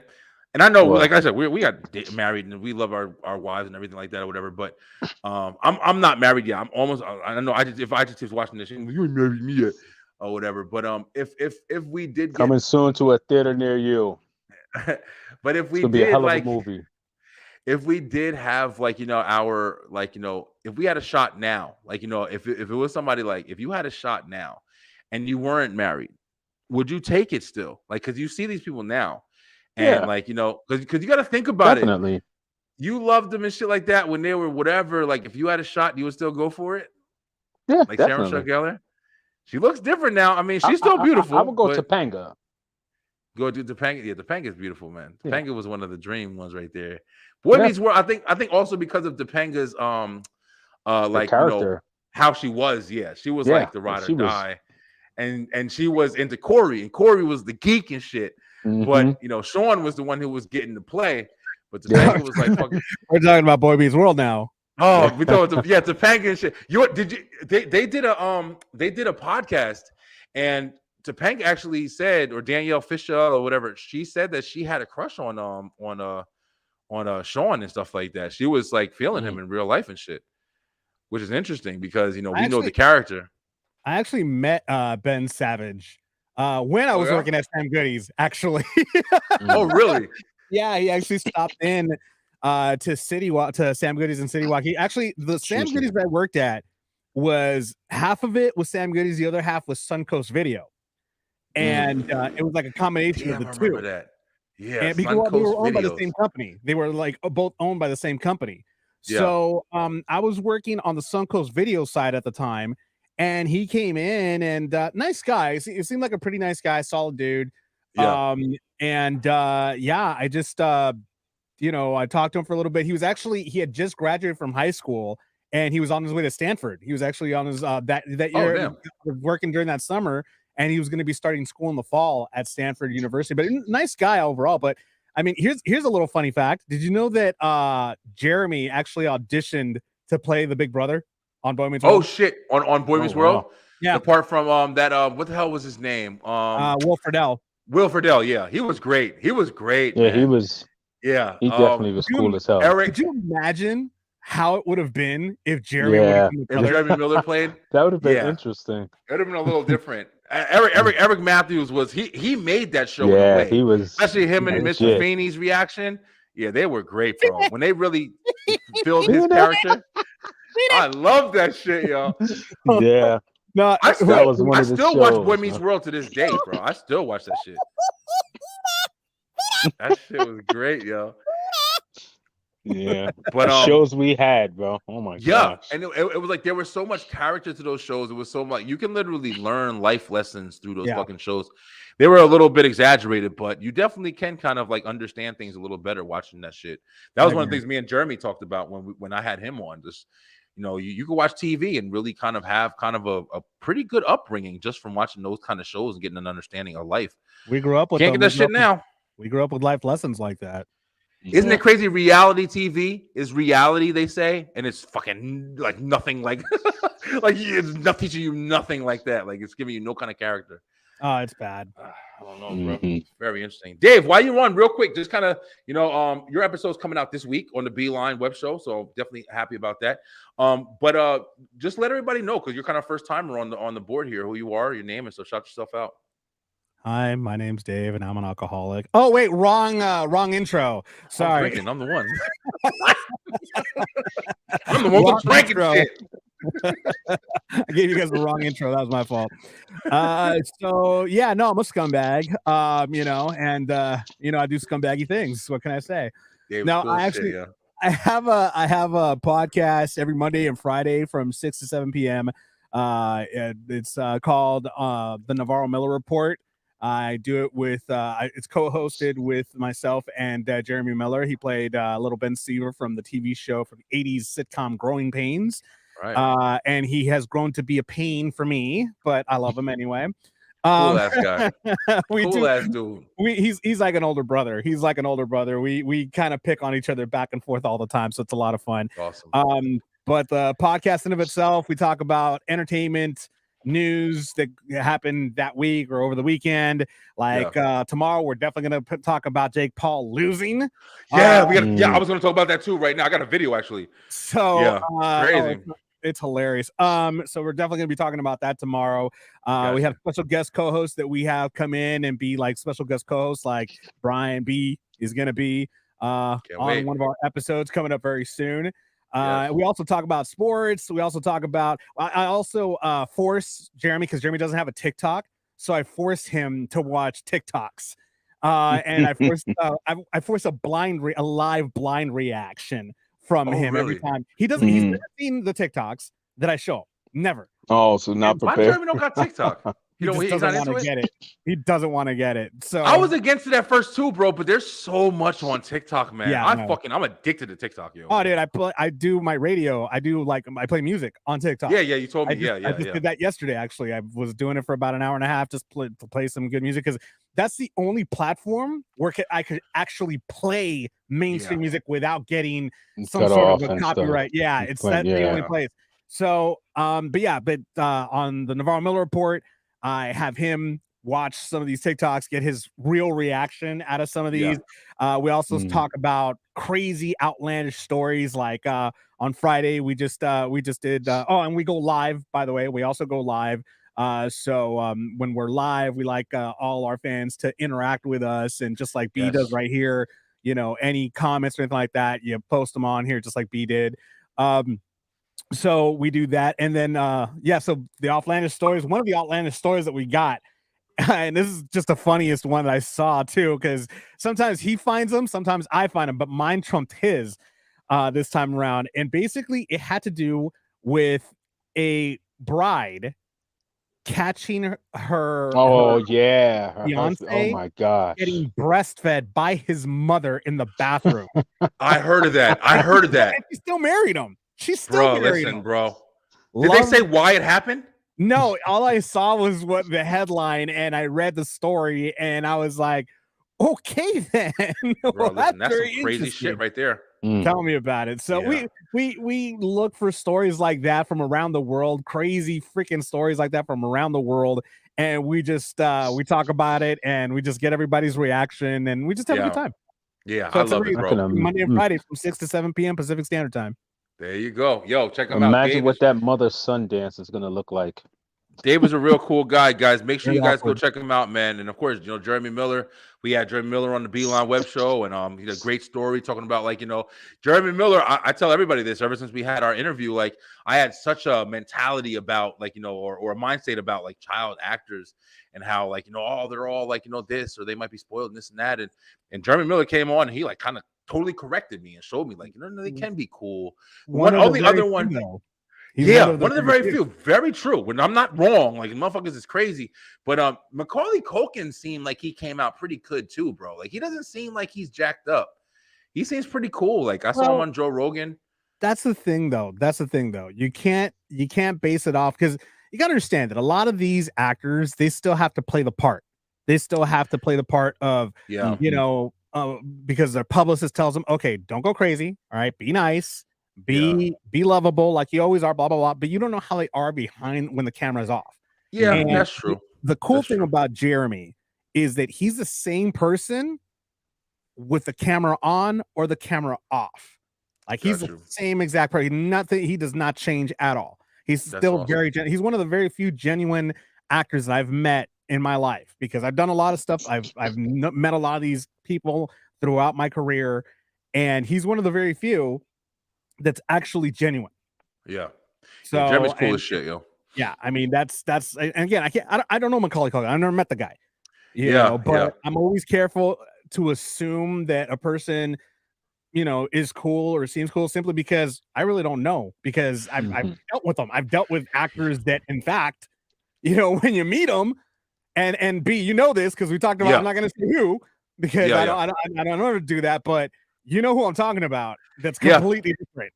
And I know, What? like I said, we got married and we love our wives and everything like that or whatever. But I'm not married yet. I'm almost. I know. If I just watching this, you ain't married me yet or whatever. But if we did get, Coming soon to a theater near you. but if It's we gonna be a did hell of like, a movie. if we did have like, you know, our like, you know, if we had a shot now, like, you know, if it was somebody like, if you had a shot now and you weren't married, would you take it still? Like, because you see these people now and Yeah. like, you know, because you got to think about it. Definitely. You loved them and shit like that when they were whatever. Like, if you had a shot, you would still go for it. Yeah, Like Sarah definitely. Michelle Gellar. She looks different now. I mean, she's still beautiful. I would go but Topanga. go to Topanga. Yeah, Topanga's beautiful, man. Yeah. Topanga was one of the dream ones right there. Boy Yeah. Meets World. I think also because of Topanga's The like, you know, character. how she was. Yeah, she was Yeah, like the ride she or was- die. And she was into Corey, and Corey was the geek and shit. Mhm. But you know, Sean was the one who was getting to play. But Yeah. Topanga was like, fucking, We're talking about Boy Meets World now. oh, we thought Topanga and shit. They did a podcast, and Topanga actually said, or Danielle Fisher or whatever, she said that she had a crush on Sean and stuff like that. She was like feeling him in real life and shit, which is interesting because you know we know the character. I actually met Ben Savage when I Oh, was yeah? working at Sam Goodies. Actually, Oh, really? yeah, he actually stopped in to Sam Goodies and City Walk. He actually the Sam Excuse me. Goodies that I worked at was half of it was Sam Goodies, the other half was Suncoast Video, and it was like a combination Damn, of I the remember two. that. Yeah, And because they were Suncoast owned by the Videos. same company, they were like both owned by the same company. Yeah. So I was working on the Suncoast Video side at the time, and he came in and nice guy. It seemed like a pretty nice guy, solid dude. Yeah. Yeah, I just you know, I talked to him for a little bit. He had just graduated from high school and he was on his way to Stanford. He was actually on his that year damn. working during that summer, and he was going to be starting school in the fall at Stanford University. But nice guy overall. But I mean, here's a little funny fact. Did you know that Jeremy actually auditioned to play the big brother on Boy Meets Oh World? shit! On Boy Meets wow. World. Yeah. Apart from that what the hell was his name? Will Friedle. Will Friedle. Yeah, he was great. He was great. Yeah, man. he was. Yeah. He definitely was dude, cool as hell. Eric. Could you imagine how it would have been if Jeremy Yeah. would have been the If brother? Jeremy Miller played, That would have been Yeah. interesting. it would have been a little different. Eric Matthews was he made that show in a Yeah, way. he was. Especially him and Mr. legit. Feeney's reaction. Yeah, they were great, bro. When they really filled his character. I love that shit, yo. Yeah, No, I That still, was one I of the still watch shows, Boy Meets man. World to this day, bro. I still watch that shit. That shit was great, yo. Yeah, But the shows we had, bro. Oh my yeah, gosh. and it was like there was so much character to those shows. It was so much you can literally learn life lessons through those Yeah. fucking shows. They were a little bit exaggerated, but you definitely can kind of like understand things a little better watching that shit. That was I one of the agree. things me and Jeremy talked about when I had him on. Just you can watch TV and really kind of have kind of a pretty good upbringing just from watching those kind of shows and getting an understanding of life. We grew up with Can't get them. that shit now. We grew up with life lessons like that. Isn't it crazy? Reality TV is reality, they say, and it's fucking like nothing like like it's not teaching you nothing like that. Like it's giving you no kind of character. Oh, it's bad. I don't know, bro. Mhm. Very interesting. Dave, why you on real quick? Just kind of, your episode's coming out this week on the Beeline web show, so definitely happy about that. But just let everybody know because you're kind of first timer on the board here, who you are, your name, and so shout yourself out. Hi, my name's Dave, and I'm an alcoholic. Oh wait, wrong intro. I'm Sorry. drinking. I'm the one. I'm the one Wrong that's drinking intro. shit. I gave you guys the wrong intro. That was my fault. So yeah, no, I'm a scumbag. And I do scumbaggy things. What can I say? Dave's No, cool I shit, actually- yeah. I have a podcast every Monday and Friday from 6 to 7 p.m. It's called the Navarro Miller Report. I do it with it's co-hosted with myself and Jeremy Miller. He played Little Ben Seaver from the TV show from the 80s sitcom Growing Pains. Right. And he has grown to be a pain for me, but I love him anyway. Cool ass guy. we Cool do, ass dude. he's like an older brother. He's like an older brother. We kind of pick on each other back and forth all the time, so it's a lot of fun. Awesome. But the podcast in of itself, we talk about entertainment news that happened that week or over the weekend. Like tomorrow, we're definitely gonna talk about Jake Paul losing. Yeah, I was gonna talk about that too right now. I got a video actually. So Yeah, crazy. It's hilarious. So we're definitely gonna be talking about that tomorrow. We have special guest co-hosts that we have come in and be like special guest co-hosts, like Brian B is gonna be on wait. one of our episodes coming up very soon. Yes. We also talk about sports. We also talk about. I also force Jeremy because Jeremy doesn't have a TikTok, so I force him to watch TikToks. And I force a live blind reaction from him really? every time. He doesn't. He's never seen the TikToks that I show. Never. Oh, so not Why prepared. Jeremy don't got TikTok? He You know, just he's doesn't not want into to it? get it. He doesn't want to get it. So I was against it at first too, bro. But there's so much on TikTok, man. Yeah, I'm no. addicted to TikTok, yo. Oh, dude, I do my radio. I play music on TikTok. Yeah, you told me. I just did that yesterday. Actually, I was doing it for about an hour and a half, just to play some good music because that's the only platform where I could actually play mainstream music without getting some Cut sort off of a and stuff. copyright. Yeah, it's that's the only place. So, on the Navarro Miller Report, I have him watch some of these TikToks, get his real reaction out of some of these. We also talk about crazy, outlandish stories. Like on Friday, we just did. And we go live. By the way, we also go live. So when we're live, we like all our fans to interact with us, and just like B does right here. Any comments or anything like that, you post them on here, just like B did. So we do that, and then so the outlandish stories. One of the outlandish stories that we got. And this is just the funniest one that I saw too, because sometimes he finds them, sometimes I find them, but mine trumped his this time around. And basically, it had to do with a bride catching her fiance. Oh my gosh, getting breastfed by his mother in the bathroom. I heard of that. And she still married him. She's still married him. Bro. Did they say why it happened? No, all I saw was what the headline, and I read the story, and I was like, "Okay, then." Bro, listen, that's some crazy shit right there. Tell me about it. So we look for stories like that from around the world, crazy freaking stories like that from around the world, and we just we talk about it, and we just get everybody's reaction, and we just have a good time. Yeah, so I love it, bro. Monday and Friday from 6 to 7 p.m. Pacific Standard Time. There you go. Yo, check them out. Imagine what that mother-son dance is gonna look like. Dave was a real cool guy, guys. Make sure Very you guys awkward. go check him out, man. And of course, Jeremy Miller. We had Jeremy Miller on the Beeline Web Show, and he had a great story talking about, like, Jeremy Miller. I tell everybody this ever since we had our interview. Like, I had such a mentality about, like, or a mindset about, like, child actors and how, like, oh, they're all like, this, or they might be spoiled and this and that. And Jeremy Miller came on, and he like kind of totally corrected me and showed me, like, they can be cool. One All of the very other few, one. though. He's Yeah, one of the very few. Very true. When I'm not wrong, like, motherfuckers is crazy. But Macaulay Culkin seemed like he came out pretty good too, bro. Like, he doesn't seem like he's jacked up. He seems pretty cool. Like, I saw him on Joe Rogan. That's the thing, though. You can't base it off, because you gotta understand that a lot of these actors, they still have to play the part. They still have to play the part of, because their publicist tells them, okay, don't go crazy. All right, be nice. Be lovable, like you always are, blah blah blah. But you don't know how they are behind when the camera's off. Yeah, And that's true. The cool That's thing true. about Jeremy is that he's the same person with the camera on or the camera off. Like, he's Got the you. same exact person. Nothing. He does not change at all. He's That's still awesome. very. He's one of the very few genuine actors that I've met in my life, because I've done a lot of stuff. Met a lot of these people throughout my career, and he's one of the very few that's actually genuine. Yeah. So Yeah, Jeremy's cool and- as shit, yo. Yeah, I mean, that's and again, I don't know Macaulay Culkin. I've never met the guy. Yeah, But I'm always careful to assume that a person, is cool or seems cool, simply because I really don't know, because I've dealt with them. I've dealt with actors that, in fact, when you meet them, and B, this because we talked about. Yeah. I'm not going to say who, because Yeah, I don't know how to do that, but you know who I'm talking about. That's Yeah. completely different.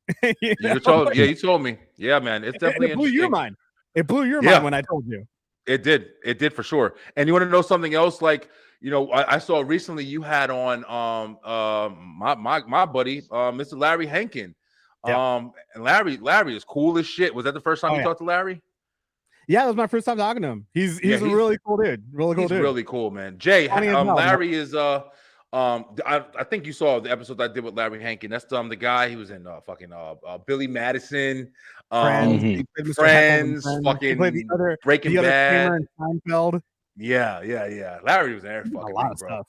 You told me. Yeah, man. It's definitely it blew your interesting. mind. It blew your Yeah. mind when I told you. It did for sure. And you want to know something else? Like, I saw recently you had on my buddy, Mr. Larry Hankin. Yeah. And Larry is cool as shit. Was that the first time Oh, you yeah. talked to Larry? Yeah, that was my first time talking to him. He's Yeah, a really cool dude. Really cool He's dude. really cool, man. Jay, Funny as hell, Larry is I think you saw the episode I did with Larry Hankin. That's the guy. He was in Billy Madison, Friends, Mhm. he played Mr. Friends, Heckle in Friends. He fucking played the other Breaking Kramer Bad. in Seinfeld. Yeah. Larry was there, A fucking lot me, of bro. stuff.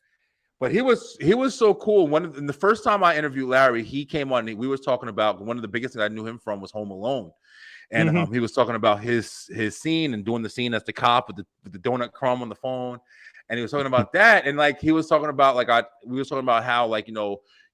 But he was so cool. And the first time I interviewed Larry, he came on. We was talking about one of the biggest things I knew him from was Home Alone, and Mhm. he was talking about his scene and doing the scene as the cop with the donut crumb on the phone, and he was talking about that. And like he was talking about we was talking about how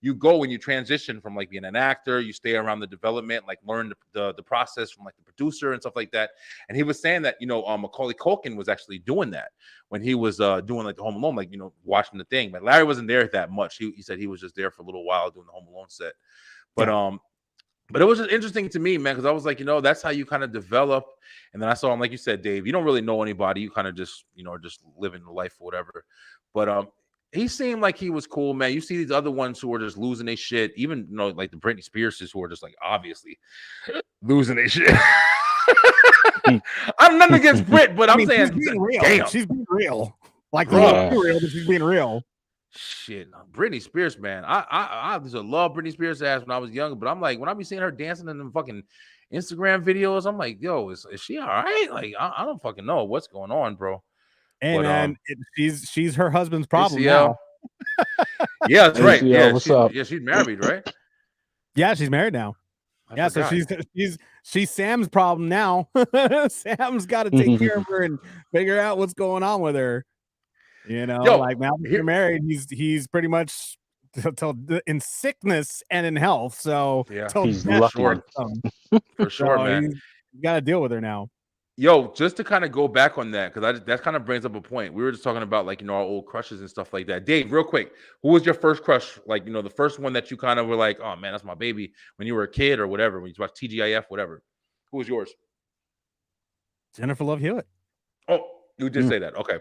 you go when you transition from like being an actor, you stay around the development, like learn the process from like the producer and stuff like that. And he was saying that Macaulay Culkin was actually doing that when he was doing like the Home Alone, like watching the thing. But Larry wasn't there that much. He said he was just there for a little while doing the Home Alone set. But it was just interesting to me, man, because I was like, that's how you kind of develop. And then I saw him, like you said, Dave, you don't really know anybody. You kind of just, just living the life or whatever. But he seemed like he was cool, man. You see these other ones who are just losing their shit, even like the Britney Spearses, who are just like obviously losing their shit. I'm nothing against Brit, but I'm saying, she's being real. damn. She's being real. Like, Bruh. real, but she's being real. Shit, Britney Spears, man. I used to love Britney Spears' ass when I was younger, but I'm like, when I be seeing her dancing in them fucking Instagram videos, I'm like, yo, is she all right? Like, I don't fucking know what's going on, bro. Hey, But, man, she's her husband's problem ACL. now. Yeah, that's right. ACL, Yeah, what's up? Yeah, she's married, right? Yeah, she's married now. I Yeah, so forgot. she's Sam's problem now. Sam's got to take care of her and figure out what's going on with her. Yo, like now that you're married, he's pretty much in sickness and in health. So Yeah, till He's death lucky. parts him. for sure, So man. you got to deal with her now. Yo, just to kind of go back on that, because that kind of brings up a point. We were just talking about like our old crushes and stuff like that. Dave, real quick, who was your first crush? Like the first one that you kind of were like, oh man, that's my baby when you were a kid or whatever, when you watched TGIF, whatever. Who was yours? Jennifer Love Hewitt. Oh, you did say that. Okay.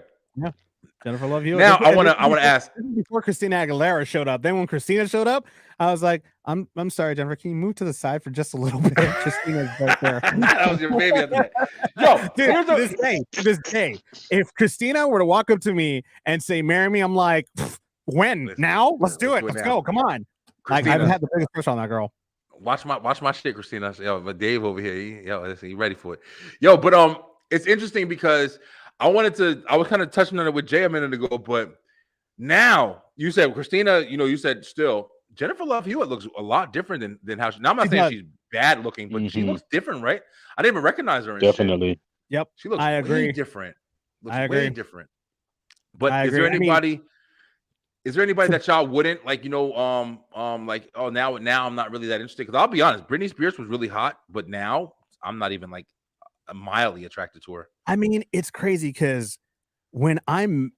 Jennifer Love Hewitt. Now This- I want to this- ask. this is before Christina Aguilera showed up. Then when Christina showed up, I was like, I'm sorry, Jennifer. Can you move to the side for just a little bit? Christina's right there. That was your baby after that. Yo, Dude, here's to this day, if Christina were to walk up to me and say, marry me, I'm like, when? Listen, Now? Let's do it. let's Let's do it now. go. Come on. Like, Christina, I've had the biggest crush on that girl. watch my shit, Christina. Yo, but Dave over here, he ready for it. Yo, but it's interesting because I was kind of touching on it with Jay a minute ago, but now you said Christina, you said still Jennifer Love Hewitt looks a lot different than how she. Now I'm not She saying does. she's bad looking, but she Mhm. looks different, right? I didn't even recognize her. And shit. Definitely. Yep. She looks I way agree. different. Looks I way agree. different. But I is there agree. I mean- anybody? Is there anybody that y'all wouldn't like? Like, oh, now I'm not really that interested. Because I'll be honest, Britney Spears was really hot, but now I'm not even like mildly attracted to her. I mean, it's crazy because when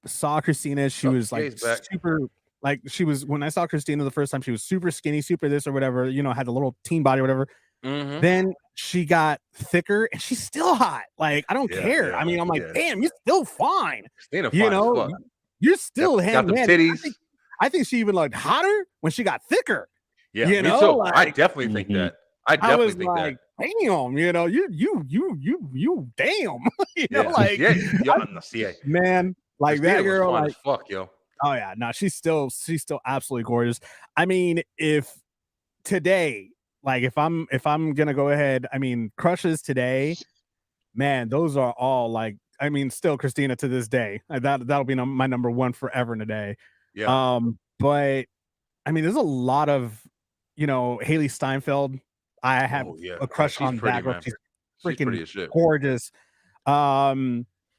saw Christina, she Oh, was like Jay's back. super. Like she was when I saw Christina the first time, she was super skinny, super this or whatever. Had a little teen body or whatever. Mhm. Then she got thicker and she's still hot. Like, I don't Yeah, care. yeah, I mean, I'm like, yeah. damn, you're still fine. Christina You fine as know, fuck. you're still got the man, titties. I think she even looked hotter when she got thicker. Yeah, you me know, too. I like- definitely think Mhm. that. I I definitely was think like, that. damn, you damn. Yeah, like, yeah. man, like Christina that was girl, fine like, as fuck, yo. oh yeah, no, she's still absolutely gorgeous. I mean, if today, like if I'm gonna go ahead, I mean, crushes today, man, those are all like, I mean, still Christina to this day. That'll be my number one forever and a day. Yeah. But I mean, there's a lot of Haley Steinfeld. I have Oh, yeah. a crush She's on pretty, that girl. man. She's She's freaking pretty as shit. gorgeous.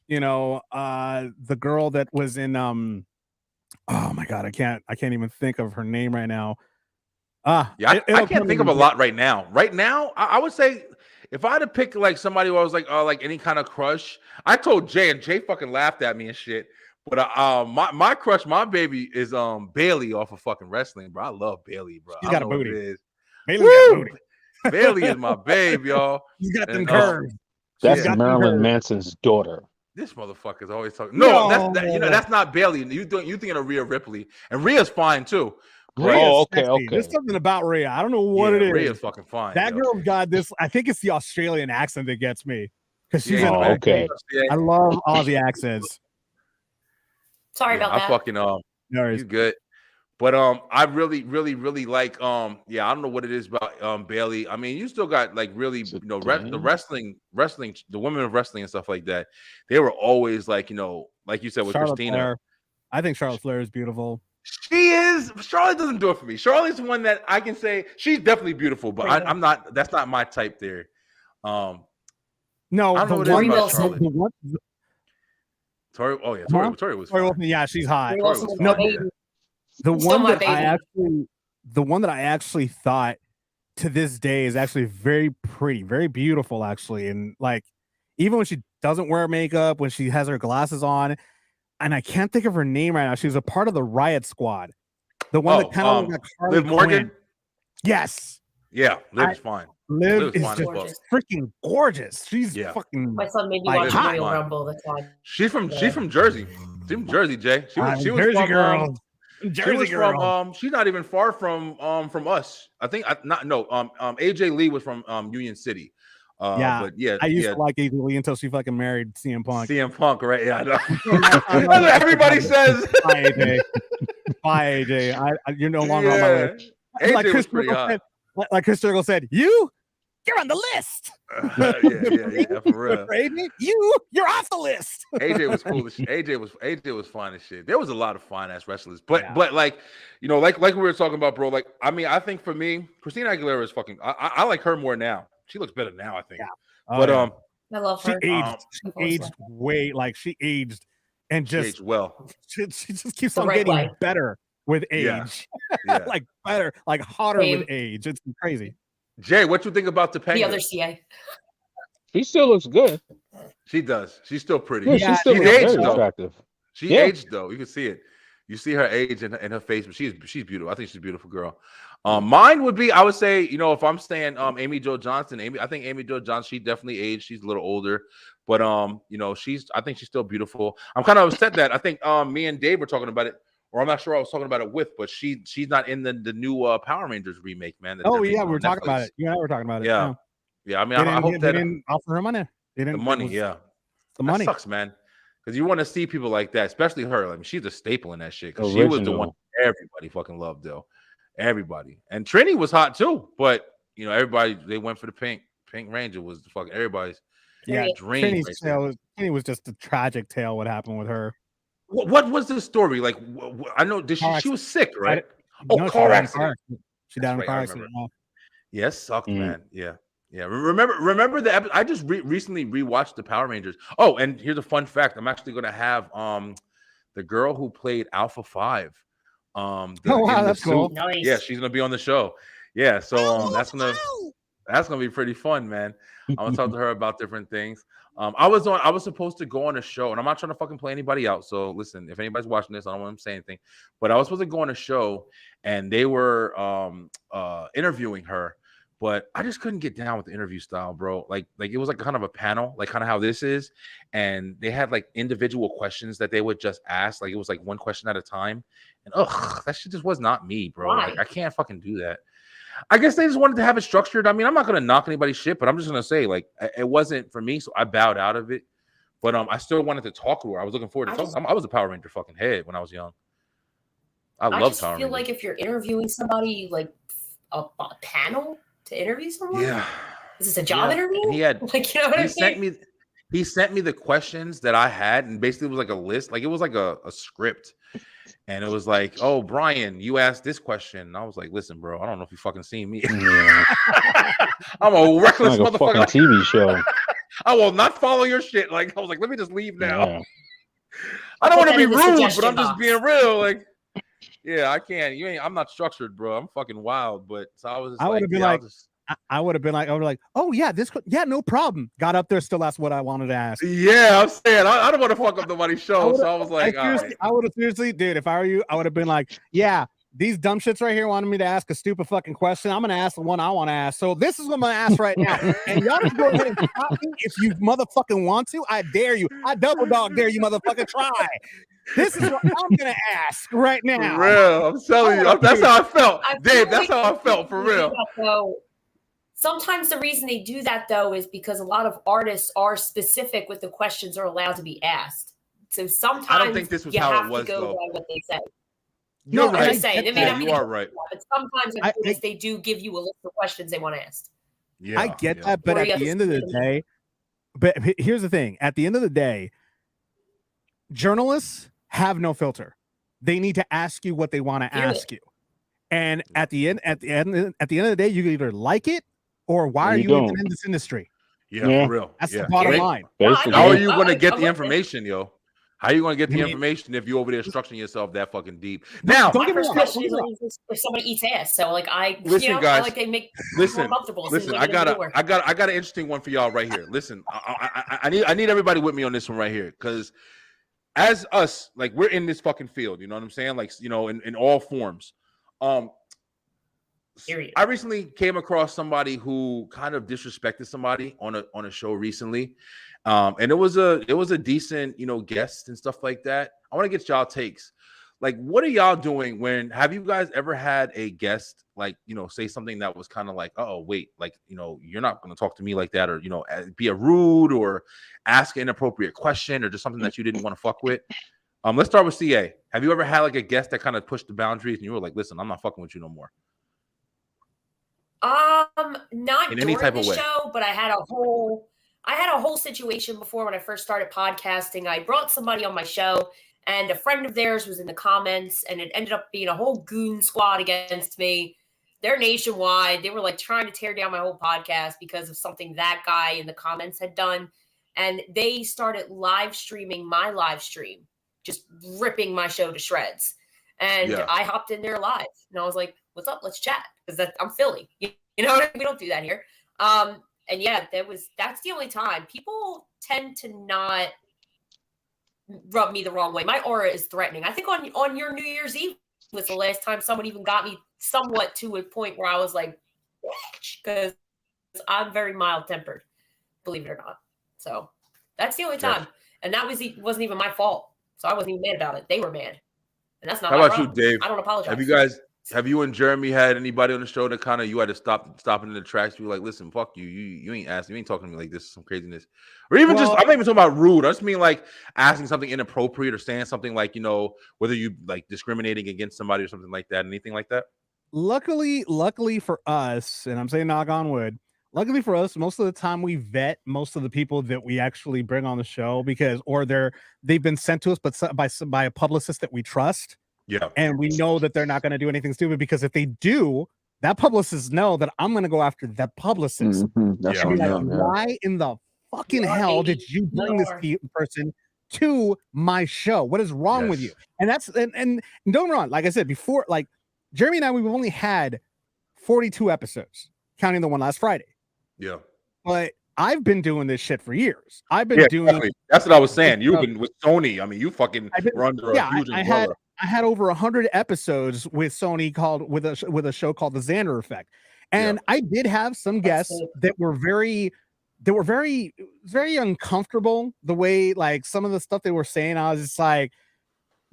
The girl that was in oh my god, I can't even think of her name right now. Yeah, I can't think of a lot right now. Right now, I would say if I had to pick like somebody who I was like any kind of crush, I told Jay, and Jay fucking laughed at me and shit. But my crush, my baby is Bailey off of fucking wrestling, bro. I love Bailey, bro. She's I got don't a know what booty. it is. Bailey got a Woo! booty. Bailey is my babe, y'all. She's got them And, curves. That's got them Marilyn curves. Manson's daughter. This motherfucker's always talking. No, No. that's not Bailey. You thinking of Rhea Ripley, and Rhea's fine too. Rhea's Oh, okay, sexy. okay. There's something about Rhea. I don't know what it is. Rhea's fucking fine. That yo. girl's got this. I think it's the Australian accent that gets me because she's Yeah, in Oh, man. okay. I love Aussie accents. Sorry Yeah, about that. I fucking No worries. he's good. But I really, really, really like I don't know what it is about Bailey. I mean, you still got like really, Is it the Dan? wrestling, the women of wrestling and stuff like that. They were always like, like you said with Charlotte Christina. Flair. I think Charlotte Flair is beautiful. She is. Charlotte doesn't do it for me. Charlotte's the one that I can say she's definitely beautiful, but I'm not. That's not my type there. No, I don't know what it is Tori about Wilson. Charlotte. the one, Tori. Oh yeah, Huh? Tori was. Tori Fine. Wilson, yeah, she's hot. Tori Tori Wilson was is fine, my yeah. baby. The Still one my that I baby. actually thought to this day is actually very pretty, very beautiful, actually. And like, even when she doesn't wear makeup, when she has her glasses on, and I can't think of her name right now. She was a part of the Riot Squad, the one that kind of looked like Harley Liv Morgan. Quinn. Yes, Yeah, Liv's fine. Liv Liv's is fine as just fuck. freaking gorgeous. She's Yeah. fucking. My son made me Like, watch hot. Royal Rumble. That's why. She's from Jersey. She's from Jersey, Jay. She was Jersey from, girl. she Jersey was girl. from she's not even far from us. I think AJ Lee was from Union City. Yeah, But yeah, I used to like AJ Lee until she fucking married CM Punk. CM Punk, right? Yeah, I know. That's what everybody says. Bye, AJ. Bye, AJ. You're no longer on my Yeah. list. AJ Like was Chris pretty Jericho hot. said, like Chris Jericho said, you're on the list. yeah, for real. AJ, you're off the list. AJ was cool as shit. AJ was fine as shit. There was a lot of fine ass wrestlers, but Yeah. but like like we were talking about, bro. Like I mean, I think for me, Christina Aguilera is fucking. I like her more now. She looks better now, I think. Yeah. But I love she her. aged way, like she aged and she just aged well. she just keeps The on right getting way. better with age. Yeah. Yeah. Like better, like hotter Same. with age. It's crazy. Jay, what you think about Topanga? The other CA. She still looks good. She does. She's still pretty. Yeah, Yeah, she still she's looks aged, very though. attractive. She Yeah. aged though. You can see it. You see her age in her face, but she's beautiful. I think she's a beautiful girl. Mine would be, I would say, if I'm staying Amy Jo Johnson, I think Amy Jo Johnson, she definitely aged. She's a little older, but I think she's still beautiful. I'm kind of upset that I think me and Dave were talking about it, or I'm not sure I was talking about it with, but she's not in the new Power Rangers remake, man. that Oh they're yeah, making we were on talking about Netflix. it. You and I were talking about it. Yeah. Yeah, I mean, They I didn't, hope they that didn't offer her money. They the didn't, money, it was yeah. the That money. sucks, man. Because you want to see people like that, especially her. I mean, she's a staple in that shit. Because she was the one Original. everybody fucking loved, though. Everybody. And Trini was hot too, but everybody they went for the Pink Ranger was the fucking everybody's. Yeah, Period. Drained Trinny's right there. tale. Trinny was just a tragic tale. What happened with her? What was the story? Like, I know she was sick, right? Oh, No, car she accident. She died in a That's car right, I accident. Yes, sucked, Mm. man. Yeah. Remember the episode? I just recently rewatched the Power Rangers. Oh, and here's a fun fact. I'm actually gonna have the girl who played Alpha 5. Oh wow, that's cool. Nice. Yeah, she's gonna be on the show. Yeah, so that's gonna be pretty fun, man. I'm gonna talk to her about different things. I was supposed to go on a show, and I'm not trying to fucking play anybody out. So listen, if anybody's watching this, I don't want them to say anything. But I was supposed to go on a show, and they were interviewing her, but I just couldn't get down with the interview style, bro. Like it was like kind of a panel, like kind of how this is, and they had like individual questions that they would just ask. Like it was like one question at a time, and that shit just was not me, bro. Why? Like I can't fucking do that. I guess they just wanted to have it structured. I mean, I'm not gonna knock anybody's shit, but I'm just gonna say like it wasn't for me, so I bowed out of it. But I still wanted to talk to her. I was looking forward to talking. I was a Power Ranger fucking head when I was young. I love just Power feel Rangers. like if you're interviewing somebody, like a panel to interview someone, Yeah, is this a job interview? and he had Like, you know what I mean? he sent me the questions that I had, and basically it was like a list, like it was like a script. And it was like, oh, Brian, you asked this question. And I was like, listen, bro, I don't know if you fucking seen me. Yeah. I'm a reckless Like a fucking motherfucker. TV show. I will not follow your shit. Like, I was like, let me just leave now. Yeah. I don't want to Put that be in the rude, but suggestion I'm just box. being real. Like, yeah, I can't. I'm not structured, bro. I'm fucking wild. But so I was just I would like, have been yeah, I'll like, just- I would have been like, oh yeah, yeah, no problem. Got up there, still asked what I wanted to ask. yeah, I'm saying I don't want to fuck up nobody's show. So I was like, all right. I would have seriously, dude. If I were you, I would have been like, yeah, these dumb shits right here wanted me to ask a stupid fucking question. I'm gonna ask the one I want to ask. So this is what I'm gonna ask right now. And y'all just go ahead and stop me if you motherfucking want to. I dare you. I double dog dare you, motherfucker. Try. This is what I'm gonna ask right now. For real, I'm telling you, that's how I felt, I feel Dave. That's like how I felt for they do real. that, though. Sometimes the reason they do that though is because a lot of artists are specific with the questions are allowed to be asked. So sometimes I don't think this was you how it have was, to go though. by what they say. You're No, right. I'm just saying, it may Yeah, not be you are right. but sometimes I- they do give you a list of questions they want to ask. Yeah, I get yeah. that, but Or at you have the to end of the split them. day, here's the thing: at the end of the day, journalists have no filter. They need to ask you what they want to Period. ask you, and at the end of the day, you can either like it or why Or are you you even don't. in this industry? Yeah, Yeah. for real. That's yeah. the bottom Right? line. Basically. How are you I going to like- get I the like information, yo? How are you going to get the I mean- information if you over there structuring yourself that fucking deep? Now, don't My get me first wrong. question is like, if somebody eats ass. So like Listen, I guys, like they make listen, more comfortable. as soon as listen. they get in the door. I got an interesting one for y'all right here. Listen, I need everybody with me on this one right here because as us, like we're in this fucking field. You know what I'm saying? Like in all forms. Period. I recently came across somebody who kind of disrespected somebody on a show recently, and it was a decent guest and stuff like that. I want to get y'all takes. Like, what are y'all doing have you guys ever had a guest like say something that was kind of like, oh wait, like you're not going to talk to me like that, or be a rude or ask an inappropriate question or just something that you didn't want to fuck with? Let's start with CA. Have you ever had like a guest that kind of pushed the boundaries and you were like, listen, I'm not fucking with you no more? Not In any during type the of way. show, but I had a whole situation before when I first started podcasting. I brought somebody on my show, and a friend of theirs was in the comments, and it ended up being a whole goon squad against me. They're nationwide. They were like trying to tear down my whole podcast because of something that guy in the comments had done. And they started live streaming my live stream, just ripping my show to shreds. And Yeah. I hopped in there live, and I was like, "What's up? Let's chat." Because I'm Philly, you know what I mean? We don't do that here. And yeah, that's the only time people tend to not rub me the wrong way. My aura is threatening. I think on your New Year's Eve was the last time someone even got me somewhat to a point where I was like, because I'm very mild tempered, believe it or not. So that's the only Yes. time, and that wasn't even my fault. So I wasn't even mad about it. They were mad, and that's not. How my about you, problem. Dave? I don't apologize. Have you and Jeremy had anybody on the show that kind of you had to stop in the tracks? You were like, listen, fuck you. You ain't asking. You ain't talking to me like this. Some craziness, or even just. Well- I'm not even talking about rude. I just mean like asking something inappropriate or saying something like whether you like discriminating against somebody or something like that. Anything like that? Luckily for us, and I'm saying knock on wood, luckily for us, most of the time we vet most of the people that we actually bring on the show because, or they've been sent to us, but by a publicist that we trust, Yeah. and we know that they're not going to do anything stupid. Because if they do, that publicist know that I'm going to go after that publicist. That's Yeah. on And be like, them, yeah. why in the fucking Lord, hell baby. did you bring this Lord. person to my show? What is wrong with you? Yes. And that's and don't get me wrong, like I said before, like Jeremy and I, we've only had 42 episodes, counting the one last Friday. Yeah. But I've been doing this shit for years. I've been doing exactly. That's what I was saying. You've been with Sony. I mean, you fucking I've been- were under yeah, a huge I umbrella. had over 100 episodes with Sony called with a show called The Xander Effect. And I did have some That's guests dope. that were very uncomfortable the way like some of the stuff they were saying. I was just like,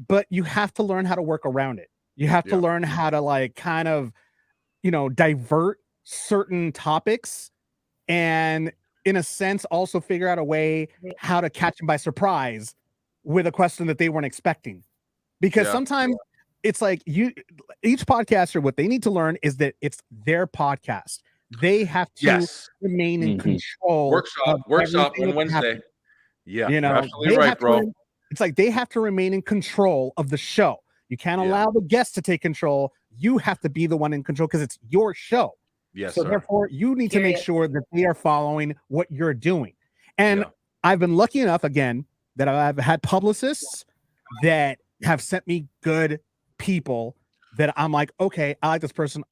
but you have to learn how to work around it. You have to Yeah. learn how to like kind of, divert certain topics and in a sense also figure out a way how to catch them by surprise with a question that they weren't expecting. Because Yeah. sometimes it's like each podcaster, what they need to learn is that it's their podcast. They have to Yes. remain in Mhm. control. Workshop of on everything that's Wednesday. happening. Yeah. You You're know, absolutely they right, have to bro. it's like they have to remain in control of the show. You can't Yeah. allow the guests to take control. You have to be the one in control because it's your show. Yes, So sir. therefore, you need to make Period. sure that they are following what you're doing. And Yeah. I've been lucky enough again that I've had publicists that have sent me good people that I'm like, okay, I like this person,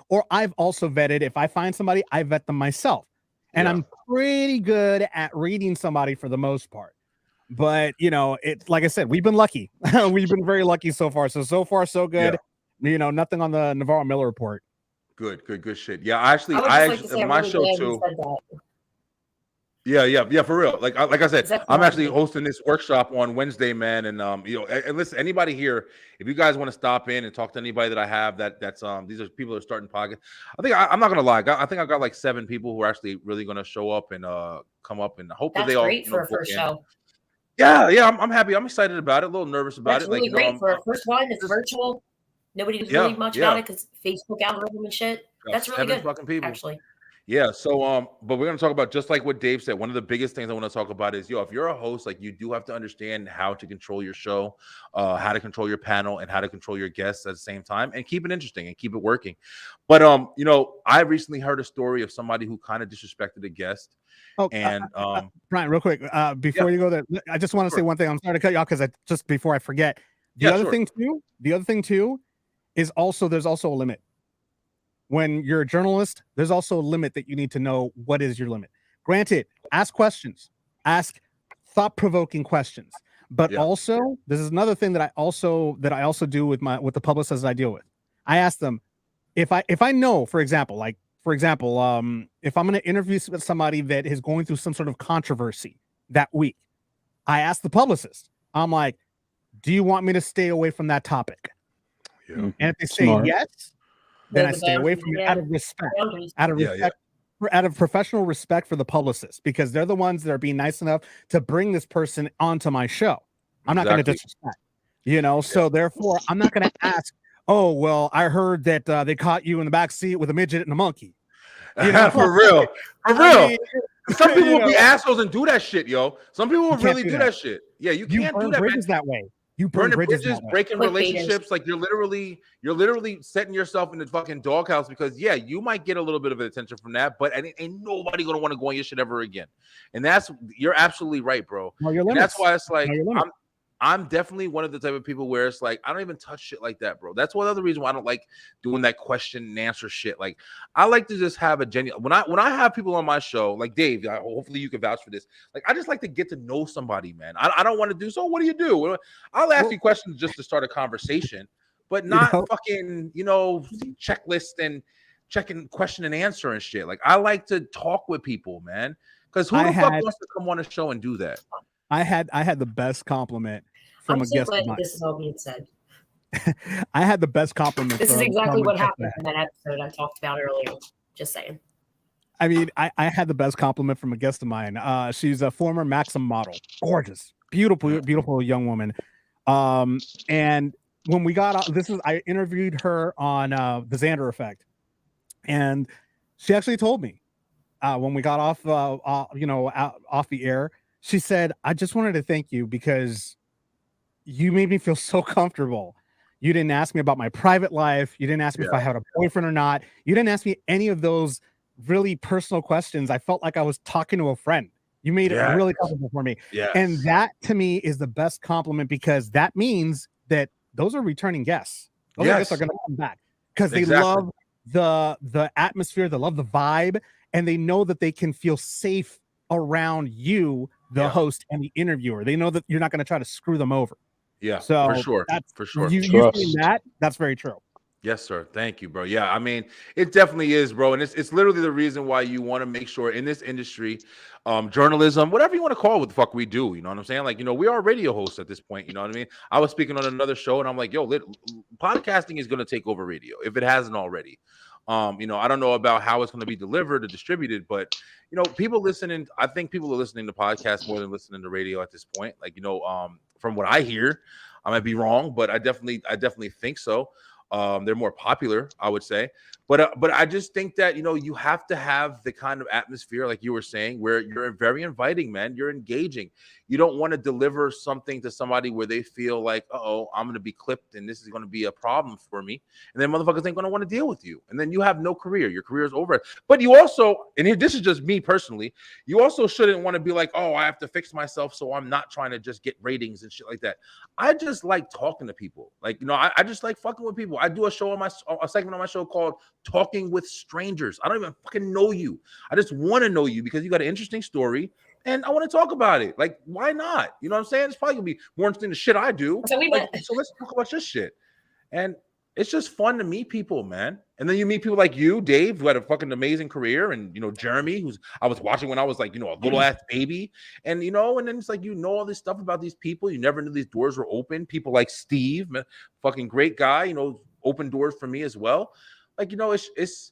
or I've also vetted. If I find somebody, I vet them myself, and Yeah. I'm pretty good at reading somebody for the most part. But it's like I said, we've been lucky. We've been very lucky so far. So far, so good. Nothing on the Navarro Miller report. Good shit. Yeah, actually, I would I just like to say, I'm my really show glad too. you said that. Yeah, for real. Like I said, Exactly I'm right. actually hosting this workshop on Wednesday, man. And and listen, anybody here, if you guys want to stop in and talk to anybody that I have, that's these are people that are starting podcasts. I think I'm not gonna lie, I think I got like 7 people who are actually really gonna show up and come up, and hopefully That's they all great for a book first in. show. Yeah, I'm happy. I'm excited about it. A little nervous about That's it. really Like great for a first one. It's just- virtual. Nobody knows Yeah, really much yeah. about it because Facebook algorithm and shit. That's really 7 good, fucking people. actually. Yeah, so but we're gonna talk about just like what Dave said. One of the biggest things I want to talk about is if you're a host, like you do have to understand how to control your show, how to control your panel, and how to control your guests at the same time, and keep it interesting and keep it working. But I recently heard a story of somebody who kind of disrespected a guest, Oh, and Brian, real quick, before you go there, I just want to say one thing. I'm sorry to cut you off because just before I forget. The other thing too is there's also a limit. When you're a journalist, there's also a limit that you need to know what is your limit. Granted, ask questions, ask thought-provoking questions, but also this is another thing that I also do with the publicists I deal with. I ask them if I know, for example, if I'm going to interview somebody that is going through some sort of controversy that week, I ask the publicist, I'm like, do you want me to stay away from that topic? yeah, And if they say Smart. yes, then I Build the stay away boundaries, from it yeah. out of respect, Boundaries. out of professional respect for the publicist, because they're the ones that are being nice enough to bring this person onto my show. I'm not going to Exactly. disrespect, so therefore I'm not going to ask, oh, well, I heard that they caught you in the back seat with a midget and a monkey. for real. I mean, Some people will be know. assholes and do that shit, yo. Some people will can't really do do that. that shit. Yeah, you you can't do burn that, man. bridges that way. You burn Burning bridges, bridges, that way. breaking Clickbaiters. relationships, like you're literally setting yourself in the fucking doghouse because you might get a little bit of attention from that, but ain't nobody gonna want to go on your shit ever again. And you're absolutely right, bro. Know your And limits. that's why it's like Know your limits. I'm definitely one of the type of people where it's like I don't even touch shit like that, bro. That's one other reason why I don't like doing that question and answer shit. Like I like to just have a genuine when I have people on my show, like Dave, hopefully you can vouch for this. Like I just like to get to know somebody, man. I don't want to do so. What do you do? I'll ask you questions just to start a conversation, but not fucking checklist and checking question and answer and shit. Like I like to talk with people, man. Because who the fuck wants to come on a show and do that? I had the best compliment from I'm a so guest glad of mine. this is all being said. I had the best compliment. This is from exactly a what guest happened of in that episode I talked about earlier. Just saying. I mean, I had the best compliment from a guest of mine. She's a former Maxim model, gorgeous, beautiful young woman. And when we got out, I interviewed her on the Xander Effect, and she actually told me, when we got off, off the air, she said, "I just wanted to thank you because you made me feel so comfortable. You didn't ask me about my private life. You didn't ask me if I had a boyfriend or not. You didn't ask me any of those really personal questions. I felt like I was talking to a friend. You made it really comfortable for me." Yes. And that to me is the best compliment, because that means that those are returning guests. Those guests are going to come back because they love the atmosphere, they love the vibe, and they know that they can feel safe around you, the host and the interviewer. They know that you're not going to try to screw them over. Yeah, So for sure. that's For sure. You saying that, that's very true. Yes, sir. Thank you, bro. Yeah, I mean, it definitely is, bro. And it's literally the reason why you want to make sure in this industry, journalism, whatever you want to call it, what the fuck we do. You know what I'm saying? Like, we are radio hosts at this point. You know what I mean? I was speaking on another show and I'm like, yo, podcasting is going to take over radio if it hasn't already. I don't know about how it's going to be delivered or distributed, but people listening, I think people are listening to podcasts more than listening to radio at this point. Like, from what I hear, I might be wrong, but I definitely think so. They're more popular, I would say, but I just think that you have to have the kind of atmosphere, like you were saying, where you're very inviting, man. You're engaging. You don't want to deliver something to somebody where they feel like, I'm going to be clipped and this is going to be a problem for me, and then motherfuckers ain't going to want to deal with you, and then you have no career. Your career is over. But you also, and here, this is just me personally, you also shouldn't want to be like, I have to fix myself, so I'm not trying to just get ratings and shit like that. I just like talking to people. Like, I just like fucking with people. I do a segment on my show called Talking with Strangers. I don't even fucking know you. I just want to know you because you got an interesting story and I want to talk about it. Like, why not? You know what I'm saying? It's probably gonna be more interesting than the shit I do. So let's talk about this shit. And it's just fun to meet people, man. And then you meet people like you, Dave, who had a fucking amazing career, and Jeremy, who's I was watching when I was like, a little ass baby, and and then it's like all this stuff about these people. You never knew these doors were open. People like Steve, fucking great guy, open doors for me as well. Like, it's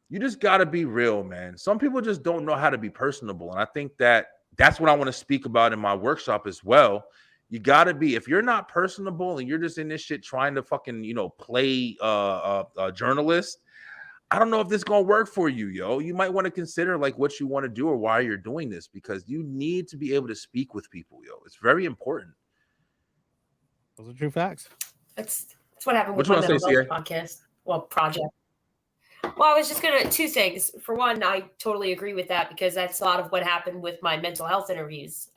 you just gotta be real, man. Some people just don't know how to be personable, and I think that's what I want to speak about in my workshop as well. You got to be, if you're not personable and you're just in this shit trying to fucking, play a journalist, I don't know if this is going to work for you, yo. You might want to consider like what you want to do or why you're doing this, because you need to be able to speak with people, yo. It's very important. Those are true facts. That's what happened with my mental health podcast. Well, project. Well, I was just going to, two things. For one, I totally agree with that because that's a lot of what happened with my mental health interviews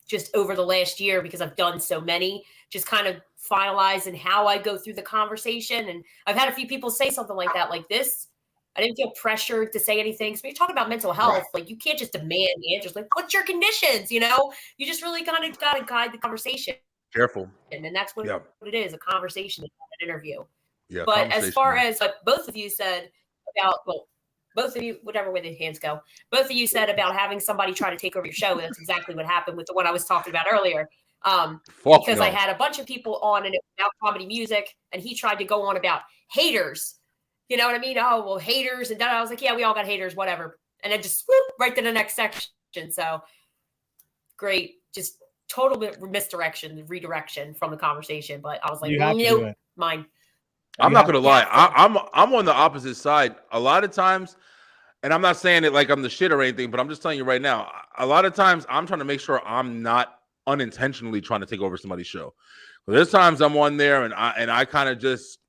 just over the last year, because I've done so many, just kind of finalizing how I go through the conversation. And I've had a few people say something like that, like this. I didn't feel pressured to say anything. So when you're talking about mental health, like you can't just demand answers like, what's your conditions? You just really kind of got to guide the conversation. Careful. And that's what it is, a conversation, an interview. Yeah, but as far as what both of you said about, both of you, whatever way the hands go, both of you said about having somebody try to take over your show. That's exactly what happened with the one I was talking about earlier. Because I had a bunch of people on and it was about comedy music, and he tried to go on about haters. You know what I mean? Oh, well, haters. And then I was like, yeah, we all got haters, whatever. And then just swoop right to the next section. So great. Just total misdirection, redirection from the conversation. But I was like, nope, mine. I'm not gonna lie. I'm on the opposite side a lot of times, and I'm not saying it like I'm the shit or anything, but I'm just telling you right now. A lot of times, I'm trying to make sure I'm not unintentionally trying to take over somebody's show. But there's times I'm on there and I kind of just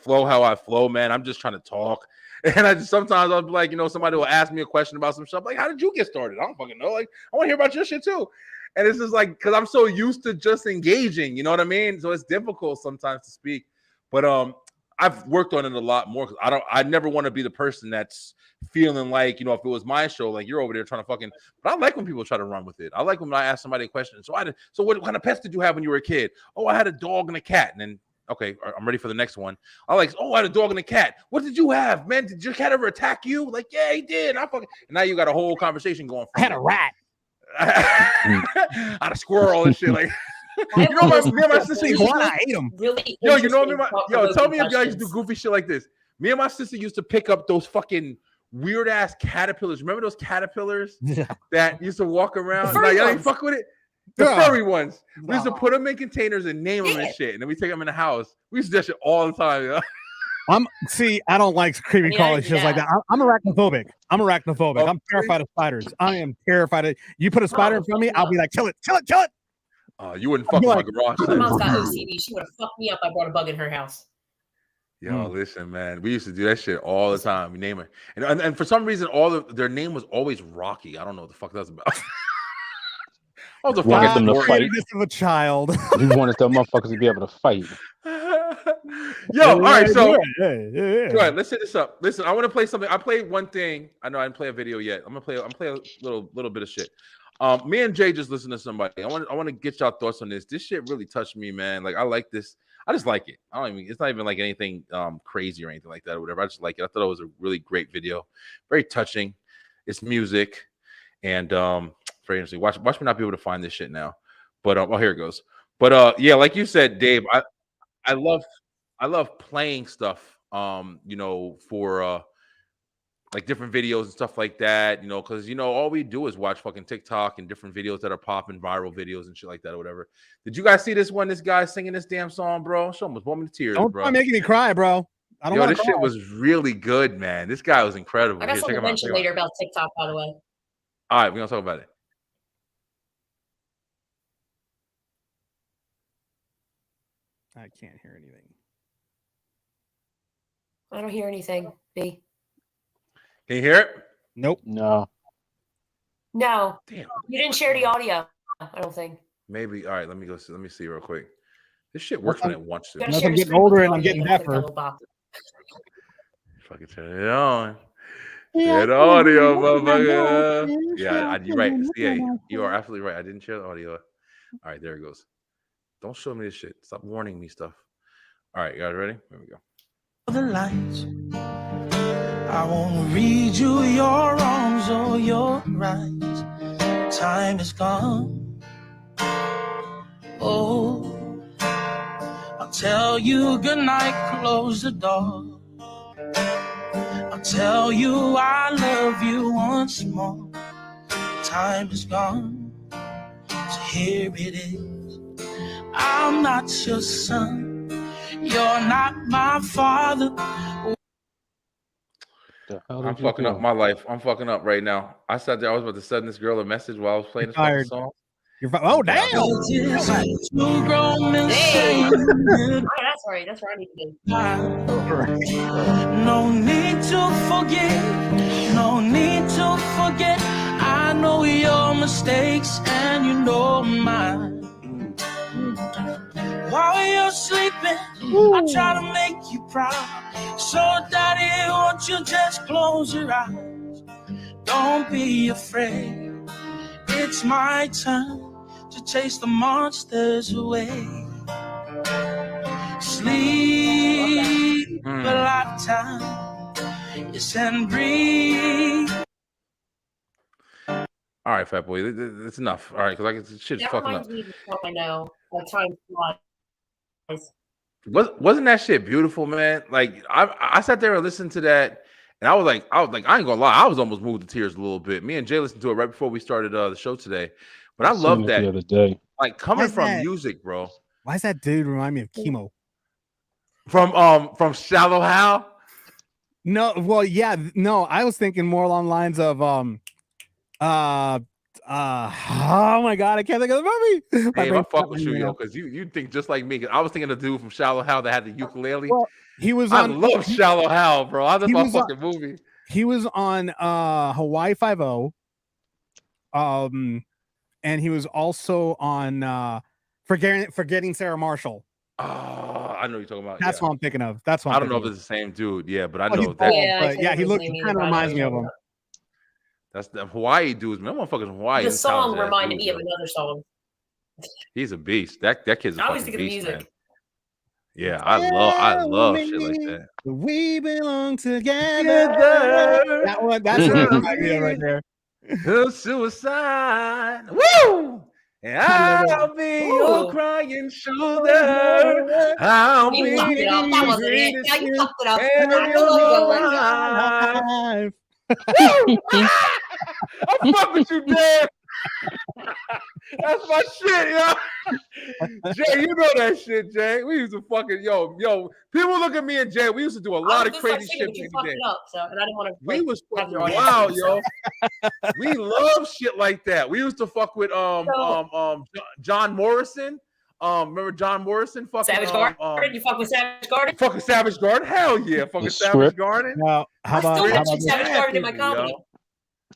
flow how I flow, man. I'm just trying to talk, and sometimes I'll be like, somebody will ask me a question about some stuff, like, how did you get started? I don't fucking know. Like, I want to hear about your shit too. And it's just like, because I'm so used to just engaging, you know what I mean? So it's difficult sometimes to speak, but I've worked on it a lot more because I never want to be the person that's feeling like, if it was my show, like you're over there trying to fucking, but I like when people try to run with it. I like when I ask somebody a question. So what kind of pets did you have when you were a kid? Oh, I had a dog and a cat. And then, okay, I'm ready for the next one. I had a dog and a cat. What did you have, man? Did your cat ever attack you? Like, yeah, he did. And now you got a whole conversation going. I had a rat. I had a squirrel and shit. Like, me and my sister used to, I ate them. Really tell me if y'all used to do goofy shit like this. Me and my sister used to pick up those fucking weird ass caterpillars. Remember those caterpillars that used to walk around? Like, y'all ain't fuck with it. The furry ones. We used to put them in containers and name them and shit, and then we take them in the house. We used to do that shit all the time. I don't like creepy mean, I crawly do shit like that. that. I'm arachnophobic. Oh, I'm terrified of spiders. I am terrified of. You put a spider in front of me, I'll be like, kill it, kill it, kill it. you wouldn't fuck with my garage. My then. mom's got OCD. She would have fucked me up. I brought a bug in her house. Yo, listen, man. We used to do that shit all the time. We name it, and for some reason, their name was always Rocky. I don't know what the fuck that's about. Oh, the Wanted fuck them to sport. fight. This of a child. You wanted them motherfuckers to be able to fight. Yo, all right, so yeah. go ahead. Let's set this up. Listen, I want to play something. I played one thing. I know I didn't play a video yet. I'm gonna play a little bit of shit. Me and Jay just listened to somebody. I want to get y'all thoughts on this. This shit really touched me, man. Like I like this. I just like it. It's not even like anything crazy or anything like that or whatever. I just like it. I thought it was a really great video. Very touching. It's music. And very interesting. Watch me not be able to find this shit now. But here it goes. But yeah, like you said, Dave, I love playing stuff for like different videos and stuff like that, because all we do is watch fucking TikTok and different videos that are popping, viral videos and shit like that or whatever. Did you guys see this one? This guy singing this damn song, bro. Show almost brought me to tears, Don't bro. try making me cry, bro. I don't want this shit was really good, man. This guy was incredible. I got something to mention later about TikTok, by the way. All right, we're gonna talk about it. I can't hear anything. I don't hear anything. B. Can you hear it? Nope. No. No. Damn. You didn't share the audio. I don't think. Maybe. All right, let me go. Let me see real quick. This shit works when it wants to. You gotta Unless share I'm the getting screen with older the and I'm audio, getting you gotta click deafer. that little box. Fucking turn it on. Share the audio, motherfucker. Yeah, you're right. CA, you are absolutely right. I didn't share the audio. All right, there it goes. Don't show me this shit. Stop warning me stuff. All right, you guys ready? Here we go. The lights. I won't read you your wrongs or your rights. Time is gone. Oh, I'll tell you goodnight, close the door. I'll tell you I love you once more. Time is gone, so here it is. I'm not your son, you're not my father. I'm fucking up my life. I'm fucking up right now. I sat there. I was about to send this girl a message while I was playing this fucking song. Oh, damn. Two grown men Hey. saying That's right. That's where I need to be. no need to forget, no need to forget. I know your mistakes and you know mine. While you're sleeping, I try to make you proud. So daddy, won't you just close your eyes? Don't be afraid, it's my turn to chase the monsters away. Sleep a lifetime, yes, and breathe. All right, fat boy, it's enough. All right, because like shit's That fucking reminds up. me of the song I know. Time flies. Wasn't that shit beautiful, man? Like I sat there and listened to that, and I was like, I ain't gonna lie, I was almost moved to tears a little bit. Me and Jay listened to it right before we started the show today, but I love that the other day. like coming Why's from that? music, bro. Why does that dude remind me of Chemo? From Shallow Hal. No, well, yeah, no, I was thinking more along the lines of oh my god, I can't think of the movie. My Hey, I brain's fuck not with you, ringing yo, out. because you think just like me. 'Cause I was thinking of the dude from Shallow Hal that had the ukulele. Well, he was I on. love Shallow Hal, bro. That's he my was on- fucking movie. He was on Hawaii Five-0. And he was also on Forgetting Sarah Marshall. Oh, I know what you're talking about. That's yeah. what I'm thinking of. That's what I I'm don't know if thinking it's the same dude. Yeah, but I of. Oh, he's know bald, that. Yeah, I but can't yeah, he think of looks his name kind of either, but I reminds me know of what him. you're That's the Hawaii dudes. Man, that motherfucker's Hawaii. The He's a song talented ass reminded dude, me of bro. another song. He's a beast. That kid's a I always fucking think of the beast, music. man. Yeah, I love shit like that. We belong together. That one, that's an idea right there. The suicide. Woo! And I'll be your Ooh. crying shoulder. I'll You be fucked it up. That your wasn't it. greatest Yeah, you fucked it up. and I your know life. I fuck with you, Dan. That's my shit, yo. Jay, you know that shit, Jay. We used to fucking yo. People look at me and Jay. We used to do a lot of crazy shit. You fucked it up, so and I didn't want to. We was have fucking your audience wild, see, yo. so. We love shit like that. We used to fuck with John Morrison. Remember John Morrison? Fucking Savage Garden. You fuck with Savage Garden? Fucking Savage Garden. Hell yeah, fucking The Savage Script. Garden. Now, how I about still how mention about this? Savage Garden in my comedy.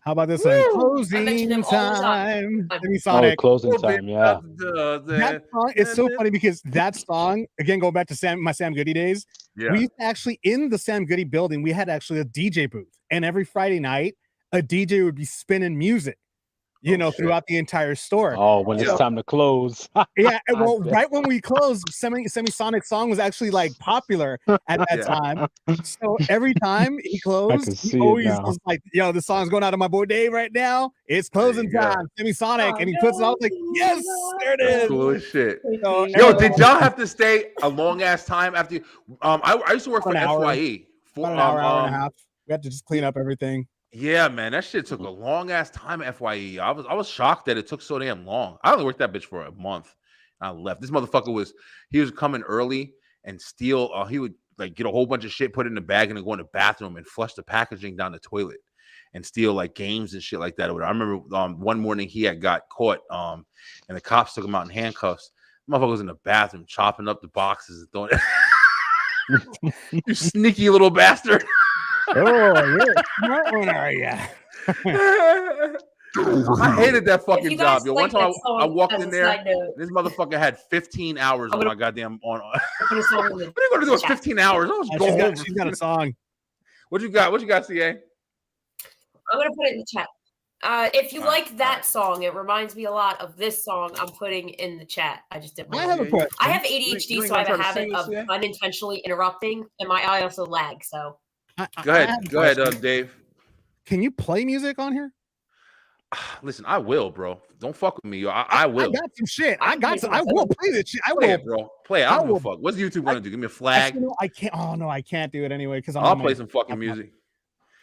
How about this Woo! one? I mention Closing them all the time. time. Semisonic. Closing time. Yeah. That song is so funny because that song, again, going back to my Sam Goody days, Yeah. we actually in the Sam Goody building, we had actually a DJ booth, and every Friday night, a DJ would be spinning music, Shit. throughout the entire store. Oh, when Yeah. it's time to close. Yeah, and well, right when we closed, Semisonic song was actually like popular at that Yeah. time. So every time he can closed, see he it always now. was like, "Yo, the song's going out to my boy Dave right now. It's closing you go. time, Semisonic," and he puts it out like, "Yes, there it That's is." cool as shit. So, Yo, did y'all have to stay a long ass time after? I used to work for An hour. FYE. About an hour and a half. We had to just clean up everything. Yeah, man, that shit took a long ass time at FYE. I was shocked that it took so damn long. I only worked that bitch for a month. I left. This motherfucker was coming early and steal. He would like get a whole bunch of shit, put it in a bag, and then go in the bathroom and flush the packaging down the toilet and steal like games and shit like that. I remember one morning he had got caught, and the cops took him out in handcuffs. The motherfucker was in the bathroom chopping up the boxes and throwing it. You sneaky little bastard. Oh, you're a smart one, are you? I hated that If fucking you guys job. Yo, one like time that song, I walked as in a there. side note, This motherfucker had 15 hours on I'm my goddamn on. What put a song in the are you gonna do with chat. 15 hours? I was Oh, going home. she's got a song. What you got? What you got, CA? I'm gonna put it in the chat. If you Alright, like that song, it reminds me a lot of this song I'm putting in the chat. I just didn't. I want have a to. question. I have You ADHD, ain't so I have gonna a try to habit sing of this yet? unintentionally interrupting, and my eye also lags. So Go I ahead. have a Go ahead, question. Dave. Can you play music on here? Listen, I will, bro. Don't fuck with me. Yo. I will. I got some shit. I I got can some. play I will play this shit. I Play will. it, bro. Play it. I I don't give a will- fuck. What's YouTube gonna do? Give me a Actually, flag. no, I can't. Oh no, I can't do it anyway because I'll play some fucking I'm- music.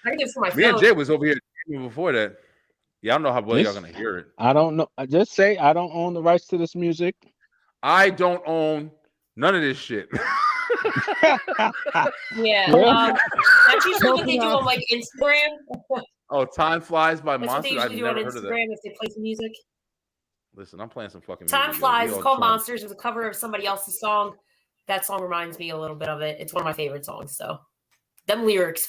I can do it for my Me and phone. Jay was over here before that. Yeah, I don't know how well y'all This- gonna hear it. I don't know. I just say I don't own the rights to this music. I don't own none of this shit. Yeah, Well- that's usually what they do on like Instagram. Oh, Time Flies by That's what they Monsters. I've usually do on never heard of that. Instagram if they play some music. Listen, I'm playing some fucking Time music. Flies. We It's all called chilling. Monsters. It was a cover of somebody else's song. That song reminds me a little bit of it. It's one of my favorite songs. So, them lyrics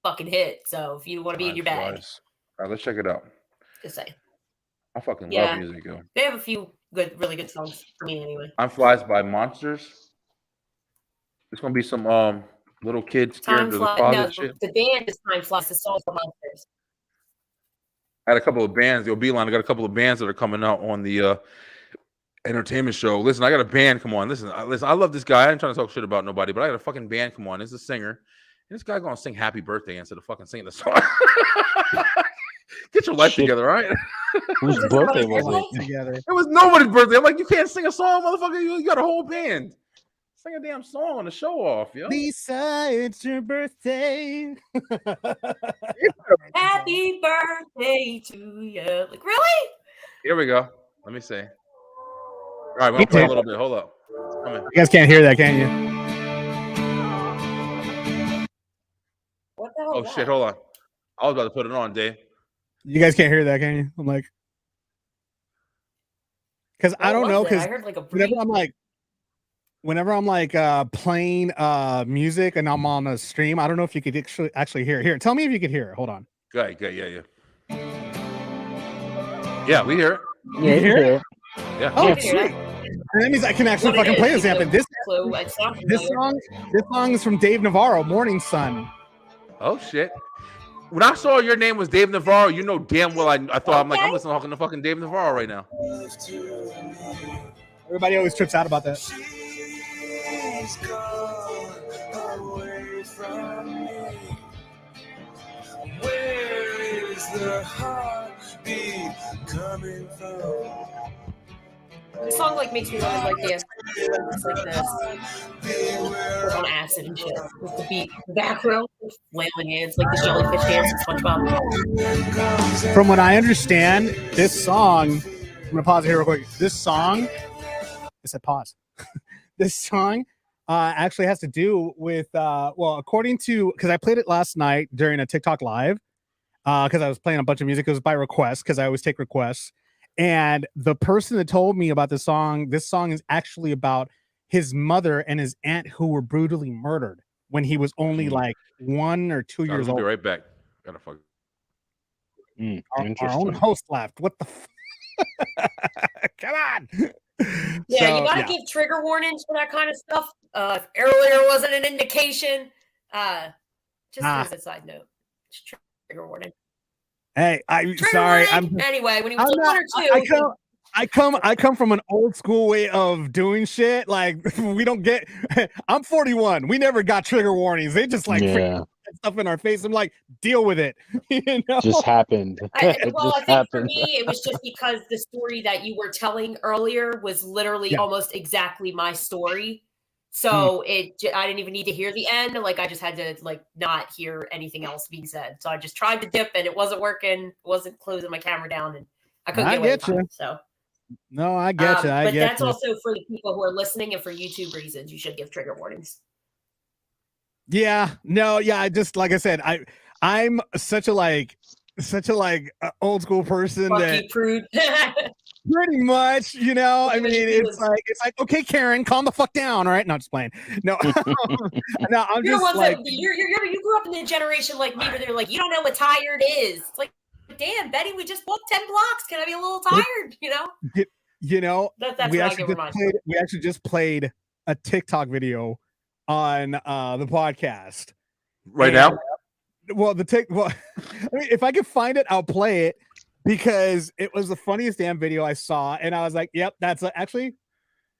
fucking hit. So, if you want to be in your bag, Flies. All right, let's check it out. just say I fucking Yeah. love music, yo. they have a few good, really good songs for me anyway. Time Flies by Monsters. There's gonna be some little kids scared Time of the Flies. father No, and shit. the band is Time Flies. The song's for Monsters. I had a couple of bands. Yo, Beeline, I got a couple of bands that are coming out on the entertainment show. Listen, I got a band. Come on, listen. I love this guy. I ain't trying to talk shit about nobody, but I got a fucking band. Come on, this is a singer. And this guy gonna sing "Happy Birthday" instead of fucking singing the song. Get your life Shit. together, all right? Whose Is it birthday somebody's was it? birthday? together. It was nobody's birthday. I'm like, you can't sing a song, motherfucker. You got a whole band. Sing a damn song on the show off, yo. Lisa, it's your birthday. Happy birthday to you. Like, really? Here we go. Let me see. All right, we're gonna play a little bit. Hold up. It's coming. You guys can't hear that, can you? What the hell? Oh is shit, that? hold on. I was about to put it on, Dave. You guys can't hear that, can you? I'm like, because I What don't was know, it? because I heard like a whenever I'm like playing music and I'm on a stream, I don't know if you could actually hear it. Here, tell me if you could hear it. Hold on. Good, yeah. Yeah, we hear it. Yeah, You hear it? Yeah. Oh, I can hear sweet. And that means I can actually What it fucking play is, this anthem. This clue. It sounds this familiar. song is from Dave Navarro, Morning Sun. Oh shit. When I saw your name was Dave Navarro, you know damn well I thought I'm like I'm Okay. listening to fucking Dave Navarro right now. Everybody always trips out about that. She's gone away from me. Where is the heartbeat coming from? This song like makes me want to like dance. It's like this. Put on acid and shit. With the beat, the background, flailing hands like the jellyfish dance in SpongeBob. From what I understand, this song, I'm gonna pause it here real quick. This song I said pause. This song actually has to do with well, according to, because I played it last night during a TikTok live, because I was playing a bunch of music. It was by request, because I always take requests. And the person that told me about this song is actually about his mother and his aunt who were brutally murdered when he was only like 1 or 2 years I'll be old. right back. Gotta fuck. Our own host left. What the come on. Yeah, So, you gotta give trigger warnings for that kind of stuff. If earlier wasn't an indication. Just as a side note, just trigger warning. Hey, I'm Trigger sorry. warning! Anyway, when he was I'm like not- 1 or 2, I come from an old school way of doing shit. Like we don't get. I'm 41. We never got trigger warnings. They just like freaking stuff in our face. I'm like, deal with it. You know, just happened. I think for me, it was just because the story that you were telling earlier was literally almost exactly my story. So I didn't even need to hear the end. Like I just had to like not hear anything else being said. So I just tried to dip and it wasn't working. It wasn't closing my camera down and I couldn't get away with it. So no, I get you. But that's also for the people who are listening and for YouTube reasons, you should give trigger warnings. Yeah, no, yeah. I just like I said, I'm such a old school person that prude. pretty much, you know. I mean, it's like okay, Karen, calm the fuck down. All right, not just playing. No, no, I'm you're just like you grew up in a generation like me where they're like, you don't know what tired is. It's like, damn, Betty, we just walked 10 blocks. Can I be a little tired? You know. You know, that's we actually just played a TikTok video on the podcast right now. Well, I mean, if I can find it, I'll play it because it was the funniest damn video I saw, and I was like, "Yep, that's actually,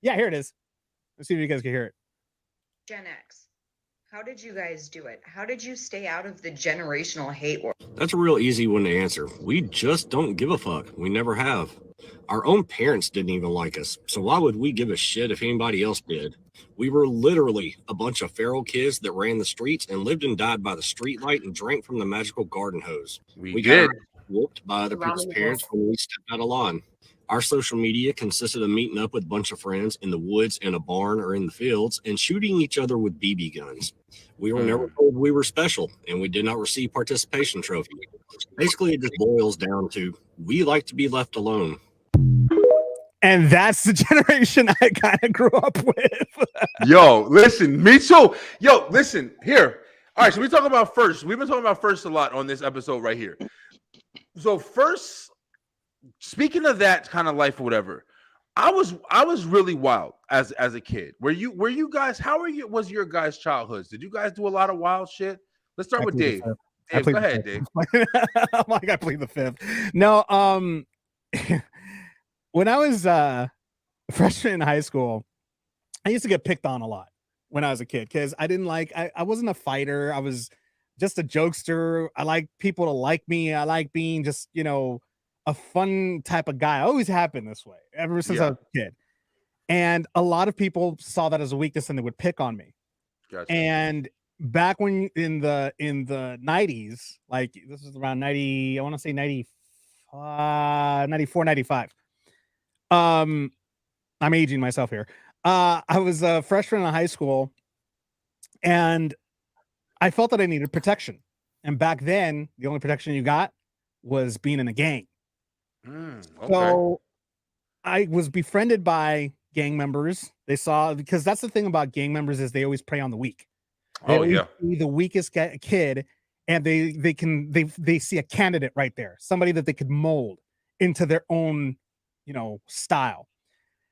yeah, here it is." Let's see if you guys can hear it. Gen X, how did you guys do it? How did you stay out of the generational hate war? That's a real easy one to answer. We just don't give a fuck. We never have. Our own parents didn't even like us, so why would we give a shit if anybody else did? We were literally a bunch of feral kids that ran the streets and lived and died by the street light and drank from the magical garden hose. We did. Got whooped by other people's parents when we stepped out of line. Our social media consisted of meeting up with a bunch of friends in the woods, in a barn, or in the fields and shooting each other with BB guns. We were never told we were special, and we did not receive participation trophies. Basically, it just boils down to we like to be left alone. And that's the generation I kind of grew up with. Yo, listen, me too. Yo, listen, here. All right, so we talk about first. We've been talking about first a lot on this episode right here. So first, speaking of that kind of life or whatever, I was really wild as a kid. Were you guys, was your guys' childhoods? Did you guys do a lot of wild shit? Let's start with Dave. Dave, go ahead, Dave. I'm like, I plead the fifth. No, when I was a freshman in high school, I used to get picked on a lot when I was a kid because I wasn't a fighter. I was just a jokester. I like people to like me. I like being just, you know, a fun type of guy. I always have been this way ever since I was a kid. And a lot of people saw that as a weakness and they would pick on me. Gotcha. And back when in the 90s, like this is around 90, I want to say 94, 95. I'm aging myself here. I was a freshman in high school and I felt that I needed protection. And back then, the only protection you got was being in a gang. Okay. So I was befriended by gang members. They saw, because that's the thing about gang members is they always prey on the weak. They see the weakest kid, and they see a candidate right there, somebody that they could mold into their own, you know, style.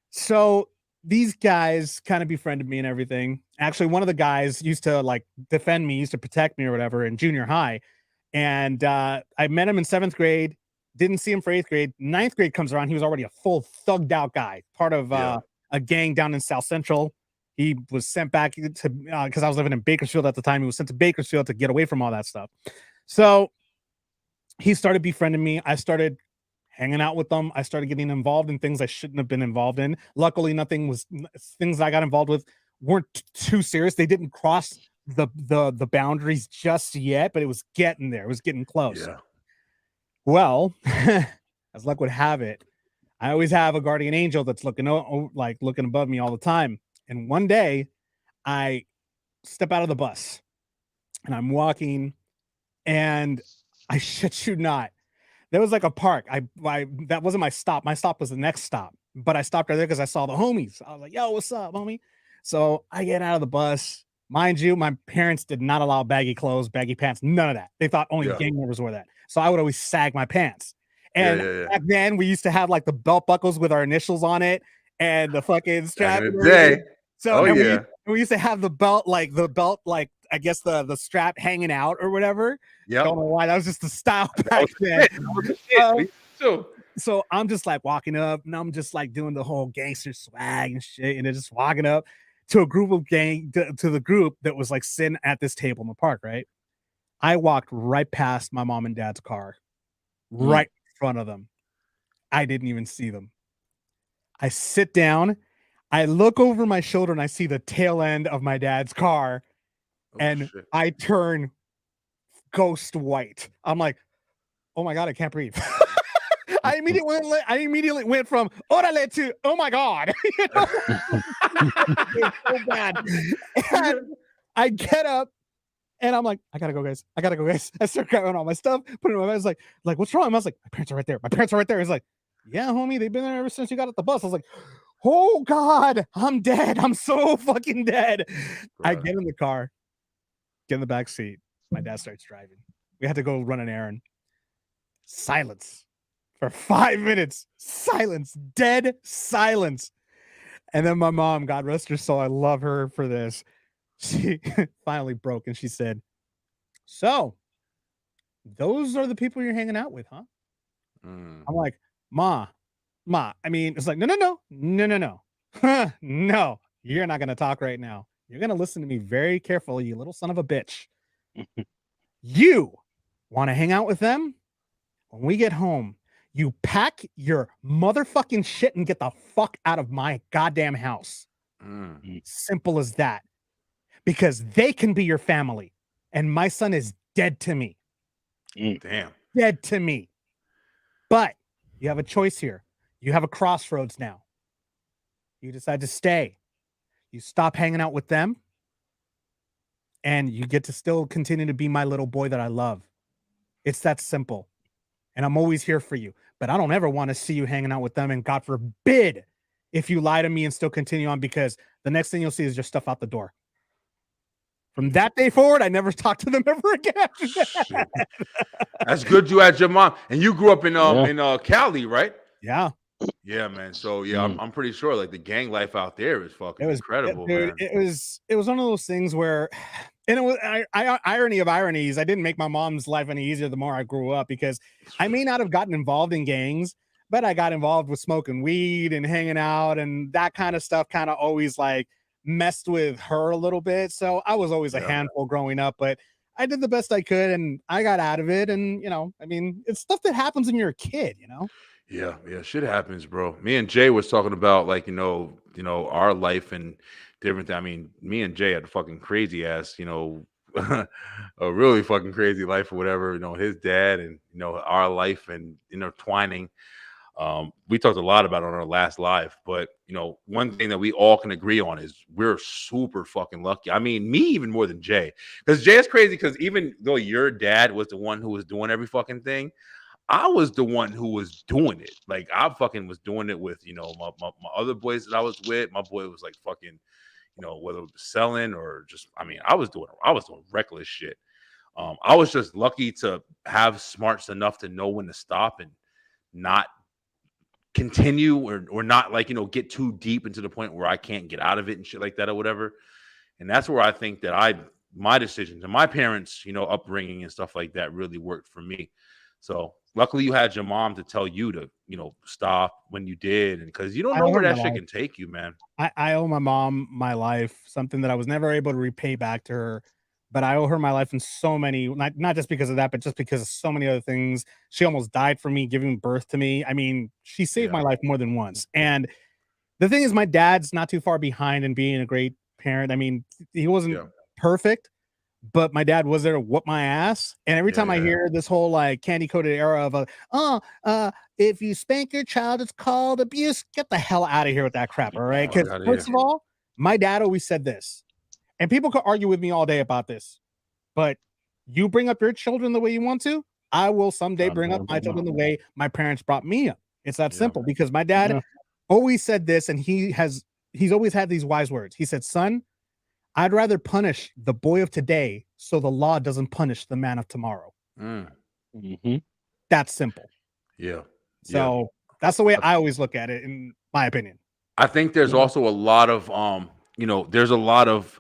So these guys kind of befriended me and everything. Actually, one of the guys used to like defend me, used to protect me or whatever in junior high. And I met him in 7th grade, didn't see him for 8th grade. 9th grade comes around. He was already a full thugged out guy, part of a gang down in South Central. He was sent back to, because I was living in Bakersfield at the time. He was sent to Bakersfield to get away from all that stuff. So he started befriending me. I started hanging out with them. I started getting involved in things I shouldn't have been involved in. Luckily, things I got involved with weren't too serious. They didn't cross the boundaries just yet, but it was getting there. It was getting close. Yeah. Well, as luck would have it, I always have a guardian angel that's looking looking above me all the time. And one day I step out of the bus and I'm walking, and I shit you not, there was like a park. I that wasn't my stop. My stop was the next stop, but I stopped right there because I saw the homies. I was like, yo, what's up, homie? So I get out of the bus. Mind you, my parents did not allow baggy clothes, baggy pants, none of that. They thought only gang members wore that. So I would always sag my pants. And back then we used to have like the belt buckles with our initials on it and the fucking strap. So we used to have the belt, like I guess the strap hanging out or whatever. Yeah. Don't know why. That was just the style back then. So I'm just like walking up and I'm just like doing the whole gangster swag and shit. And then just walking up to a group of to the group that was like sitting at this table in the park, right? I walked right past my mom and dad's car, right in front of them. I didn't even see them. I sit down, I look over my shoulder and I see the tail end of my dad's car, and shit. I turn ghost white. I'm like, oh my God, I can't breathe. I immediately went from orale to oh my God. You know? It's so bad. And I get up and I'm like, I gotta go, guys. I start grabbing all my stuff, putting it in my bag. Like, what's wrong? I was like, my parents are right there. It's like, yeah, homie, they've been there ever since you got at the bus. I was like, oh God, I'm dead. I'm so fucking dead. Right. I get in the car, get in the back seat. My dad starts driving. We had to go run an errand. Silence. For 5 minutes, silence, dead silence. And then my mom, God rest her soul, I love her for this. She finally broke and she said, so those are the people you're hanging out with, huh? I'm like, Ma, I mean, it's like, no. No, you're not going to talk right now. You're going to listen to me very carefully, you little son of a bitch. You want to hang out with them? When we get home, you pack your motherfucking shit and get the fuck out of my goddamn house. Simple as that. Because they can be your family. And my son is dead to me. Damn. Dead to me. But you have a choice here. You have a crossroads now. You decide to stay. You stop hanging out with them. And you get to still continue to be my little boy that I love. It's that simple. And I'm always here for you. But I don't ever want to see you hanging out with them. And God forbid if you lie to me and still continue on, because the next thing you'll see is your stuff out the door. From that day forward, I never talked to them ever again. That's good you had your mom. And you grew up in Cali, right? Yeah. Yeah, man. So yeah, I'm pretty sure like the gang life out there is fucking incredible, man. It was one of those things where, and it was irony of ironies. I didn't make my mom's life any easier the more I grew up, because I may not have gotten involved in gangs, but I got involved with smoking weed and hanging out, and that kind of stuff kind of always like messed with her a little bit. So I was always a handful growing up, but I did the best I could and I got out of it. And, you know, I mean, it's stuff that happens when you're a kid, you know? Yeah, shit happens, bro. Me and Jay was talking about like, you know, our life and different things. I mean, me and Jay had a fucking crazy ass, you know, a really fucking crazy life or whatever, you know, his dad and, you know, our life and intertwining. We talked a lot about it on our last live, but you know, one thing that we all can agree on is we're super fucking lucky. I mean, me even more than Jay, because Jay is crazy. Because even though your dad was the one who was doing every fucking thing, I was the one who was doing it. Like I fucking was doing it with, you know, my other boys that I was with. My boy was like fucking, you know, whether it was selling or just, I mean, I was doing reckless shit. I was just lucky to have smarts enough to know when to stop and not continue or not, like, you know, get too deep into the point where I can't get out of it and shit like that or whatever. And that's where I think that my decisions and my parents, you know, upbringing and stuff like that really worked for me. So luckily you had your mom to tell you to, you know, stop when you did. And because you don't know where that shit can take you, man. I owe my mom my life, something that I was never able to repay back to her. But I owe her my life in so many, not just because of that, but just because of so many other things. She almost died for me, giving birth to me. I mean, she saved my life more than once. And the thing is, my dad's not too far behind in being a great parent. I mean, he wasn't perfect, but my dad was there to whoop my ass. And every time I hear this whole like candy coated era of if you spank your child, it's called abuse. Get the hell out of here with that crap. All right. Because first of all, my dad always said this, and people could argue with me all day about this, but you bring up your children the way you want to, I will someday bring up my children the way my parents brought me up. It's that simple, because my dad always said this, and he's always had these wise words. He said, son, I'd rather punish the boy of today so the law doesn't punish the man of tomorrow. That's simple. Yeah. So that's the way I always look at it, in my opinion. I think there's also a lot of there's a lot of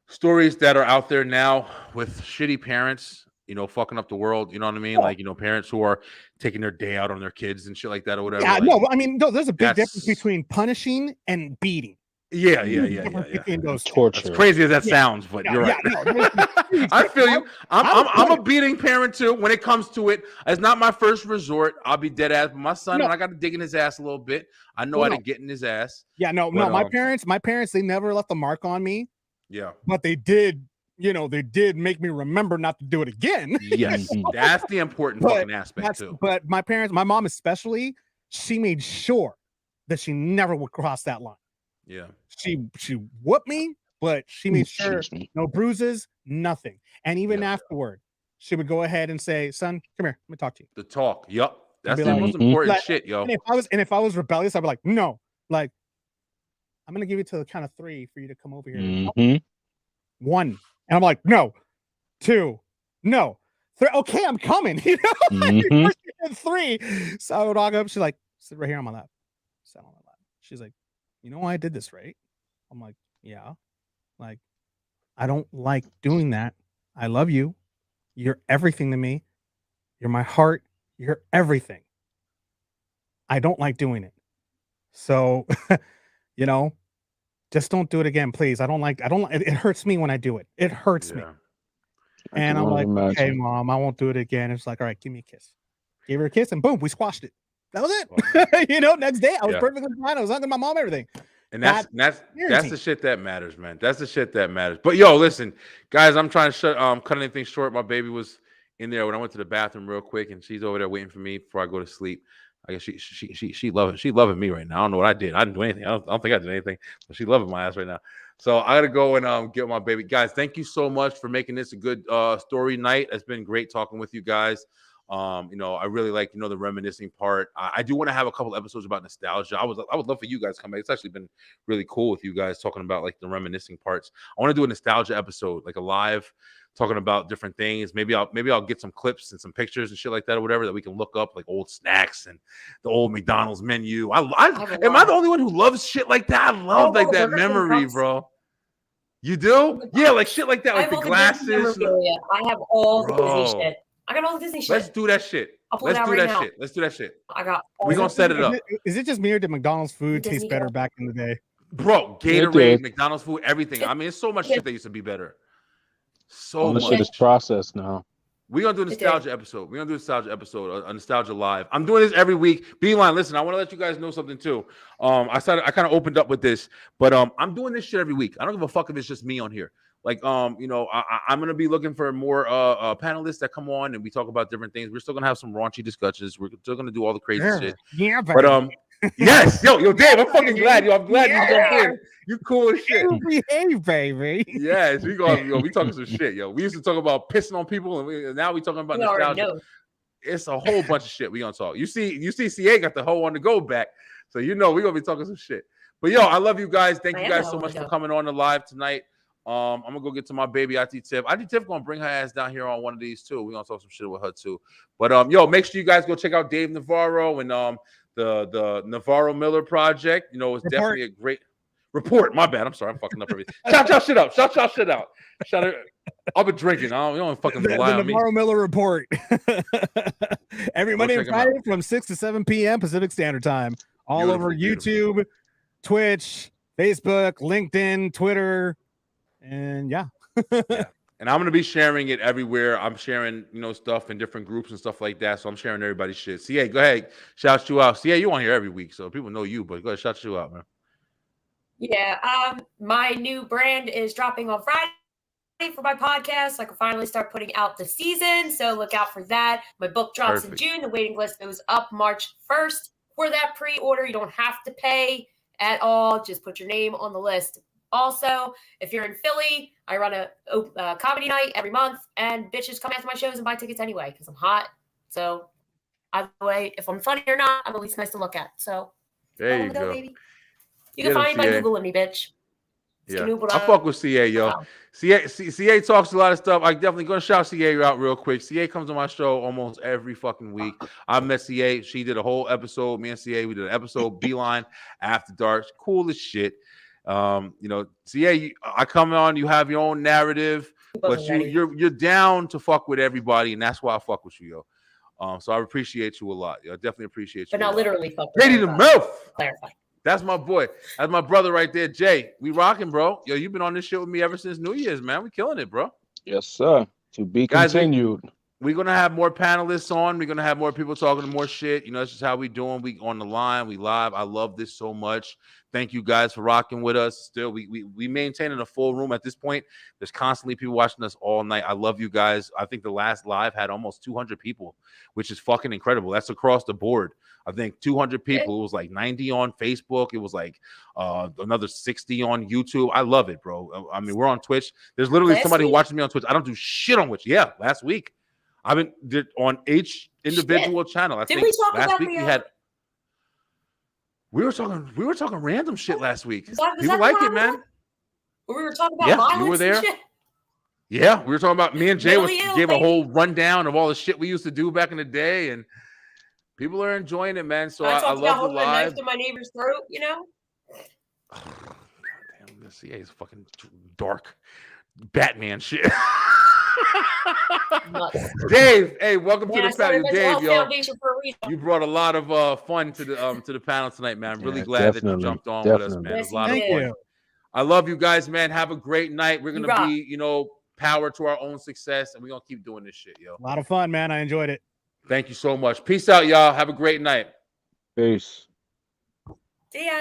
stories that are out there now with shitty parents, fucking up the world. You know what I mean? Like, parents who are taking their day out on their kids and shit like that or whatever. Yeah, like, no, I mean, no, there's a big difference between punishing and beating. Yeah. Torture. As crazy as that sounds, but you're right. I feel you. I'm a beating parent too. When it comes to it, it's not my first resort. I'll be dead ass. But my son, when I got to dig in his ass a little bit, I know how to get in his ass. Yeah, no. My parents, they never left a mark on me. Yeah, but they did. They did make me remember not to do it again. Yes, that's the important fucking aspect too. But my parents, my mom especially, she made sure that she never would cross that line. Yeah. She whooped me, but she made sure no bruises, nothing. And even afterward, she would go ahead and say, son, come here, let me talk to you. The talk. Yup. That's the most important shit, yo. And if I was rebellious, I'd be like, no, like, I'm gonna give you to the count of 3 for you to come over here. 1. And I'm like, no. 2. No. 3. Okay, I'm coming. 3. So I would walk up. She's like, sit right here on my lap. Sit on my lap. She's like, you know why I did this, right? I'm like, yeah. Like, I don't like doing that. I love you. You're everything to me. You're my heart. You're everything. I don't like doing it. So, just don't do it again, please. It hurts me when I do it. It hurts me. And I'm like, okay, mom, I won't do it again. It's like, all right, give me a kiss. Gave her a kiss and boom, we squashed it. That was it. Next day I was perfectly fine. I was hugging my mom, everything. And that's the shit that matters, man. That's the shit that matters. But yo, listen, guys, I'm trying to cut anything short. My baby was in there when I went to the bathroom real quick, and she's over there waiting for me before I go to sleep. I guess she loving me right now. I don't know what I did. I didn't do anything. I don't think I did anything, but she loving my ass right now. So I gotta go and get my baby. Guys, thank you so much for making this a good story night. It's been great talking with you guys. I really like the reminiscing part. I do want to have a couple episodes about nostalgia. I would love for you guys to come back. It's actually been really cool with you guys talking about like the reminiscing parts. I want to do a nostalgia episode, like a live, talking about different things. Maybe I'll get some clips and some pictures and shit like that or whatever that we can look up, like old snacks and the old McDonald's menu. Am I the only one who loves shit like that? I love like that memory, bro. You do? Yeah, like shit like that, like the glasses. I have all the Disney shit. I got all the Disney shit. Let's do that shit. Let's do that shit. I got. We're gonna set it up. Is it just me or did McDonald's food taste better back in the day? Bro, Gatorade, McDonald's food, everything. I mean, it's so much shit that used to be better. So much. Shit is processed now. We're gonna do a nostalgia episode. We're gonna do a nostalgia episode, a nostalgia live. I'm doing this every week. Beeline, listen, I want to let you guys know something too. I kind of opened up with this, but I'm doing this shit every week. I don't give a fuck if it's just me on here. Like, I'm gonna be looking for more panelists that come on and we talk about different things. We're still gonna have some raunchy discussions. We're still gonna do all the crazy shit. Yeah, but yes, yo, Dave, I'm fucking glad. Yo, I'm glad you jumped in. You cool as shit. You behave, baby. Yes, we talking some shit, yo. We used to talk about pissing on people, and now we talking about nostalgia. It's a whole bunch of shit we gonna talk. You see, CA got the whole on the go back, so we're gonna be talking some shit. But yo, I love you guys. Thank you guys so much for coming on the live tonight. I'm gonna go get to my baby IT Tiff. IT Tiff gonna bring her ass down here on one of these too. We're gonna talk some shit with her too. But yo, make sure you guys go check out Dave Navarro and the Navarro Miller project. It's definitely a great report. My bad. I'm sorry. I'm fucking up everything. Shout y'all shit out. Shout out. I've been drinking. You don't fucking rely on me. Navarro Miller report. Every Monday and Friday from 6 to 7 p.m. Pacific Standard Time. All over YouTube, Twitch, Facebook, LinkedIn, Twitter. And yeah. And I'm gonna be sharing it everywhere. I'm sharing, stuff in different groups and stuff like that. So I'm sharing everybody's shit. CA, go ahead, shout you out. CA, you on here every week, so people know you. But go ahead, shout you out, man. Yeah. My new brand is dropping on Friday. for my podcast. So I can finally start putting out the season. So look out for that. My book drops Perfect. in June. The waiting list goes up March 1st. For that pre-order, you don't have to pay at all. Just put your name on the list. Also, if you're in Philly, I run a comedy night every month, and bitches come after my shows and buy tickets anyway because I'm hot. So either way, if I'm funny or not, I'm at least nice to look at. So There you go. baby. You Get can 'em, find my CA. Googling me, bitch. Yeah, Snoop I fuck with CA, yo. Wow. CA talks a lot of stuff. I definitely gonna shout CA out real quick. CA comes on my show almost every fucking week. I met CA. She did a whole episode. Me and CA, we did an episode. Beeline After Dark. Cool as shit. You know, CA, I come on. You have your own narrative, but you're down to fuck with everybody, and that's why I fuck with you, yo. So I appreciate you a lot. Yo, I definitely appreciate you. But not literally fuck with Katie the everybody. Mouth. Clarify. That's my boy. That's my brother right there, Jay. We rocking, bro. Yo, you've been on this shit with me ever since New Year's, man. We killing it, bro. Yes, sir. To be Guys, continued. We're gonna have more panelists on. We're gonna have more people talking more shit. You know, that's just how we doing. We on the line. We live. I love this so much. Thank you guys for rocking with us. Still, we maintaining a full room at this point. There's constantly people watching us all night. I love you guys. I think the last live had almost 200 people, which is fucking incredible. That's across the board. I think 200 people. It was like 90 on Facebook. It was like another 60 on YouTube. I love it, bro. I mean, we're on Twitch. There's literally somebody who watches me on Twitch. I don't do shit on Twitch. Yeah, last week. I've been did on each individual channel. I think we talk last about week the, we had we were talking random shit last week. Was that People like it, the man. Where we were talking about Yeah, violence you were there. and shit? Yeah, we were talking about me and Jay Mentally ill, gave a baby. whole rundown of all the shit we used to do back in the day, and people are enjoying it, man. So I talked about love the holding a knife live. to my neighbor's throat, you know? Damn, the CA is fucking dark Batman shit. Dave, hey, welcome Man, to I the started panel, Mental Dave. Health Yo, Foundation for a reason. you brought a lot of fun to the panel tonight, man. I'm really Yeah, glad that you definitely, jumped on with us, definitely. man. It was Yes, a lot of you fun. did. I love you guys, man. Have a great night. We're You gonna rock. be, you know, power to our own success, and we're gonna keep doing this shit, yo. A lot of fun, man. I enjoyed it. Thank you so much. Peace out, y'all. Have a great night. Peace. See ya.